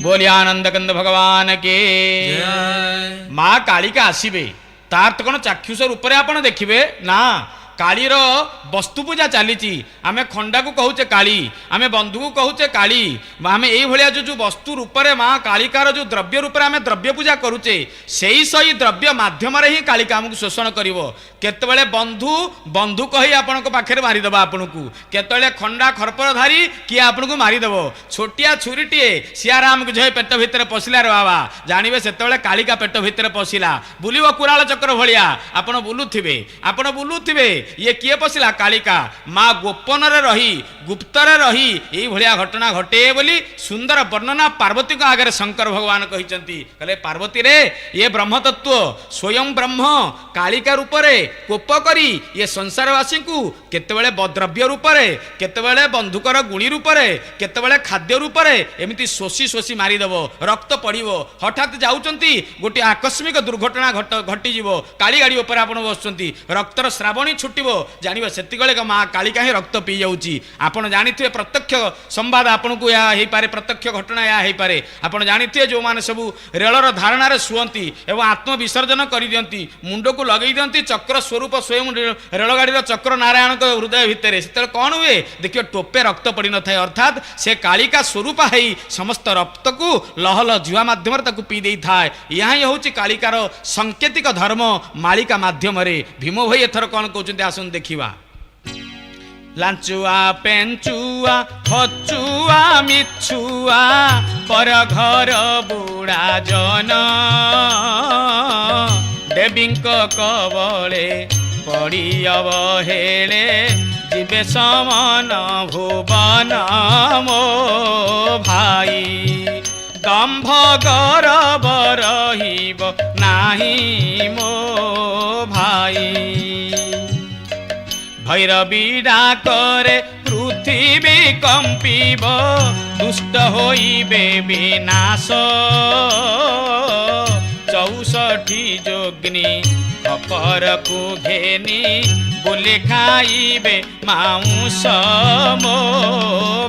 बोलिए आनंद कंद भगवान के माँ कालिका आसबे तार तो कौन चाक्षुष रूप में आप देखिए ना କାଳୀର ବସ୍ତୁ ପୂଜା ଚାଲିଛି। ଆମେ ଖଣ୍ଡାକୁ କହୁଛେ କାଳୀ, ଆମେ ବନ୍ଧୁକୁ କହୁଛେ କାଳୀ, ଆମେ ଏଇଭଳିଆ ଯେଉଁ ବସ୍ତୁ ରୂପରେ ମା କାଳିକାର ଯେଉଁ ଦ୍ରବ୍ୟ ରୂପରେ ଆମେ ଦ୍ରବ୍ୟ ପୂଜା କରୁଛେ, ସେଇ ଦ୍ରବ୍ୟ ମାଧ୍ୟମରେ ହିଁ କାଳିକା ଆମକୁ ଶୋଷଣ କରିବ। କେତେବେଳେ ବନ୍ଧୁ ବନ୍ଧୁ କହି ଆପଣଙ୍କ ପାଖରେ ମାରିଦେବ ଆପଣଙ୍କୁ, କେତେବେଳେ ଖଣ୍ଡା ଖର୍ପରଧାରୀ କିଏ ଆପଣଙ୍କୁ ମାରିଦେବ। ଛୋଟିଆ ଛୁରୀଟିଏ ସିଆରାମକୁ ଝଏ ପେଟ ଭିତରେ ପଶିଲା ରେ ବାବା, ଜାଣିବେ ସେତେବେଳେ କାଳିକା ପେଟ ଭିତରେ ପଶିଲା। ବୁଲିବ କୁରାଳ ଚକ୍ର ଭଳିଆ, ଆପଣ ବୁଲୁଥିବେ ଇଏ କିଏ ପଶିଲା? କାଳିକା। ମା ଗୋପନରେ ରହି ଗୁପ୍ତରେ ରହି ଏଇଭଳିଆ ଘଟଣା ଘଟେ ବୋଲି ସୁନ୍ଦର ବର୍ଣ୍ଣନା ପାର୍ବତୀଙ୍କ ଆଗରେ ଶଙ୍କର ଭଗବାନ କହିଛନ୍ତି। କହିଲେ ପାର୍ବତୀ ରେ, ଇଏ ବ୍ରହ୍ମତତ୍ଵ ସ୍ୱୟଂ ବ୍ରହ୍ମ କାଳିକା ରୂପରେ କୋପ କରି ଇଏ ସଂସାରବାସୀଙ୍କୁ କେତେବେଳେ ଦ୍ରବ୍ୟ ରୂପରେ, କେତେବେଳେ ବନ୍ଧୁକର ଗୁଣି ରୂପରେ, କେତେବେଳେ ଖାଦ୍ୟ ରୂପରେ ଏମିତି ଶୋଷି ମାରିଦେବ। ରକ୍ତ ପଡ଼ିବ। ହଠାତ୍ ଯାଉଛନ୍ତି, ଗୋଟିଏ ଆକସ୍ମିକ ଦୁର୍ଘଟଣା ଘଟିଯିବ, କାଳି ଗାଡ଼ି ଉପରେ ଆପଣ ବସୁଛନ୍ତି, ରକ୍ତର ଶ୍ରାବଣୀ ଛୁଟିବ, ଜାଣିବେ ସେତିକିବେଳେ ମା କାଳିକା ହିଁ ରକ୍ତ ପିଇ ଯାଉଛି। ଆପଣ ଜାଣିଥିବେ ପ୍ରତ୍ୟକ୍ଷ ସମ୍ବାଦ ଆପଣଙ୍କୁ ଏହା ହେଇପାରେ, ପ୍ରତ୍ୟକ୍ଷ ଘଟଣା ଏହା ହେଇପାରେ। ଆପଣ ଜାଣିଥିବେ ଯେଉଁମାନେ ସବୁ ରେଳର ଧାରଣାରେ ଶୁଅନ୍ତି ଏବଂ ଆତ୍ମବିସର୍ଜନ କରିଦିଅନ୍ତି, ମୁଣ୍ଡକୁ ଲଗେଇ ଦିଅନ୍ତି ଚକ୍ର ସ୍ୱରୂପ ସ୍ୱୟଂ ରେଳଗାଡ଼ିର ଚକ୍ର ନାରାୟଣଙ୍କ ହୃଦୟ ଭିତରେ, ସେତେବେଳେ କ'ଣ ହୁଏ ଦେଖିବେ ଟୋପେ ରକ୍ତ ପଡ଼ିନଥାଏ। ଅର୍ଥାତ୍ ସେ କାଳିକା ସ୍ୱରୂପ ହେଇ ସମସ୍ତ ରକ୍ତକୁ ଲହଲ ଜୁଆ ମାଧ୍ୟମରେ ତାକୁ ପିଇ ଦେଇଥାଏ। ଏହା ହିଁ ହେଉଛି କାଳିକାର ସାଙ୍କେତିକ ଧର୍ମ ମାଳିକା ମାଧ୍ୟମରେ। ଭୀମ ଭାଇ ଏଥର କ'ଣ କହୁଛନ୍ତି ଆସନ୍ତୁ ଦେଖିବା। ଲାଞ୍ଚୁଆ ପେଞ୍ଚୁଆ ଖଚୁଆ ମିଛୁଆ ପର ଘର ବୁଢ଼ା ଜନ, ଦେବୀଙ୍କ କବଳେ ପଡ଼ି ଅବହେଳେ ଯିବେ ସମନ ଭୁବନ ମୋ ଭାଇ। ଦମ୍ଭ ଗରବ ରହିବ ନାହିଁ ମୋ ଭାଇ। ଭୈରବୀ ଡାକରେ ପୃଥିବୀ କମ୍ପିବ, ଦୁଷ୍ଟ ହୋଇବେ ବିନାଶ। 64 ଯୋଗ୍ନି ଖପରକୁ ଘେନି ବୁଲି ଖାଇବେ ମାଉଁସ ମୋ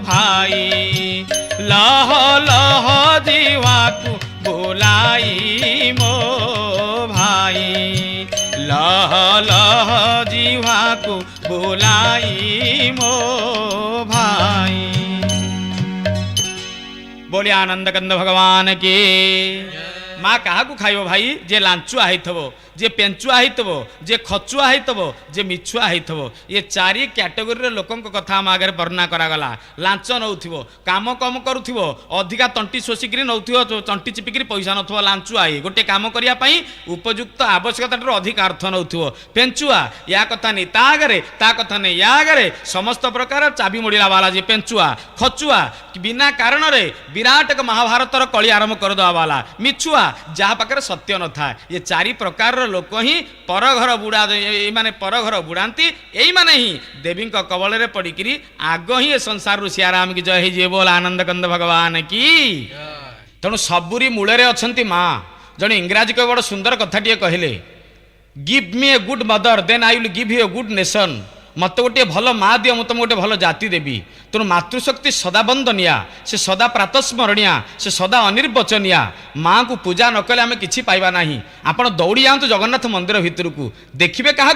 ଭାଇ। ଲହ ଲହ ଜିୱାକୁ ବୁଲାଇ ମୋ ଭାଇ, ଲହ ଲହ ଜିହ୍ୱାକୁ ବୁଲାଇ ମୋ ଭାଇ। बोले आनंद कंद भगवान की। माँ क्या खाइब भाई? जे लांचुआ होइथबो, जे पेंचुआ होइथबो, जे खचुआ होइथबो, जे मिछुआ होइथबो, ये चारि कैटेगोरी लोकों कथा आम आगे वर्णना करागला। लांच नौथिबो, काम कम करुथिबो, अधिका तंटी शोषिकी नौथिबो, तंटी चिपिकी पैसा नथिबो, लांचुआ ही गोटे काम करिया पई उपयुक्त आवश्यकता अधिक अर्थ नौथिबो। पेंचुआ या कथा नहीं, ता आगे ता कथा नहीं, या आगे समस्त प्रकार चाबी मोड़ला वाला जे पेंचुआ। खचुआ बिना कारण रे विराट एक महाभारतर कली आरंभ करदेवा वाला। मिछुआ जहाँ पाखे सत्य न था। ये चारि प्रकार लोक ही परघर बुड़ा, ये परघर बुड़ाती, यही माने ही देवी कबल में पड़िकी आग ही संसार सियाराम की जय जी बोल आनंद कंद भगवान की। तेणु सबुरी मूलरे अच्छी माँ। जड़े इंग्राजी कवि बड़ सुंदर कथाटे कहले, give me a good mother then I will give you a good nation. मत गोटे भल माँ दियो, मुझे गोटे भल जाति देवी। तेणु मातृशक्ति सदा बंदनिया, से सदा प्रातस्मरणीय, से सदा अनिर्वचनीय। माँ को पूजा न कले आम कि पाइबा ना। आपड़ दौड़ी जातु जगन्नाथ मंदिर भितर को देखिए क्या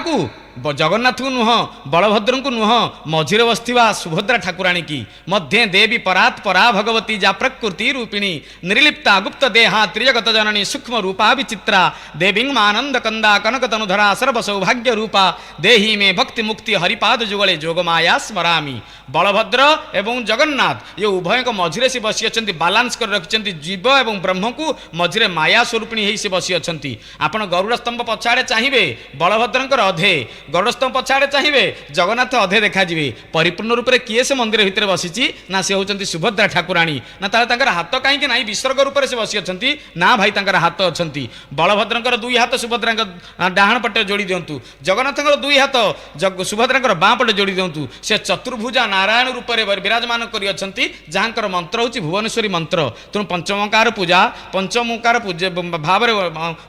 जगन्नाथ को नुह, बलभद्र को नुह, मझिरे बसथिबा सुभद्रा ठाकुराणी की मध्य देवी परात परा भगवती जा प्रकृति रूपिणी निर्लिप्ता गुप्त देहा त्रिजगत जननी सूक्ष्म रूपा विचित्रा देवी आनंद कंदा कनक तनुधरा सर्व सौभाग्य रूपा देही में भक्ति मुक्ति हरिपाद जुगले जोग माया स्मरामी। बलभद्र एवं जगन्नाथ ये उभय मझिरे से बसी अच्छा, बालांस कर रखिंट जीव एवं ब्रह्म को मझिरे माया स्वरूपिणी ही से बसी अच्छा। आपण गरुड़ स्तंभ पछाड़े चाहिए बलभद्रंकर अधे, गरुड़ स्तंभ पछाड़े चाहिए जगन्नाथ अधे देखा परिपूर्ण रूप से किए से मंदिर भितर बसी ना से होती सुभद्रा ठाकुराणी ना तार हाथ कहीं ना विसर्ग रूप से बसी अच्छा ना भाई तांकर हाथ अच्छा। बलभद्रंकर दुई हाथ सुभद्रा डाहाण पटे जोड़ी दिंतु, जगन्नाथंकर दुई हाथ सुभद्रा बाँ पटे जोड़ी दिंतु। से चतुर्भुजा नारायण रूप में विराजमान कर जहाँकर मंत्र हूँ भुवनेश्वरी मंत्र। तेणु पंचमकार पूजा, पंचमुकार पूजा भाव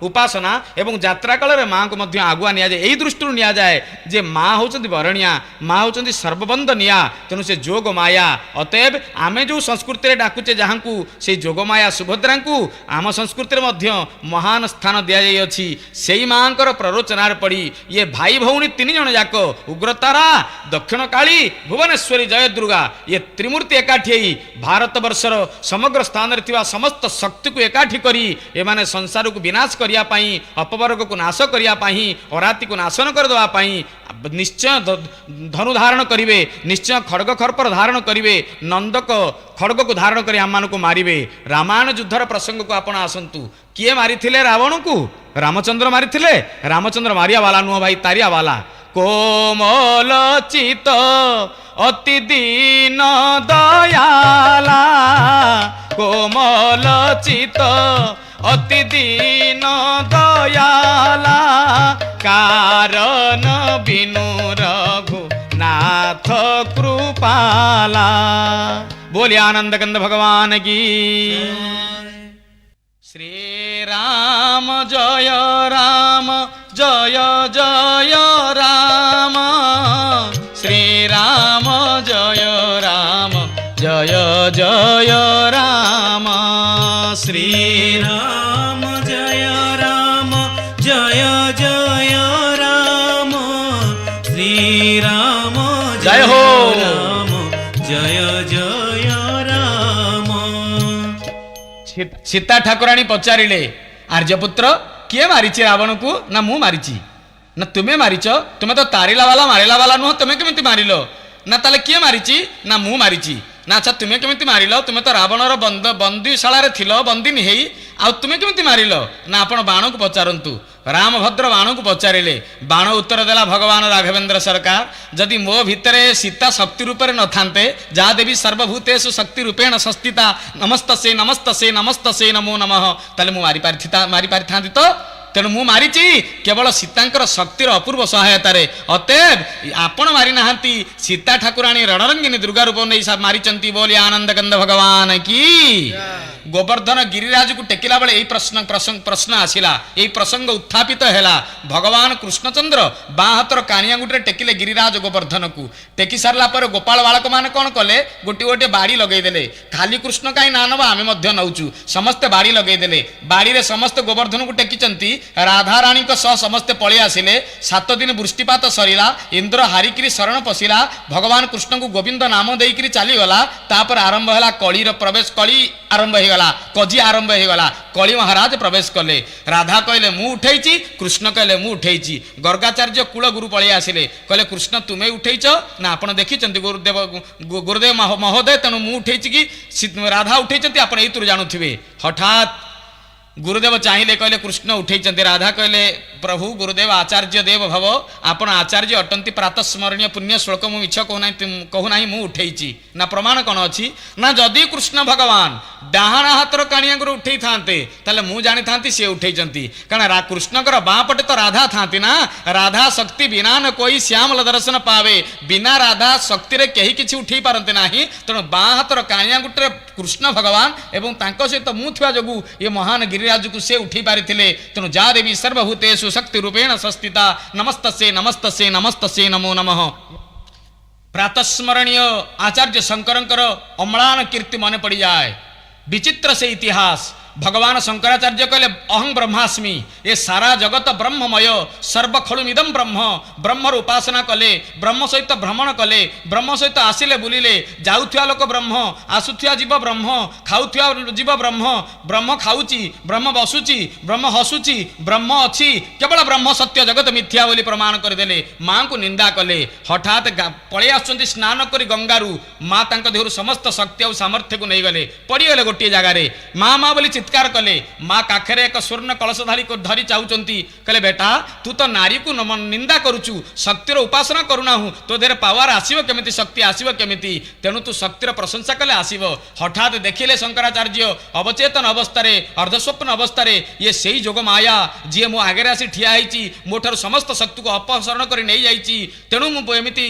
उपासना एवं यात्रा काल में माँ को आगुआ नि जाए। यही दृष्टि नि जाए ଦିଆଯାଏ ଯେ ମା ହେଉଛନ୍ତି ବରଣିଆ, ମା ହେଉଛନ୍ତି ସର୍ବବନ୍ଦନିଆ, ତେଣୁ ସେ ଯୋଗ ମାୟା। ଅତଏବ ଆମେ ଯେଉଁ ସଂସ୍କୃତିରେ ଡାକୁଛେ ଯାହାଙ୍କୁ ସେଇ ଯୋଗମାୟା ସୁଭଦ୍ରାଙ୍କୁ ଆମ ସଂସ୍କୃତିରେ ମଧ୍ୟ ମହାନ ସ୍ଥାନ ଦିଆଯାଇଅଛି। ସେଇ ମାଙ୍କର ପ୍ରରୋଚନାରେ ପଡ଼ି ଇଏ ଭାଇ ଭଉଣୀ ତିନି ଜଣ ଯାକ ଉଗ୍ରତାରା, ଦକ୍ଷିଣ କାଳୀ, ଭୁବନେଶ୍ୱରୀ ଜୟଦୁର୍ଗା ଇଏ ତ୍ରିମୂର୍ତ୍ତି ଏକାଠି ହେଇ ଭାରତବର୍ଷର ସମଗ୍ର ସ୍ଥାନରେ ଥିବା ସମସ୍ତ ଶକ୍ତିକୁ ଏକାଠି କରି ଏମାନେ ସଂସାରକୁ ବିନାଶ କରିବା ପାଇଁ, ଅପବର୍ଗକୁ ନାଶ କରିବା ପାଇଁ, ଅରାତିକୁ ନାଶନ କରିଦେବା ପାଇଁ ନିଶ୍ଚୟ ଧନୁ ଧାରଣ କରିବେ, ନିଶ୍ଚୟ ଖଡ଼ଗ ଖର୍ପର ଧାରଣ କରିବେ, ନନ୍ଦକ ଖଡ଼ଗକୁ ଧାରଣ କରି ଆମମାନଙ୍କୁ ମାରିବେ। ରାମାୟଣ ଯୁଦ୍ଧର ପ୍ରସଙ୍ଗକୁ ଆପଣ ଆସନ୍ତୁ। କିଏ ମାରିଥିଲେ ରାବଣକୁ? ରାମଚନ୍ଦ୍ର ମାରିଥିଲେ? ରାମଚନ୍ଦ୍ର ମାରିଆ ବାଲା ନୁହଁ ଭାଇ, ତାରିଆ ବାଲା। କୋମଲ ଚିତ ଅତି ଦୀନ ଦୟାଲା, କୋମଲ ଚିତ ଅତି ଦୀନ ଦୟାଲା, କାରଣ ବିନୁ ରଘୁ नाथ कृपाला। बोलिए आनंद कंद भगवान की। श्री राम जय राम जय जय राम, श्री राम जय राम जय जय राम, श्री राम जय राम जय जय राम, श्री राम जय हो राम जय जय राम। सीता ठाकुराणी पचारिले आर्यपुत्र किए मारिची रावण को? ना मु मारिची। ना तुम्हें मारिच? तुम्हें तो तारिला वाला मारिला वाला नुह, तुम्हें केमिति मारिल? ना ताले किए मारिची? ना मु मारिची। ना अच्छा तुम्हें केमिति मारिल? तुम्हें तो रावणर बंदीशाला रे थिलो, बंदिनी हेई, आ तुम्हें केमिति मारिल? ना आपण बाण को पचारंतु। रामभद्र बाण को पचारे, बाण उत्तर देला भगवान राघवेंद्र सरकार, जदि मो भितरे सीता शक्ति रूपे न थांते, जा देवी सर्वभूतेषु शक्ति रूपेण संस्थिता, नमस्तसे नमस्तसे नमस्तसे नमो नमः, ताले मु मारी पारि तो। तेणु मु मारिची केवल सीतांकर शक्तिर अपूर्व सहायतार। अतएव आपण मारी नाहांती, सीता ठाकुराणी रणरंगिनी दुर्गा रूप नहीं मारिचंती। बोली आनंद कंद भगवान की। गोवर्धन गिरिराज को टेकिला बेले यही प्रश्न आसिला, यही प्रसंग उत्थापित हैला। भगवान कृष्णचंद्र बाँ हाथर कानियांगुटे टेकिले गिरिराज गोवर्धन को। टेकी सारा पर गोपाल बालक मैंने कौन कले? गोटे गोटे बाड़ी लगेदेले। खाली कृष्ण कहीं ना नवा, आम नौचु, समस्ते बाड़ी लगेदेले। बाड़ी रे समस्त गोवर्धन को टेकिचंती। राधाराणी सह समस्ते पलि आसिले। 7 दिन वृष्टिपात सरिला, इंद्र हारिकी शरण पशिला, भगवान कृष्ण को गोविंद नाम देकर चलीगला। तापर आरंभ है कलीर प्रवेश, कली आरंभ होगला, कजी आरंभ होगला। कली महाराज प्रवेश कले। राधा कहले मु उठेची, कृष्ण कहले मु उठेची। गर्गाचार्य कुल गुरु पलि आसिले, कहले कृष्ण तुम्हें उठेच ना आपण देखिचंती गुरुदेव महोदय, तेणु मु उठेची कि राधा उठेचंती आपण एतुरु जानुथिबे। हठात गुरुदेव चाहिए, कहले कृष्ण उठेचंती। राधा कहले प्रभु गुरुदेव आचार्य देव भव, आपण आचार्य अटंती, प्रातः स्मरणीय पुण्य श्लोक मु मिछ कहूना मु उठेची। ना प्रमाण कौन अच्छी? ना जदि कृष्ण भगवान डाहाण हाथर काणियागुरु उठे थांते ताले मु जानी थांती सी उठेचंती। कारण कृष्णकर बाँ पटे तो राधा थांती ना। राधा शक्ति बिना न कोई श्यामल दर्शन पावे, बिना राधा शक्ति रे कहीं किछि उठे पारंते नाही। तेणु बाँ हाथर काणियागुटे कृष्ण भगवान एवं तांको सहित मु थिबा जोगु ये महान गिरिराज को से उठी पारिथिले। तेणु जा देवी सर्वभूतेषु शक्ति रूपेण संस्थिता, नमस्तसे नमस्तसे नमस्तसे नमो नमः। प्रातस्मरणीय आचार्य शंकरंकर अम्लान कीर्ति मन पड़ जाए। विचित्र से इतिहास। भगवान शंकराचार्य कहले अहं ब्रह्मास्मि, ये सारा जगत ब्रह्ममय, सर्वखलुमिदं ब्रह्म। ब्रह्मर उपासना कले, ब्रह्म सहित भ्रमण कले, ब्रह्म सहित आसिले बुलिले। जाउथिया लोक ब्रह्म, आसुथिया जीव ब्रह्म, खाउथिया जीव ब्रह्म। ब्रह्म खाउची, ब्रह्म बसुची, ब्रह्म हसुची, ब्रह्म अच्छी, केवल ब्रह्म सत्य, जगत मिथ्या बोली प्रमाण करदेले। माँ को निंदा कले। हठात पलि आसुचंती स्नान करी गंगारू। माँ तांक देहरु समस्त शक्ति और सामर्थ्य को नहीं गले, पड़गले गोटे जगार। माँ माँ बोली चित्कार कले। माँ काखरे एक स्वर्ण कलश धरी चाहूंती। कहले बेटा तू तो नारी को निंदा करुचु, शक्तिर उपासना करूना हूँ, तो देहरे पावर आसीबो केमिति, शक्ति आसीबो केमिति? तेणु तू शक्तिर प्रशंसा कले आसीबो। हठात देखिले शंकराचार्य अवचेतन अवस्था, अर्धस्वप्न अवस्था, ये सही जोग माया जी मो आगे आसी ठिया होईची, मोठार समस्त शक्ति को अपहरण कर नहीं जाइची। तेणु मुझे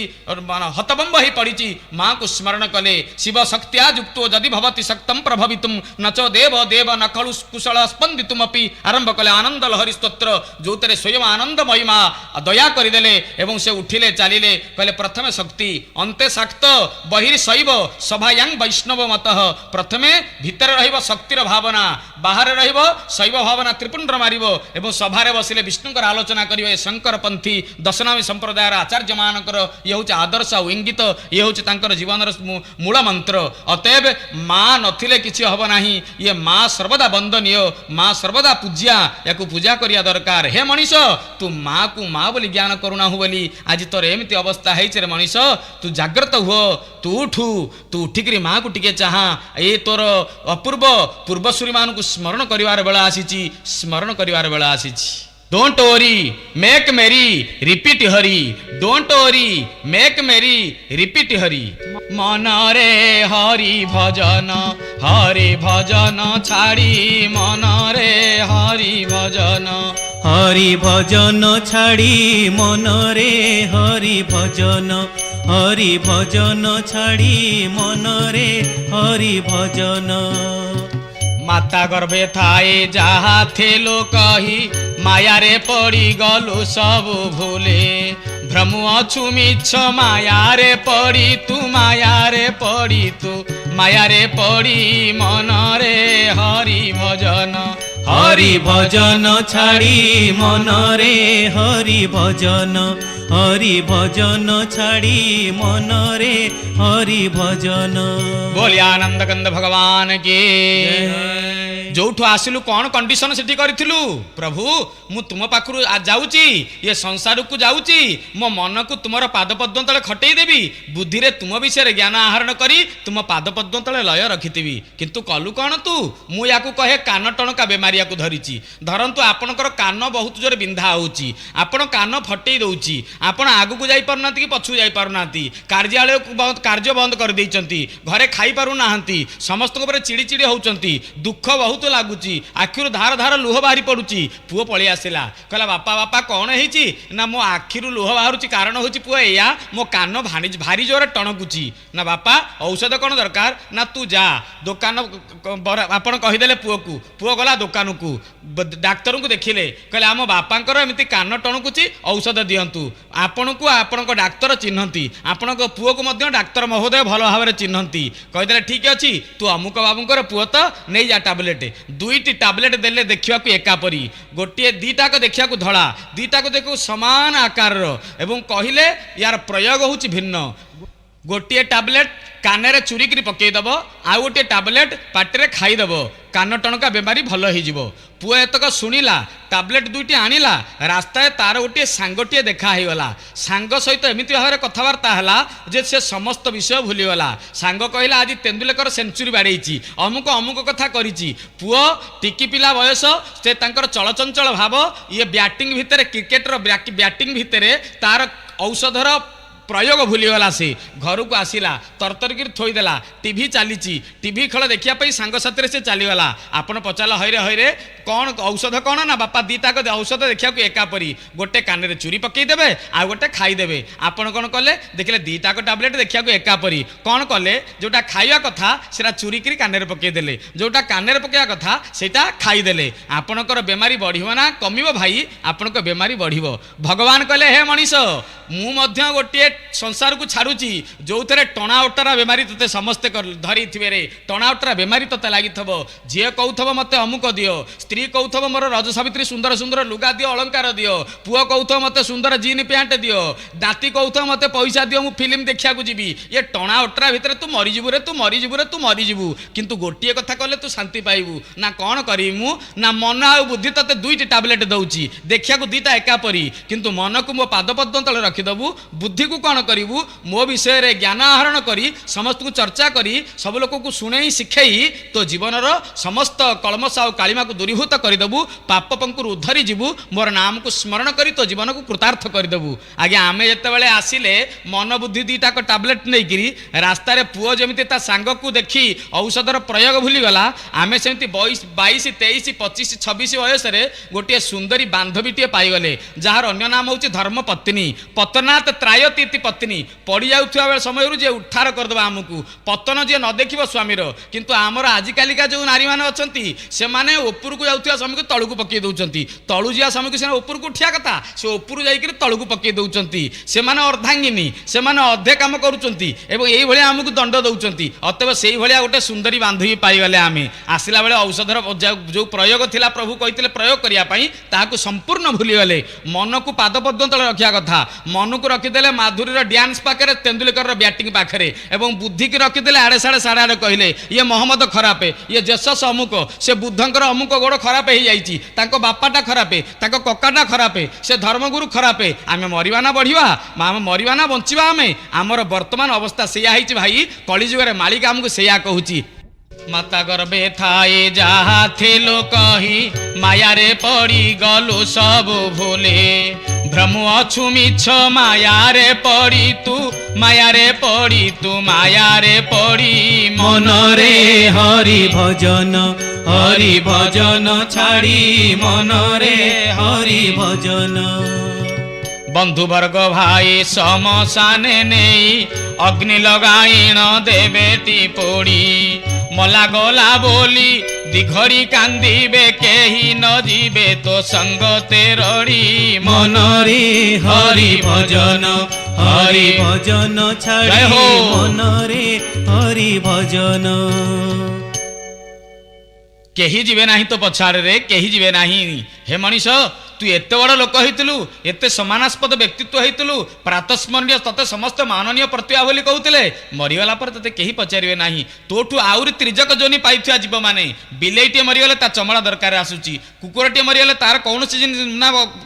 हतबंब हो पड़ी। माँ को स्मरण कले। शिव शक्तिया युक्तो जदि भवति शक्तम प्रभवितुम, न चो देव देव न ଖଳୁ କୁଶଳ ସ୍ପନ୍ଦିତୁମପି ଆରମ୍ଭ କଲେ ଆନନ୍ଦ ଲହରୀ ସ୍ତୋତ୍ର, ଯେଉଁଥିରେ ସ୍ୱୟଂ ଆନନ୍ଦ ମହିମା ଦୟା କରିଦେଲେ ଏବଂ ସେ ଉଠିଲେ ଚାଲିଲେ। କହିଲେ ପ୍ରଥମେ ଶକ୍ତି ଅନ୍ତେ ଶାକ୍ତ ବହିର୍ ଶୈବ ସଭାୟାଂ ବୈଷ୍ଣବ ମତଃ। ପ୍ରଥମେ ଭିତରେ ରହିବ ଶକ୍ତିର ଭାବନା, ବାହାରେ ରହିବ ଶୈବ ଭାବନା ତ୍ରିପୁଣ୍ଡ ମାରିବ ଏବଂ ସଭାରେ ବସିଲେ ବିଷ୍ଣୁଙ୍କର ଆଲୋଚନା କରିବେ। ଶଙ୍କର ପନ୍ଥୀ ଦଶନାମୀ ସମ୍ପ୍ରଦାୟର ଆଚାର୍ଯ୍ୟମାନଙ୍କର ଇଏ ହେଉଛି ଆଦର୍ଶ ଆଉ ଇଙ୍ଗିତ, ଇଏ ହେଉଛି ତାଙ୍କର ଜୀବନର ମୂଳ ମନ୍ତ୍ର। ଅତଏବ ମା ନଥିଲେ କିଛି ହେବ ନାହିଁ। ଇଏ ମା ସର୍ବଦା ବନ୍ଦନୀୟ, ମା ସର୍ବଦା ପୂଜ୍ୟା, ୟାକୁ ପୂଜା କରିବା ଦରକାର। ହେ ମଣିଷ, ତୁ ମାକୁ ମା ବୋଲି ଜ୍ଞାନ କରୁନାହୁଁ ବୋଲି ଆଜି ତୋର ଏମିତି ଅବସ୍ଥା ହେଇଛି ରେ ମଣିଷ। ତୁ ଜାଗ୍ରତ ହୁଅ, ତୁ ଉଠୁ, ତୁ ଉଠିକିରି ମାକୁ ଟିକେ ଚାହାଁ। ଏ ତୋର ଅପୂର୍ବ ପୂର୍ବସୂରୀମାନଙ୍କୁ ସ୍ମରଣ କରିବାର ବେଳ ଆସିଛି, ସ୍ମରଣ କରିବାର ବେଳ ଆସିଛି। Don't worry, make merry, repeat Hari. Don't worry, make merry, repeat Hari. মনরে হরি ভজন, হরি ভজন ছাড়ি মনরে হরি ভজন। হরি ভজন ছাড়ি মনরে হরি ভজন, হরি ভজন ছাড়ি মনরে হরি ভজন। মাতা গর্ভে থায়ে যাহা থেলো কহি, মায়ারে পড়ি গলু সবু ভুলে। ভ্রমু অছু মিছ মায়ারে পড়ি তু, মায়ারে পড়ি তু, মায়ারে পড়ি মনরে হরি ভজন। হরি ভজন ছাড়ি মনরে হরি ভজন, হরি ভজন ছাড়ি মনরে হরি ভজন। बोलिए आनंद कंद भगवान के। जोठु आसिलु कौन कंडीशन सेठी करिथिलु? प्रभु मु तुम पाखरु जाउची, ये संसार को जाउची, मो मन को तुमर पाद पद्म तले खटेई देबी, बुद्धि रे तुम विषय रे ज्ञान आहरण करी तुम पाद पद्म तले लय रखिथिबी। किंतु कलु कौन तू? मु याकु कहे कान टणका बेमारी याकु धरिची। धरंतु आपनकर कान बहुत जोर बिंधा होउची, आपण कान फटेई दउची, आपण आगु को जाई परनाती कि पछु जाई परनाती, कार्यालय को कार्य बंद कर देइचंती, घरे खाई पारु नाहंती, समस्त ऊपर चिड़ी चिड़ी होउचंती, दुख बहुत लागुची, आखिरु धार धार लुह बाहरी पडुची। पुओ पळी आसिला, कहला बापा बापा कौन हेची? ना मो आखिरु लुह बाहरुची, कारण होची पुओ एया मो कान भारी जोर टणकुची। ना बापा औषध कौन दरकार? ना तू जा दुकान, आपण कहिदेले पुओ को, पुओ गला दुकान को, डाक्टर को देखिले, कहले आम बापांकर एमिति कान टणकुची, औषध दियंतु। आपण को आपण को डाक्टर चिन्हंती, आपण को पुओ को मध्य डाक्तर महोदय भल भाव चिन्हंती। कहिदेले ठीक अछि, तू अमुक बाबूंकर पुओ तो नहीं जा टैबलेट। दुईटी टैबलेट देले देखिया को एकापरी, गोटे दीटा को देखिया को धड़ा, दीटा को देखो समान आकार एवं कहिले यार प्रयोग होउची भिन्न। गोटे टैबलेट कान चुरिकी पकईदेव, आउ गोटे टैबलेट पाटे खाईदेव, कान टणका बेमारी भल हो। पुओ एतक शुणिला, टैबलेट दुईटी आनिला, रास्ता तार गोटे सांगटे देखा होगला, सांग सहित एमती भाव में कथबार्ता है जे से समस्त विषय भूलीगला। सांग कहला आज तेंदुलेकर सेंचुरी बाड़ेची, अमुक अमुक कथा करिची। पुओ टिकी पिला बयस, से तांकर चलचंचल भाव, ये बैटिंग भितर क्रिकेटर बैटिंग भितर तार औषधर प्रयोग भूलीगला। से घर को आसिला, तरतरकी थोईदेला, टीवी चली, टीवी खेल देखापी सांगसाथी से चलीगला। आपड़ पचारा हईरे हईरे कौन औषध कौन? ना बापा दीटा औषध देखा एकापरी, गोटे कान में चूरी पकईदेवे, आ गोटे खाईदेवे। आपड़ कौन कले? देखिले दीटा टैबलेट देखा एकापरी, कौन कले? जोटा खाइबा कथा सेटा चूरिकी कान में पकईदेले, जोटा कान में पकईवा कथा सेटा खाईदेले। आपणकर बेमारी बढ़िबो ना कमिबो? भाई आपणक बेमारी बढ़िबो। भगवान कहले हे मनीष, मु मध्य गोटे संसार को छाड़ुची जो थे टणा उटरा बेमारी ते समस्ते धरी थे, टणा उटरा बेमारी ते लगी, झी कहूब मत अमुक दियो, स्त्री कहूब मोर रज सावित्री सुंदर सुंदर लुगा दियो, अलंकार दियो, पुओ कहूब मत सुंदर जीन पैंट दियो, नाती कहूब मत पैसा दियो, मु फिल्म देखा जी। ये टणा उटरा भितर तू मरीजु रे, तू मरीजु रे, तू मरीजु। किंतु गोटे कथा कहले तू शांति पाइबू ना? कौन करू? ना मन आ बुद्धि ते दुईटी टैबलेट दउची, देखा दीटा एकापरी, किंतु मन को मो पाद पद्म तले रखिदेबू, बुद्धि को कौन करू? मो विषय रे ज्ञान आहरण करी, समस्त को चर्चा करी, सब लोक को शुणई शिखई, तो जीवनर समस्त कलमश आ कालिमा को दूरीभूत करदेबू, पाप पंकुर उद्धरी जीवू, मोर नाम को स्मरण करी तो जीवन को कृतार्थ करदेबू। आज्ञा आमे जेतेबेले आसिले मन बुद्धि दीटा को टैबलेट नहींकरी रास्ता रे पुओ जमिति ता सांग को देखी औषधर प्रयोग भूली गला, आमे सेमति 22, 23, 25, 26 वयस रे गोटे सुंदरी बांधवीटे पाईगले, जार अन्य नाम होची धर्मपत्नी। पतनाथ त्रायती ଇତି ପତ୍ନୀ ପଡ଼ି ଯାଉଥିବା ବେଳ ସମୟରୁ ଯେ ଉଦ୍ଧାର କରିଦେବା ଆମକୁ, ପତନ ଯିଏ ନ ଦେଖିବ ସ୍ୱାମୀର। କିନ୍ତୁ ଆମର ଆଜିକାଲିକା ଯେଉଁ ନାରୀମାନେ ଅଛନ୍ତି ସେମାନେ ଉପରକୁ ଯାଉଥିବା ସ୍ୱାମୀକୁ ତଳକୁ ପକାଇ ଦେଉଛନ୍ତି, ତଳୁ ଯିବା ସ୍ୱାମୀକୁ ସେମାନେ ଉପରକୁ ଉଠିବା କଥା, ସେ ଉପରୁ ଯାଇକରି ତଳକୁ ପକାଇ ଦେଉଛନ୍ତି। ସେମାନେ ଅର୍ଦ୍ଧାଙ୍ଗିନୀ, ସେମାନେ ଅଧେ କାମ କରୁଛନ୍ତି ଏବଂ ଏଇଭଳିଆ ଆମକୁ ଦଣ୍ଡ ଦେଉଛନ୍ତି। ଅତଏବ ସେଇଭଳିଆ ଗୋଟେ ସୁନ୍ଦରୀ ବାନ୍ଧବୀ ପାଇଗଲେ ଆମେ ଆସିଲା ବେଳେ ଔଷଧର ଯେଉଁ ପ୍ରୟୋଗ ଥିଲା ପ୍ରଭୁ କହିଥିଲେ ପ୍ରୟୋଗ କରିବା ପାଇଁ ତାହାକୁ ସମ୍ପୂର୍ଣ୍ଣ ଭୁଲିଗଲେ। ମନକୁ ପାଦ ପଦ୍ମ ତଳେ ରଖିବା କଥା, ମନକୁ ରଖିଦେଲେ ମାଧୁରୀର ଡ୍ୟାନ୍ସ ପାଖରେ, ତେନ୍ଦୁଲକରର ବ୍ୟାଟିଂ ପାଖରେ ଏବଂ ବୁଦ୍ଧିକି ରଖିଦେଲେ ଆଡ଼େ ସାଡ଼େ ସାଡ଼େ ଆଡ଼େ କହିଲେ ଇଏ ମହମ୍ମଦ ଖରାପ, ଇଏ ଜେସସ୍ ଅମୁକ, ସେ ବୁଦ୍ଧଙ୍କର ଅମୁକ ଗୋଡ଼ ଖରାପ ହେଇଯାଇଛି, ତାଙ୍କ ବାପାଟା ଖରାପ, ତାଙ୍କ କକାଟା ଖରାପ, ସେ ଧର୍ମଗୁରୁ ଖରାପ। ଆମେ ମରିବା ନା ବଢ଼ିବା, ଆମେ ମରିବା ନା ବଞ୍ଚିବା? ଆମର ବର୍ତ୍ତମାନ ଅବସ୍ଥା ସେଇଆ ହେଇଛି ଭାଇ। କଳିଯୁଗରେ ମାଳିକା ଆମକୁ ସେଇଆ କହୁଛି। ମାତା ଗର୍ଭେ ଥାଇ ଯାହା ଥିଲୁ କହି ମାୟାରେ ପଡ଼ି ଗଲୁ ସବୁ ଭୁଲେ, ଭ୍ରମ ଅଛୁ ମିଛ ମାୟାରେ ପଡ଼ି ତୁ, ମାୟାରେ ପଡ଼ି ତୁ, ମାୟାରେ ପଡ଼ି ମନରେ ହରି ଭଜନ, ହରି ଭଜନ ଛାଡ଼ି ମନରେ ହରି ଭଜନ। ବନ୍ଧୁବର୍ଗ ଭାଇ ସମସାନେ ନେଇ ଅଗ୍ନି ଲଗାଇଣ ଦେବେଟି ପୋଡ଼ି, ମଲା ଗଲା ବୋଲି ଦିଘଡ଼ି କାନ୍ଦିବେ କେହି ନ ଯିବେ ତୋ ସଙ୍ଗତେ ରଡ଼ି, ମନରେ ହରି ଭଜନ, ହରି ଭଜନ ଛାଡ଼ି ଜୟ ହୋ। ମନରେ ହରି ଭଜନ। କେହି ଯିବେ ନାହିଁ ତୋ ପଛଆଡ଼ରେ, କେହି ଯିବେ ନାହିଁ। ହେ ମଣିଷ, ତୁ ଏତେ ବଡ଼ ଲୋକ ହେଇଥିଲୁ, ଏତେ ସମାନାସ୍ପଦ ବ୍ୟକ୍ତିତ୍ୱ ହେଇଥିଲୁ, ପ୍ରାତଃସ୍ମରଣୀୟ, ତତେ ସମସ୍ତେ ମାନନୀୟ ପ୍ରତିଭା ବୋଲି କହୁଥିଲେ। ମରିଗଲା ପରେ ତତେ କେହି ପଚାରିବେ ନାହିଁ। ତୋଠୁ ଆହୁରି ତ୍ରିଜକ ଯୋନି ପାଇଥିବା ଜୀବମାନେ, ବିଲେଇଟିଏ ମରିଗଲେ ତା ଚମଡ଼ା ଦରକାର ଆସୁଛି, କୁକୁରଟିଏ ମରିଗଲେ ତାର କୌଣସି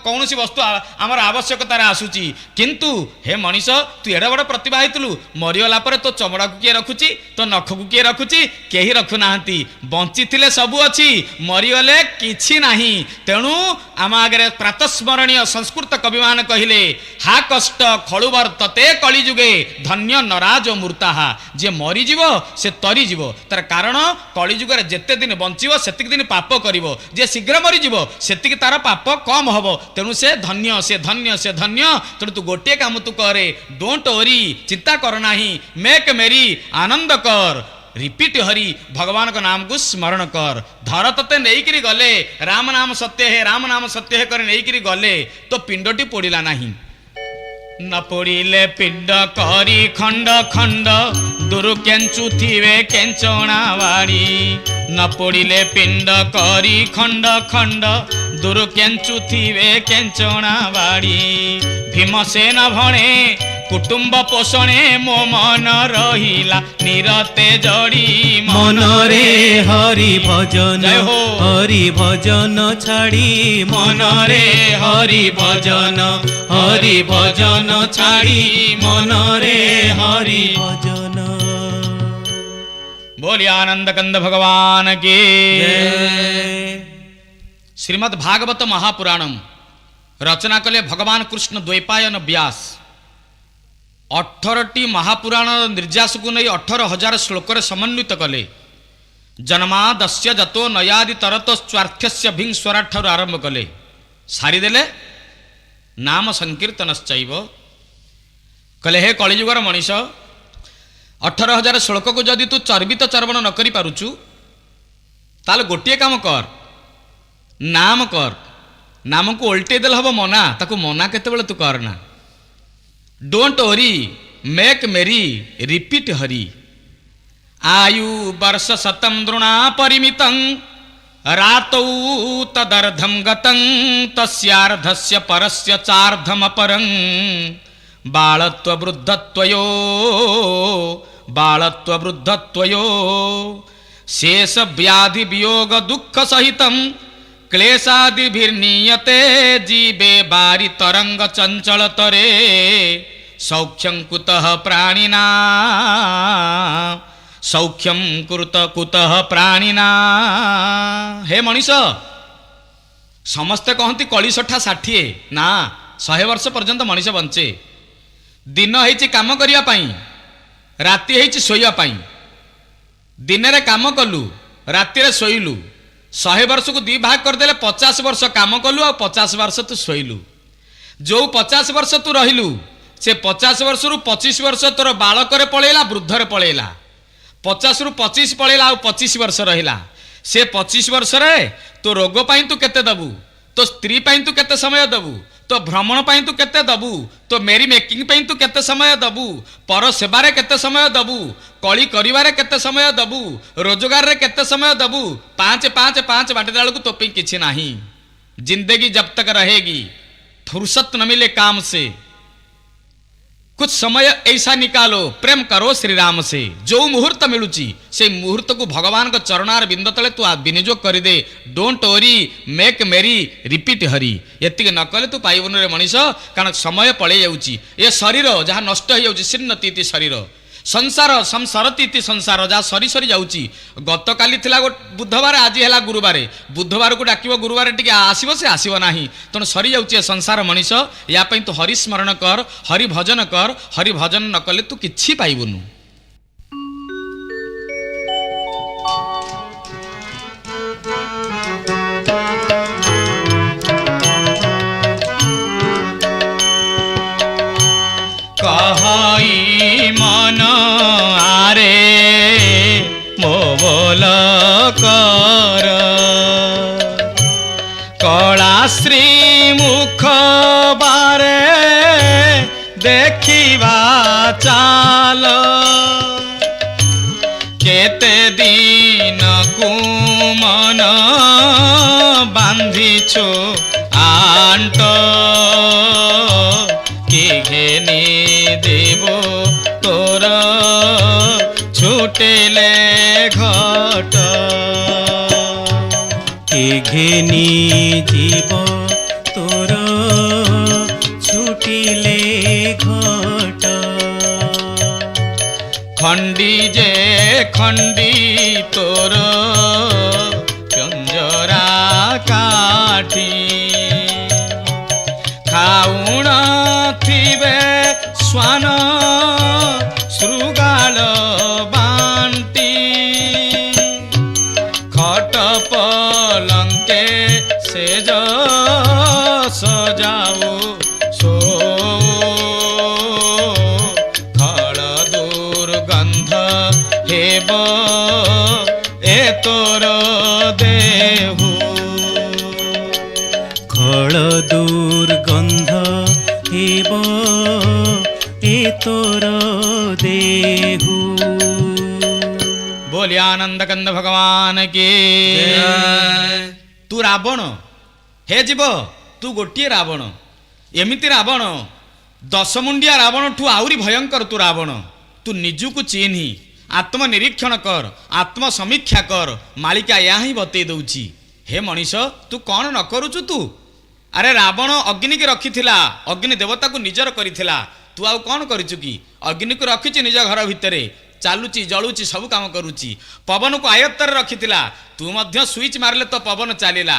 କୌଣସି ବସ୍ତୁ ଆମର ଆବଶ୍ୟକତାରେ ଆସୁଛି। କିନ୍ତୁ ହେ ମଣିଷ, ତୁ ଏଡ଼େ ବଡ଼ ପ୍ରତିଭା ହେଇଥିଲୁ, ମରିଗଲା ପରେ ତୋ ଚମଡ଼ାକୁ କିଏ ରଖୁଛି, ତୋ ନଖକୁ କିଏ ରଖୁଛି? କେହି ରଖୁନାହାନ୍ତି। ବଞ୍ଚିଥିଲେ ସବୁ ଅଛି, ମରିଗଲେ କିଛି ନାହିଁ। ତେଣୁ ଆମ ଆଗରେ ପ୍ରାତଃସ୍ମରଣୀୟ ସଂସ୍କୃତ କବିମାନେ କହିଲେ ହା କଷ୍ଟ ଖଳୁବର୍ତ୍ତତେ କଳିଯୁଗେ ଧନ୍ୟ ନରାଜ ମୂର୍ତ୍ତାହା। ଯିଏ ମରିଯିବ ସେ ତରିଯିବ। ତାର କାରଣ କଳିଯୁଗରେ ଯେତେ ଦିନ ବଞ୍ଚିବ ସେତିକି ଦିନ ପାପ କରିବ, ଯିଏ ଶୀଘ୍ର ମରିଯିବ ସେତିକି ତାର ପାପ କମ ହବ। ତେଣୁ ସେ ଧନ୍ୟ, ସେ ଧନ୍ୟ, ସେ ଧନ୍ୟ। ତେଣୁ ତୁ ଗୋଟିଏ କାମ ତୁ କରେ, ଡୋଣ୍ଟ ଓରି, ଚିନ୍ତା କର ନାହିଁ, ମେକ୍ ମେରି, ଆନନ୍ଦ କର, ରିପିଟ୍ ହରି, ଭଗବାନଙ୍କ ନାମକୁ ସ୍ମରଣ କର। ଧର ତତେ ନେଇକିରି ଗଲେ, ରାମ ନାମ ସତ୍ୟ ହେ, ରାମ ନାମ ସତ୍ୟ ହେ କରି ନେଇକିରି ଗଲେ, ତ ପିଣ୍ଡଟି ପୋଡ଼ିଲା ନାହିଁ। ନ ପୋଡ଼ିଲେ ପିଣ୍ଡ କରି ଖଣ୍ଡ ଖଣ୍ଡ, ଦୂରୁ କେଞ୍ଚୁଥିବେ କେଞ୍ଚଣା ବାଡ଼ି। ନ ପୋଡ଼ିଲେ ପିଣ୍ଡ କରି ଖଣ୍ଡ ଖଣ୍ଡ, ଦୂରୁ କେଞ୍ଚୁଥିବେ କେଞ୍ଚଣା ବାଡ଼ି। ଭୀମସେନ ଭଣେ କୁଟୁମ୍ବ ପୋଷଣେ, ମୋ ମନ ରହିଲା ନିରତେ ଜଡ଼ି। ମନରେ ହରି ଭଜନ, ଜୟ ହୋ। ହରି ଭଜନ ଛାଡ଼ି ମନରେ ହରି ଭଜନ, ହରି ଭଜନ ଛାଡ଼ି ମନରେ ହରି ଭଜନ। बोलिए आनंद कंद भगवान के। श्रीमद् भागवत महापुराणम रचना कले भगवान कृष्ण द्वैपायन व्यास। 18टी महापुराण निर्यास को नहीं 18,000 श्लोक समन्वित कले। जन्मादस्य जतो नयादि तरत स्वार्थ्यस्य भिंग स्वराठर आरंभ कले। सारीदेले नाम संकीर्तनश्चैव। कले हे कलिजुगर मनीष, 18,000 श्लोक को जदि तू चर्बित चर्वण न करि पारुचु ताले गोटिए काम कर, नाम कर। नाम को उल्टे देल हब मना, ताकू मना केतेबेले तू करना। डोंट वरी, मेक मेरी, रिपीट हरि। आयु वर्ष शतम द्रोणा परिमितं, रातौ तदर्धं गतं, तस्यार्धस्य परस्य चार्धम परं। बालत्व वृद्धत्वयो, बालत्व वृद्धत्वयो, शेष व्याधि वियोग दुःख सहितं, क्लेशादिभिर्नीयते जीवे बारी तरंग चंचल तरे। सौख्यं कुतः प्राणिना, सौख्यं कुरुत कुतः प्राणिना। हे मनीष, समस्ते कहती कलिसठा 60 ना 100 वर्ष पर्यंत मनीष बंचे। दिन है काम करने, राति है शोवाई। दिन रे काम कलु, राति शोलु। 100 वर्ष को 2 भाग करदे 50 वर्ष काम कलु और 50 वर्ष तू शोलु। जो 50 वर्ष तू रहिलु से 50 वर्ष रु 25 वर्ष तोर बालकरे पळेला वृद्धरे पळेला 50 रु 25 पळेला आ 25 वर्ष रहिला से 25 वर्ष रे तो रोग पाई तू केते दबू तो स्त्री पाई तू केते समय दबू तो भ्रमण पाई तू केते दबू तो मेरी मेकिंग पाई तू केते समय दबू पर सेवारे केते समय दबू कली करिवारे केते समय दबू रोजगार रे केते समय दबू 5 5 5 बाटे को तो पे किछि नाही जिंदगी जब तक रहेगी फुर्सत न मिले काम से कुछ समय ऐसा निकालो प्रेम करो श्री राम से जो मुहूर्त मिलुची से मुहूर्त को भगवान का चरणार बिंद तले तू विनियोग कर दे डोंट वरी मेक मेरी रिपीट हरी एतिक न कले तू पाइबन रे मनीष कारण समय पड़े जाउची ए शरीर जहाँ नष्ट हो जाउची शीर्णतीति शरीर संसार संसारतीति संसार जहाँ सरी सरी जाउची गत काली थिला बुधवार आज है गुरुवार बुधवार को डाकिबो गुरुवार टिके आसीबो से आसीबो नाही तण सरी जाउची संसार मनीष या पई तू हरि स्मरण कर हरि भजन न कले तू किछि पाइबुनु कहाई मन आरे मो बोल कर कला श्री मुख बारे देखिबा चाल केते दिन को मन बांधिछु आंट कि घेनी देव तोर छुटेले घट कि घेनी जीव तोर छुटिले घट खंडी जे खंडी तोर पिंजरा काठी खाउण थिबे स्वान शृगाल बांटी खट पलंके सेज सजाओ सो खल दुर्गंध हेब ए तोर देहु खल दुर्गंध हेब ए तोर देहु। बोलिए आनंद कंद भगवान के तू रावण हे जीव तू गोटे रावण एमिति रावण 10 मुंडिया रावण ठू आउरी भयंकर तू रावण तू निजुक चिन्ही आत्मनिरीक्षण कर आत्म समीक्षा कर मालिका या ही बतई दउची हे मनीष तू कौन न करुचु तू अरे रावण अग्नि की रखिथिला अग्नि देवता को निजर करिथिला तू आउ कौन करिचु कि अग्नि को रखिछि निज घर भितरे चालुची जलुची सब काम करुची पवन को आयत्तर रखिथिला तू मध्य स्विच मारले तो पवन चलिला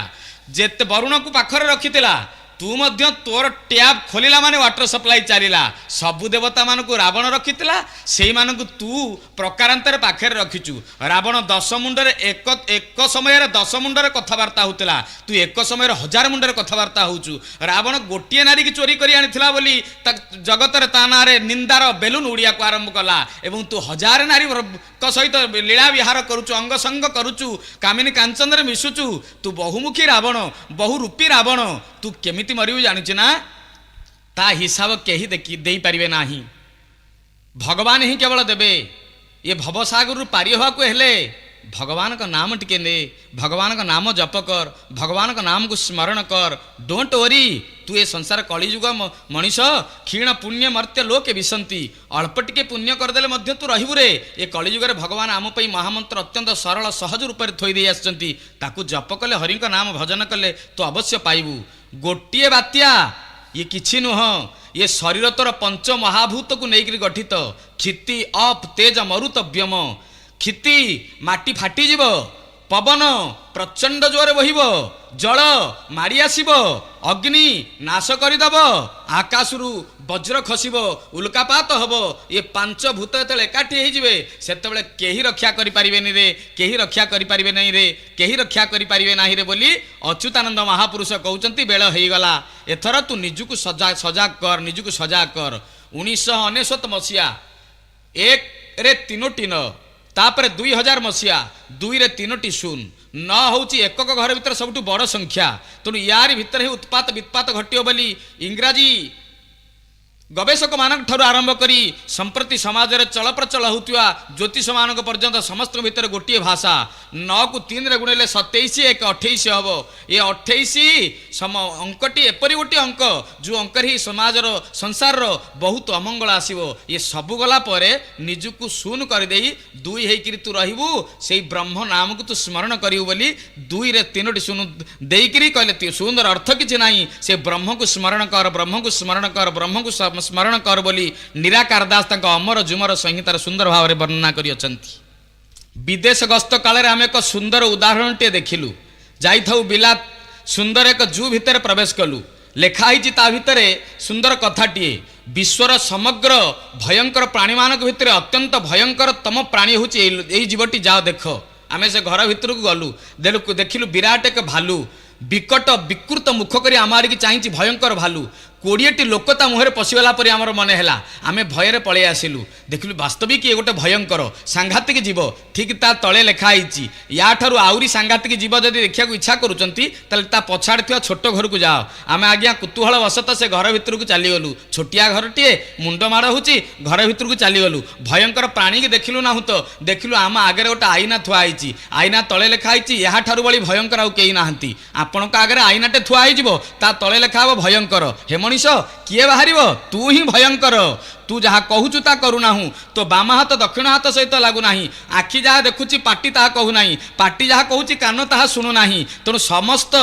जेते वरुण को पाखरे रखिथिला तू मध्य तोर टैप खोलिला माने वाटर सप्लाई चलिला सबु देवता मान को रावण रखिथिला सेई मान को तू प्रकारांतर पाखरे रखिचु रावण 10 मुंडरे एक समय 10 मुंडरे कथबार्ता होतिला तू एक समय 1000 मुंडरे कथबार्ता होचु रावण गोटिए नारी की चोरी करी आनिथिला बोली जगत रे ता नारे निंदार बेलून उड़िया को आरंभ कला एवं तू 1000 नारी क सहित लीला विहार करुचु अंग संग करुचु कामिनी कांचन रे मिसुचु तू बहुमुखी रावण बहुरूपी रावण तू केमिति मरिबु जानिछु ना ता हिसाब केही देखि देई परिबे नाही भगवान ही केवल देबे ये भवसागर पारि होवा को हेले भगवान का नाम टिके ने भगवान का नाम जप कर भगवान का नाम को स्मरण कर डोंट वरी तू ये संसार कलिजुग मनीष क्षीण पुण्य मर्त्य लोके विसंती अल्प टिके पुण्य करदेले मध्य तू रहिबु रे ये कलिजुग रे भगवान आम पई महामंत्र अत्यंत सरल सहज रूप रे थोई दे आछंती ताकू जप कले हरि का नाम भजन कले तो अवश्य पाइबू गोटिए बात्या ये किछि नुह ये शरीर तोर पंच महाभूत को लेकर गठित क्षिति अप तेज मरुत व्यम क्षिति माटी फाटी जीव पवन प्रचंड जोरे बहिब जल माड़ी आसीब अग्नि नाश करदेव आकाशरू वज्र खसिब उल्कापात हब ये 5 भूत जो एकाठी होइजिवे सेतेबेले केही रक्षा करि परिबेनि रे केही रक्षा करि परिबे नहीं रे केही रक्षा करि परिबे नाही रे बोली अच्युतानंद महापुरुष कहउचंती बेल हेइगला एथर तू निजुक सजाग कर निजुक सजाग कर 1999 मसीहा 1 रे 3टी 9 तापर 2000 मसीहा 2 रे 3टी 0 9 होची एकक घर भितर सबुठु बड़ संख्या। तेणु यार भितर ही उत्पात वित्पात घटियो बोली इंग्राजी गवेषक मानक ठारू आरंभ करी संप्रति समाज रे चल प्रचल होतिवा ज्योतिष मानक पर्यंत समस्त भीतर गोटे भाषा 9 को 3 रे गुणिले 27 एक 28 हबो। ये 28 अंकटी एपरी गोटे अंक जो अंक ही समाज रो संसार रो बहुत अमंगल आसीबो। ये सब गला परे निजुकु शून कर देई 2 हेकि तू रहिबू सेई ब्रह्म नाम को तू स्मरण करिउ बोली 2 रे 3टी शून देइकरी कहले सुंदर अर्थ किछि नाही से ब्रह्म को स्मरण कर ब्रह्म को स्मरण कर ब्रह्म को स्मरण कर बोली निराकार दास तक अमर जुमर संहितार सुंदर भाव में वर्णना करियछंती। विदेश गस्त काल रे आमे एक सुंदर उदाहरण टे देखिलु जाइथौ बिलात सुंदर एक जू भितर प्रवेश कलु लेखा ही ता भितरे सुंदर कथाटीए विश्वर समग्र भयंकर प्राणी मानक भितर अत्यंत भयंकर तम प्राणी होची एई जीवटी जाओ देख आमे से घर भितर को गलु देखिलु विराट एक भालू विकट विकृत मुख करी आमार की चाहिए भयंकर भालू 20टी लोक ता मुहरे पशिगला परि आमर मन है आमे भयर पळे आसिलु देखिलु वास्तविक ये गोटे भयंकर सांघातिक जीव ठीक ता तले लेखा आइछि या ठारू आउरी सांघातिक जीव जदि देखिया को इच्छा करूचंती तले ता पछाड़ थिया छोट घर को जाओ आमे आज्ञा कुतूहल वसत से घर भितर को चली गलु छोटिया घरटीए मुंड माड़ होची घर भितर को चली गलु भयंकर प्राणी की देखिलु ना तो देखिलु आम आगे गोटे आईना थुआ आइछि आईना तले लेखा आइछि या ठारू बळी भयंकर आउ केही नाहंती आपनका आगे आईनाटे थुआ आइजिवो ता तले लेखा हो भयंकर हे मनीष किए बाहर तू ही भयंकर तू जहाँ कहूचु ता करूना तो बाम हाथ दक्षिण हाथ सहित लगुना आखि जहाँ देखुची पाटी ताहा कहूना पाटी जहाँ कहूची कान ताहा शुणुना तेणु समस्त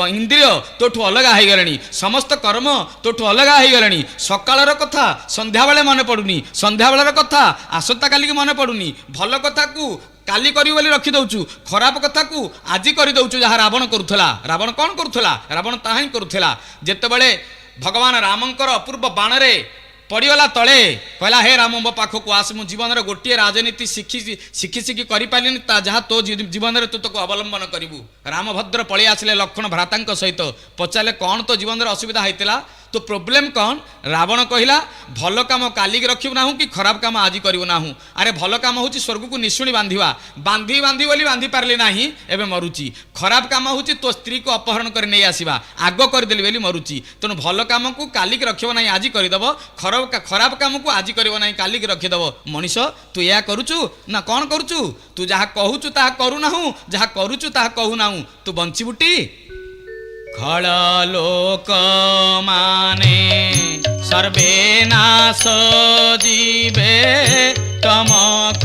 इंद्रिय तोठू अलग हो गले समस्त कर्म तोठू अलग हो गले सकाळर कथा संध्या बेले मन पड़ुनी संध्या बेलर कथा आसंता काली मन पड़ुनी भल कथा को काली करी बोली रखी दउचु खराब कथा को आज कर दउचु जहाँ रावण करुथला रावण कौन करुथला रावण ताहा ही करुथला जेतेबेले भगवान रामंकर अपूर्व बाणरे पड़गला तले कहला हे राम मो पाख को आस मु जीवन रे गोटे राजनीति शिखी करि पालिनी ता जहाँ तो जीवन रे तू तो अवलंबन करिवु रामभद्र पळि आसिले लक्ष्मण भ्रातांक सहित पचारे कौन तो जीवन रे असुविधा होइतिला तो प्रोब्लेम कौन रावण कहला भल काम काली रखिबु ना कि खराब काम आज करिवु ना अरे भल काम होची स्वर्ग को निशुणी बांधिवा बांधी बांधी बोली बांधी पारली नाही एबे मरुची खराब काम होची तो स्त्री को अपहरण कर नहीं आसीबा आग कर देली बोली मरुची तेणु भल काम को काली रखिबो नाही आज करदब खराब काम को आज करिवो नाही काली रखिदब मनीष तू या करूचु ना कौन करूचु तू जहाँ कहूचु ताहा करू ना जहाँ करूचु ताहा कहू ना तू बंचिबुटी खल लोक माने सर्वे नाश जीवे तमक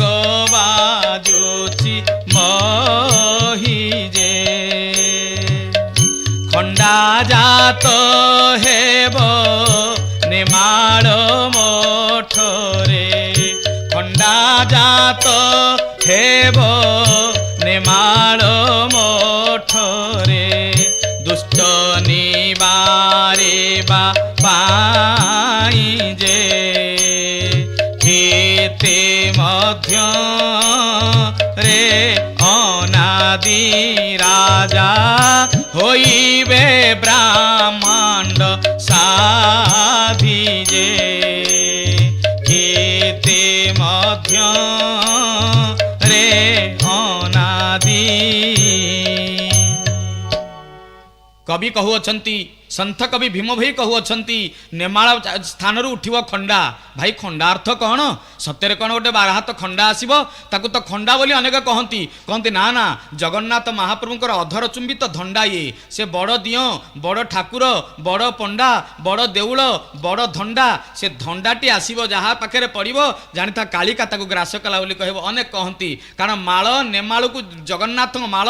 बाजुची महीजे खंडा जात हेब नेमाळ मठरे खंडा जात हेब नेमाळ मठरे दुष्ट निवारे पाई जे हेते मध्य रे अनादि राजा होइबे ब्रह्मांड साधिजे हेते मध्य रे अनादि कवि कहूअछंती संथ कवि भीम भाई कहूअछंती नेमाळ स्थान उठिव खंडा भाई खंडा अर्थ कौन सत्य कौन गोटे 12 हाथ खंडा आसीबो ताकू तो खंडा बोली अनेक कहती ना ना जगन्नाथ महाप्रभुंकर अधर चुंबित धंडा ये से बड़ दियो बड़ ठाकुर बड़ पंडा बड़ देउल बड़ धंडा से धंडाटी आसीबो जहाँ पाखे पड़ो जानी था कालिका ताकू ग्रास कला बोली कहबो अनेक कहती कारण माळ नेमाळ को जगन्नाथ माळ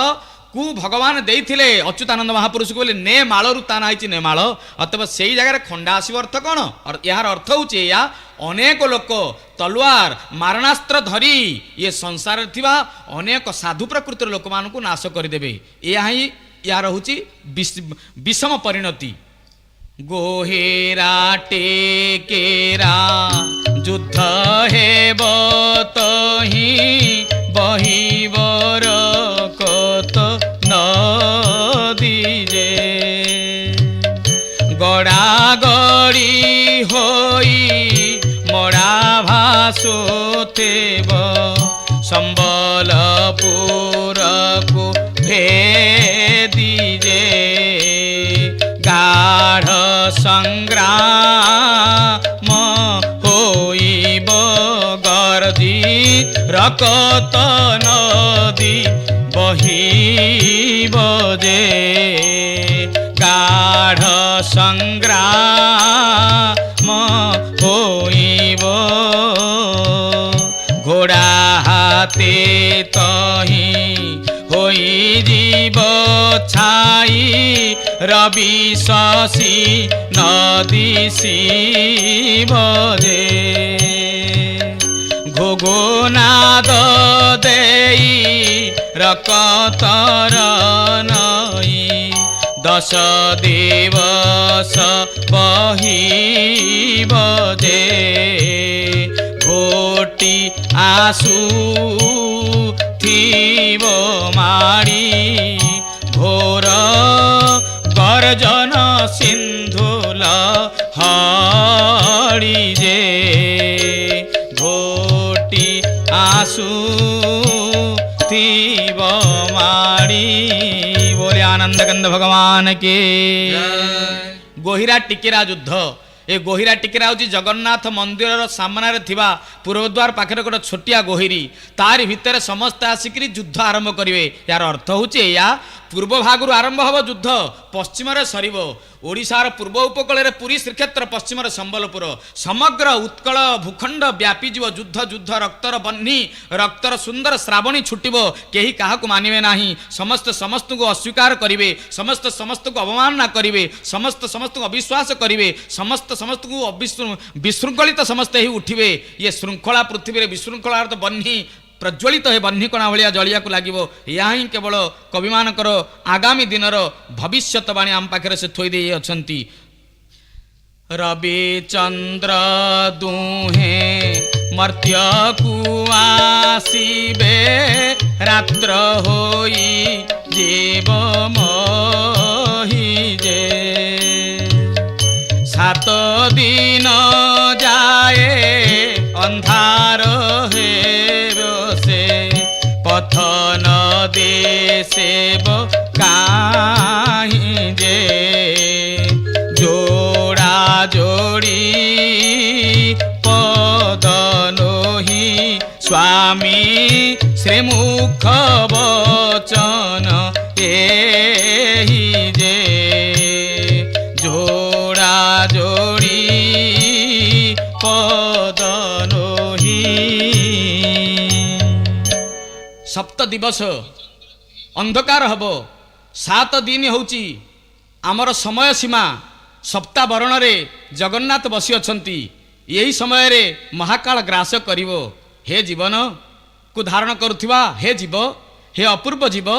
कु भगवान देइथिले अच्युतानंद महापुरुष को बोले ने मालरू ता नाइछि ने माल अथवा से जगह खंडा आसव अर्थ कौन यार अर्थ हूँ या अनेक लोक तलवार मारणास्त्र धरी ये संसार थिबा अनेक साधु प्रकृतिर लोक मानकु नाश करदेबे या ही यार हूँ विषम परिणति गोहेरा टेकेरा युद्ध हेब तहि बहिबर कत नदी जे गड़ा गड़ी होई ପୁରକୁ ଭେଦି ଯେ ଗାଢ଼ ସଂଗ୍ରାମ ହୋଇବ ଗର୍ଜି ରକତ ନଦୀ ବହିବ ଯେ ଗାଢ଼ ସଂଗ୍ରାମ ହୋଇବ ଘୋଡ଼ା ହାତେ ତହିଁ ହୋଇଯିବ ଛାଇ ରବି ଶଶୀ ନଦିଶିବ ଯେ ଘୋଘୋନାଦ ଦେଇ ରକତର ନଈ ଦଶ ଦିବସ ବହିବ ଯେ ଘୋଟି ଆସୁଥିବ ମାଡ଼ି ଘୋର ଗର୍ଜନ ସିନ୍ଧୁଲ ହଳି ଯେ ଘୋଟି ଆସୁଥିବ ମାଡ଼ି बोले आनंद कंद भगवान के गोहिरा टिकेरा युद्ध ए गोहिरा टिकेरा हूँ जगन्नाथ मंदिर सामने थिबा पूर्वद्वार पाखे गोटे छोटिया गोहिरी तारी भितर समस्त आसिक युद्ध आरंभ करेंगे यार अर्थ हूँ या पूर्व भाग आरंभ हम युद्ध पश्चिम सर ओडिशार पूर्व उपकूल पुरी श्रीक्षेत्र पश्चिम संबलपुर समग्र उत्कल भूखंड व्यापी जीव युद्ध युद्ध रक्तर बन्ही रक्तर सुंदर श्रावणी छुटब कहीं क्या मानिबे नाही समस्त समस्त को अस्वीकार करेंगे समस्त समस्त को अवमानना करेंगे समस्त समस्त को अविश्वास करेंगे समस्त समस्त को विशृंखलित समस्त ही उठिबे ये श्रृंखला पृथ्वी में विशृंखला तो बन्ही प्रज्वलित है बन्हीकणा भाया जलिया लगे या ही केवल कवि मानकर आगामी दिनर भविष्यवाणी आम पाखे से थोई दे अछंती रवि चंद्र दुहे मर्त्य को आसीबे रात्र होई जीव मोहि जे सात दिन जाए अंधार है पथ न देसेब काहीं जे जोड़ा जोड़ी पद नोही स्वामी श्रीमुख वचन एहि जे जोड़ा जोड़ी पद नोही सप्त दिवस अंधकार हब 7 दिन होची आमर समय सीमा सप्ताह वरण रे जगन्नाथ बसी अछंती यही समय रे महाकाल ग्रास करिवो हे जीवन को धारण करुथिबा हे जीव हे अपूर्व जीव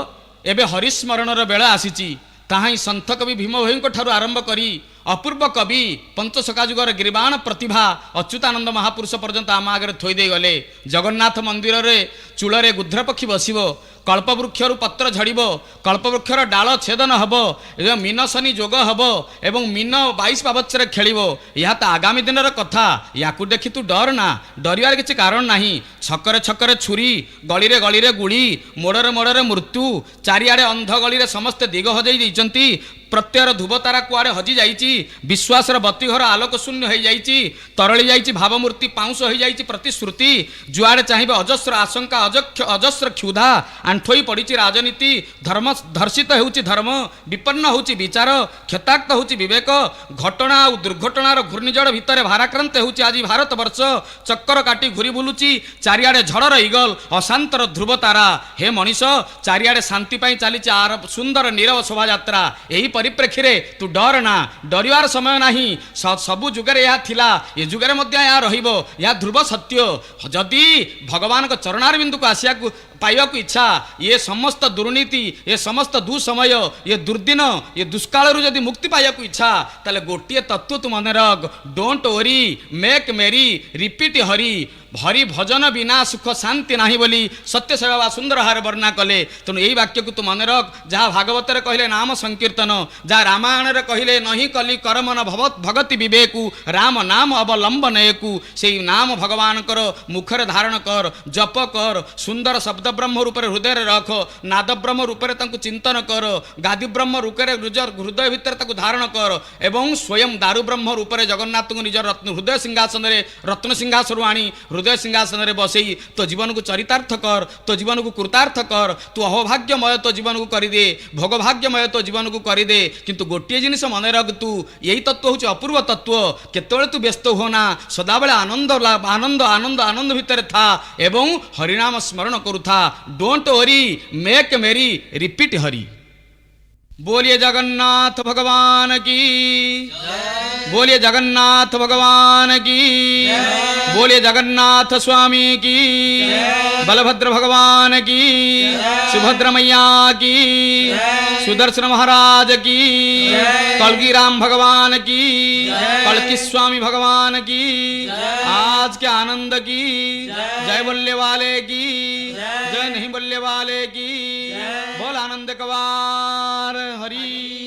एबे हरिस्मरणर बेला आसीची ताहाई संत कवि भीम भोईंको ठारू आरंभ करी अपूर्व कवि पंचसखा जुगर गिरिबाण प्रतिभा अच्युतानंद महापुरुष पर्यंत आम आगे थोईदे गले जगन्नाथ मंदिर रे चूलरे गुध्रपक्षी बसिब कल्पवृक्षर पत्र झड़ कल्पवृक्षर डाल छेदन हम एवं मीन शनि जोग हम एवं मीन 22 पावच्छरे खेल यह तो आगामी दिन कथा या देखी तू डर ना डरियार किसी कारण ना छकरे छकरे छुरी गली गली गुड़ी मोड़े मोड़े मृत्यु चारिआडे अंध गली समस्ते दिग हजई प्रत्ययर ध्रुवतारा कुआड़े हजि जाइछि विश्वासर बत्तीघर आलोक शून्य हो जाइछि तरली जाइछि भावमूर्ति पाउंस हो जाइछि प्रतिश्रुति जुआड़े चाहिए अजस्र आशंका अजस्र क्षुधा आंठोई पड़ी राजनीति धर्म धर्षित होउछि धर्म विपन्न होउछि विचार क्षताक्त होउछि विवेक घटना और दुर्घटनार घूर्णिझड़ भितर भाराक्रांत होउछि आज भारत वर्ष चक्कर काटी घूरी बुलुछि चारिआडे झड़र इगल अशांतर ध्रुवतारा हे मनीष चारिआडे शांति पाई चलीछि आर सुंदर नीरव शोभा यात्रा एही परिप्रेक्षी रे तू डर ना डरिवार समय नाही सबु जुगरे या थिला ये जुगरे मध्य या रहिबो या ध्रुव सत्य जदि भगवान को चरणारविंद को आसिया को पाइबा को इच्छा ये समस्त दुर्नीति ये समस्त दुसमय ये दुर्दिन ये दुष्काल जदि मुक्ति पाइबा को इच्छा ताले गोटे तत्व तू मन रख डोंट वरी मेक मेरी रिपीट हरि हरि भजन बिना सुख शांति नाही बोली सत्य सेवा सुंदर हार वर्णना कले तेणु यही वाक्य को तू मन रख जहाँ भागवत कहले नाम संकीर्तन जहाँ रामायण कहले नहीं कली करमन भगति विवेकु राम नाम अवलंबन एकु से नाम भगवान कर मुखर धारण कर जप कर सुंदर शब्द ବ୍ରହ୍ମ ରୂପରେ ହୃଦୟରେ ରଖ, ନାଦ ବ୍ରହ୍ମ ରୂପରେ ତାଙ୍କୁ ଚିନ୍ତନ କର, ଗାଦି ବ୍ରହ୍ମ ରୂପରେ ନିଜ ହୃଦୟ ଭିତରେ ତାକୁ ଧାରଣ କର ଏବଂ ସ୍ୱୟଂ ଦାରୁ ବ୍ରହ୍ମ ରୂପରେ ଜଗନ୍ନାଥଙ୍କୁ ନିଜ ହୃଦୟ ସିଂହାସନରେ ରତ୍ନ ସିଂହାସନରୁ ଆଣି ହୃଦୟ ସିଂହାସନରେ ବସେଇ ତୋ ଜୀବନକୁ ଚରିତାର୍ଥ କର, ତୋ ଜୀବନକୁ କୃତାର୍ଥ କର। ତୁ ଅହୋଭାଗ୍ୟମୟ ତୋ ଜୀବନକୁ କରିଦେ, ଭୋଗଭାଗ୍ୟମୟ ତୋ ଜୀବନକୁ କରିଦେ, କିନ୍ତୁ ଗୋଟିଏ ଜିନିଷ ମନେ ରଖ, ତୁ ଏଇ ତତ୍ତ୍ୱ ହେଉଛି ଅପୂର୍ବ ତତ୍ତ୍ୱ। କେତେବେଳେ ତୁ ବ୍ୟସ୍ତ ହୁଅନା, ସଦାବେଳେ ଆନନ୍ଦ ଆନନ୍ଦ ଆନନ୍ଦ ଆନନ୍ଦ ଭିତରେ ଥା ଏବଂ ହରିନାମ ସ୍ମରଣ କରୁଥା। Don't worry, make merry, repeat Hari. बोलिए जगन्नाथ भगवान की, बोलिए जगन्नाथ भगवान की, बोलिए जगन्नाथ स्वामी की, बलभद्र भगवान की, सुभद्र मैया की, सुदर्शन महाराज की, कलगी राम भगवान की, कलकी स्वामी भगवान की, आज के आनंद की, जय बोलने वाले की, जय नहीं बोलने वाले की, बोल आनंद कवार हरि।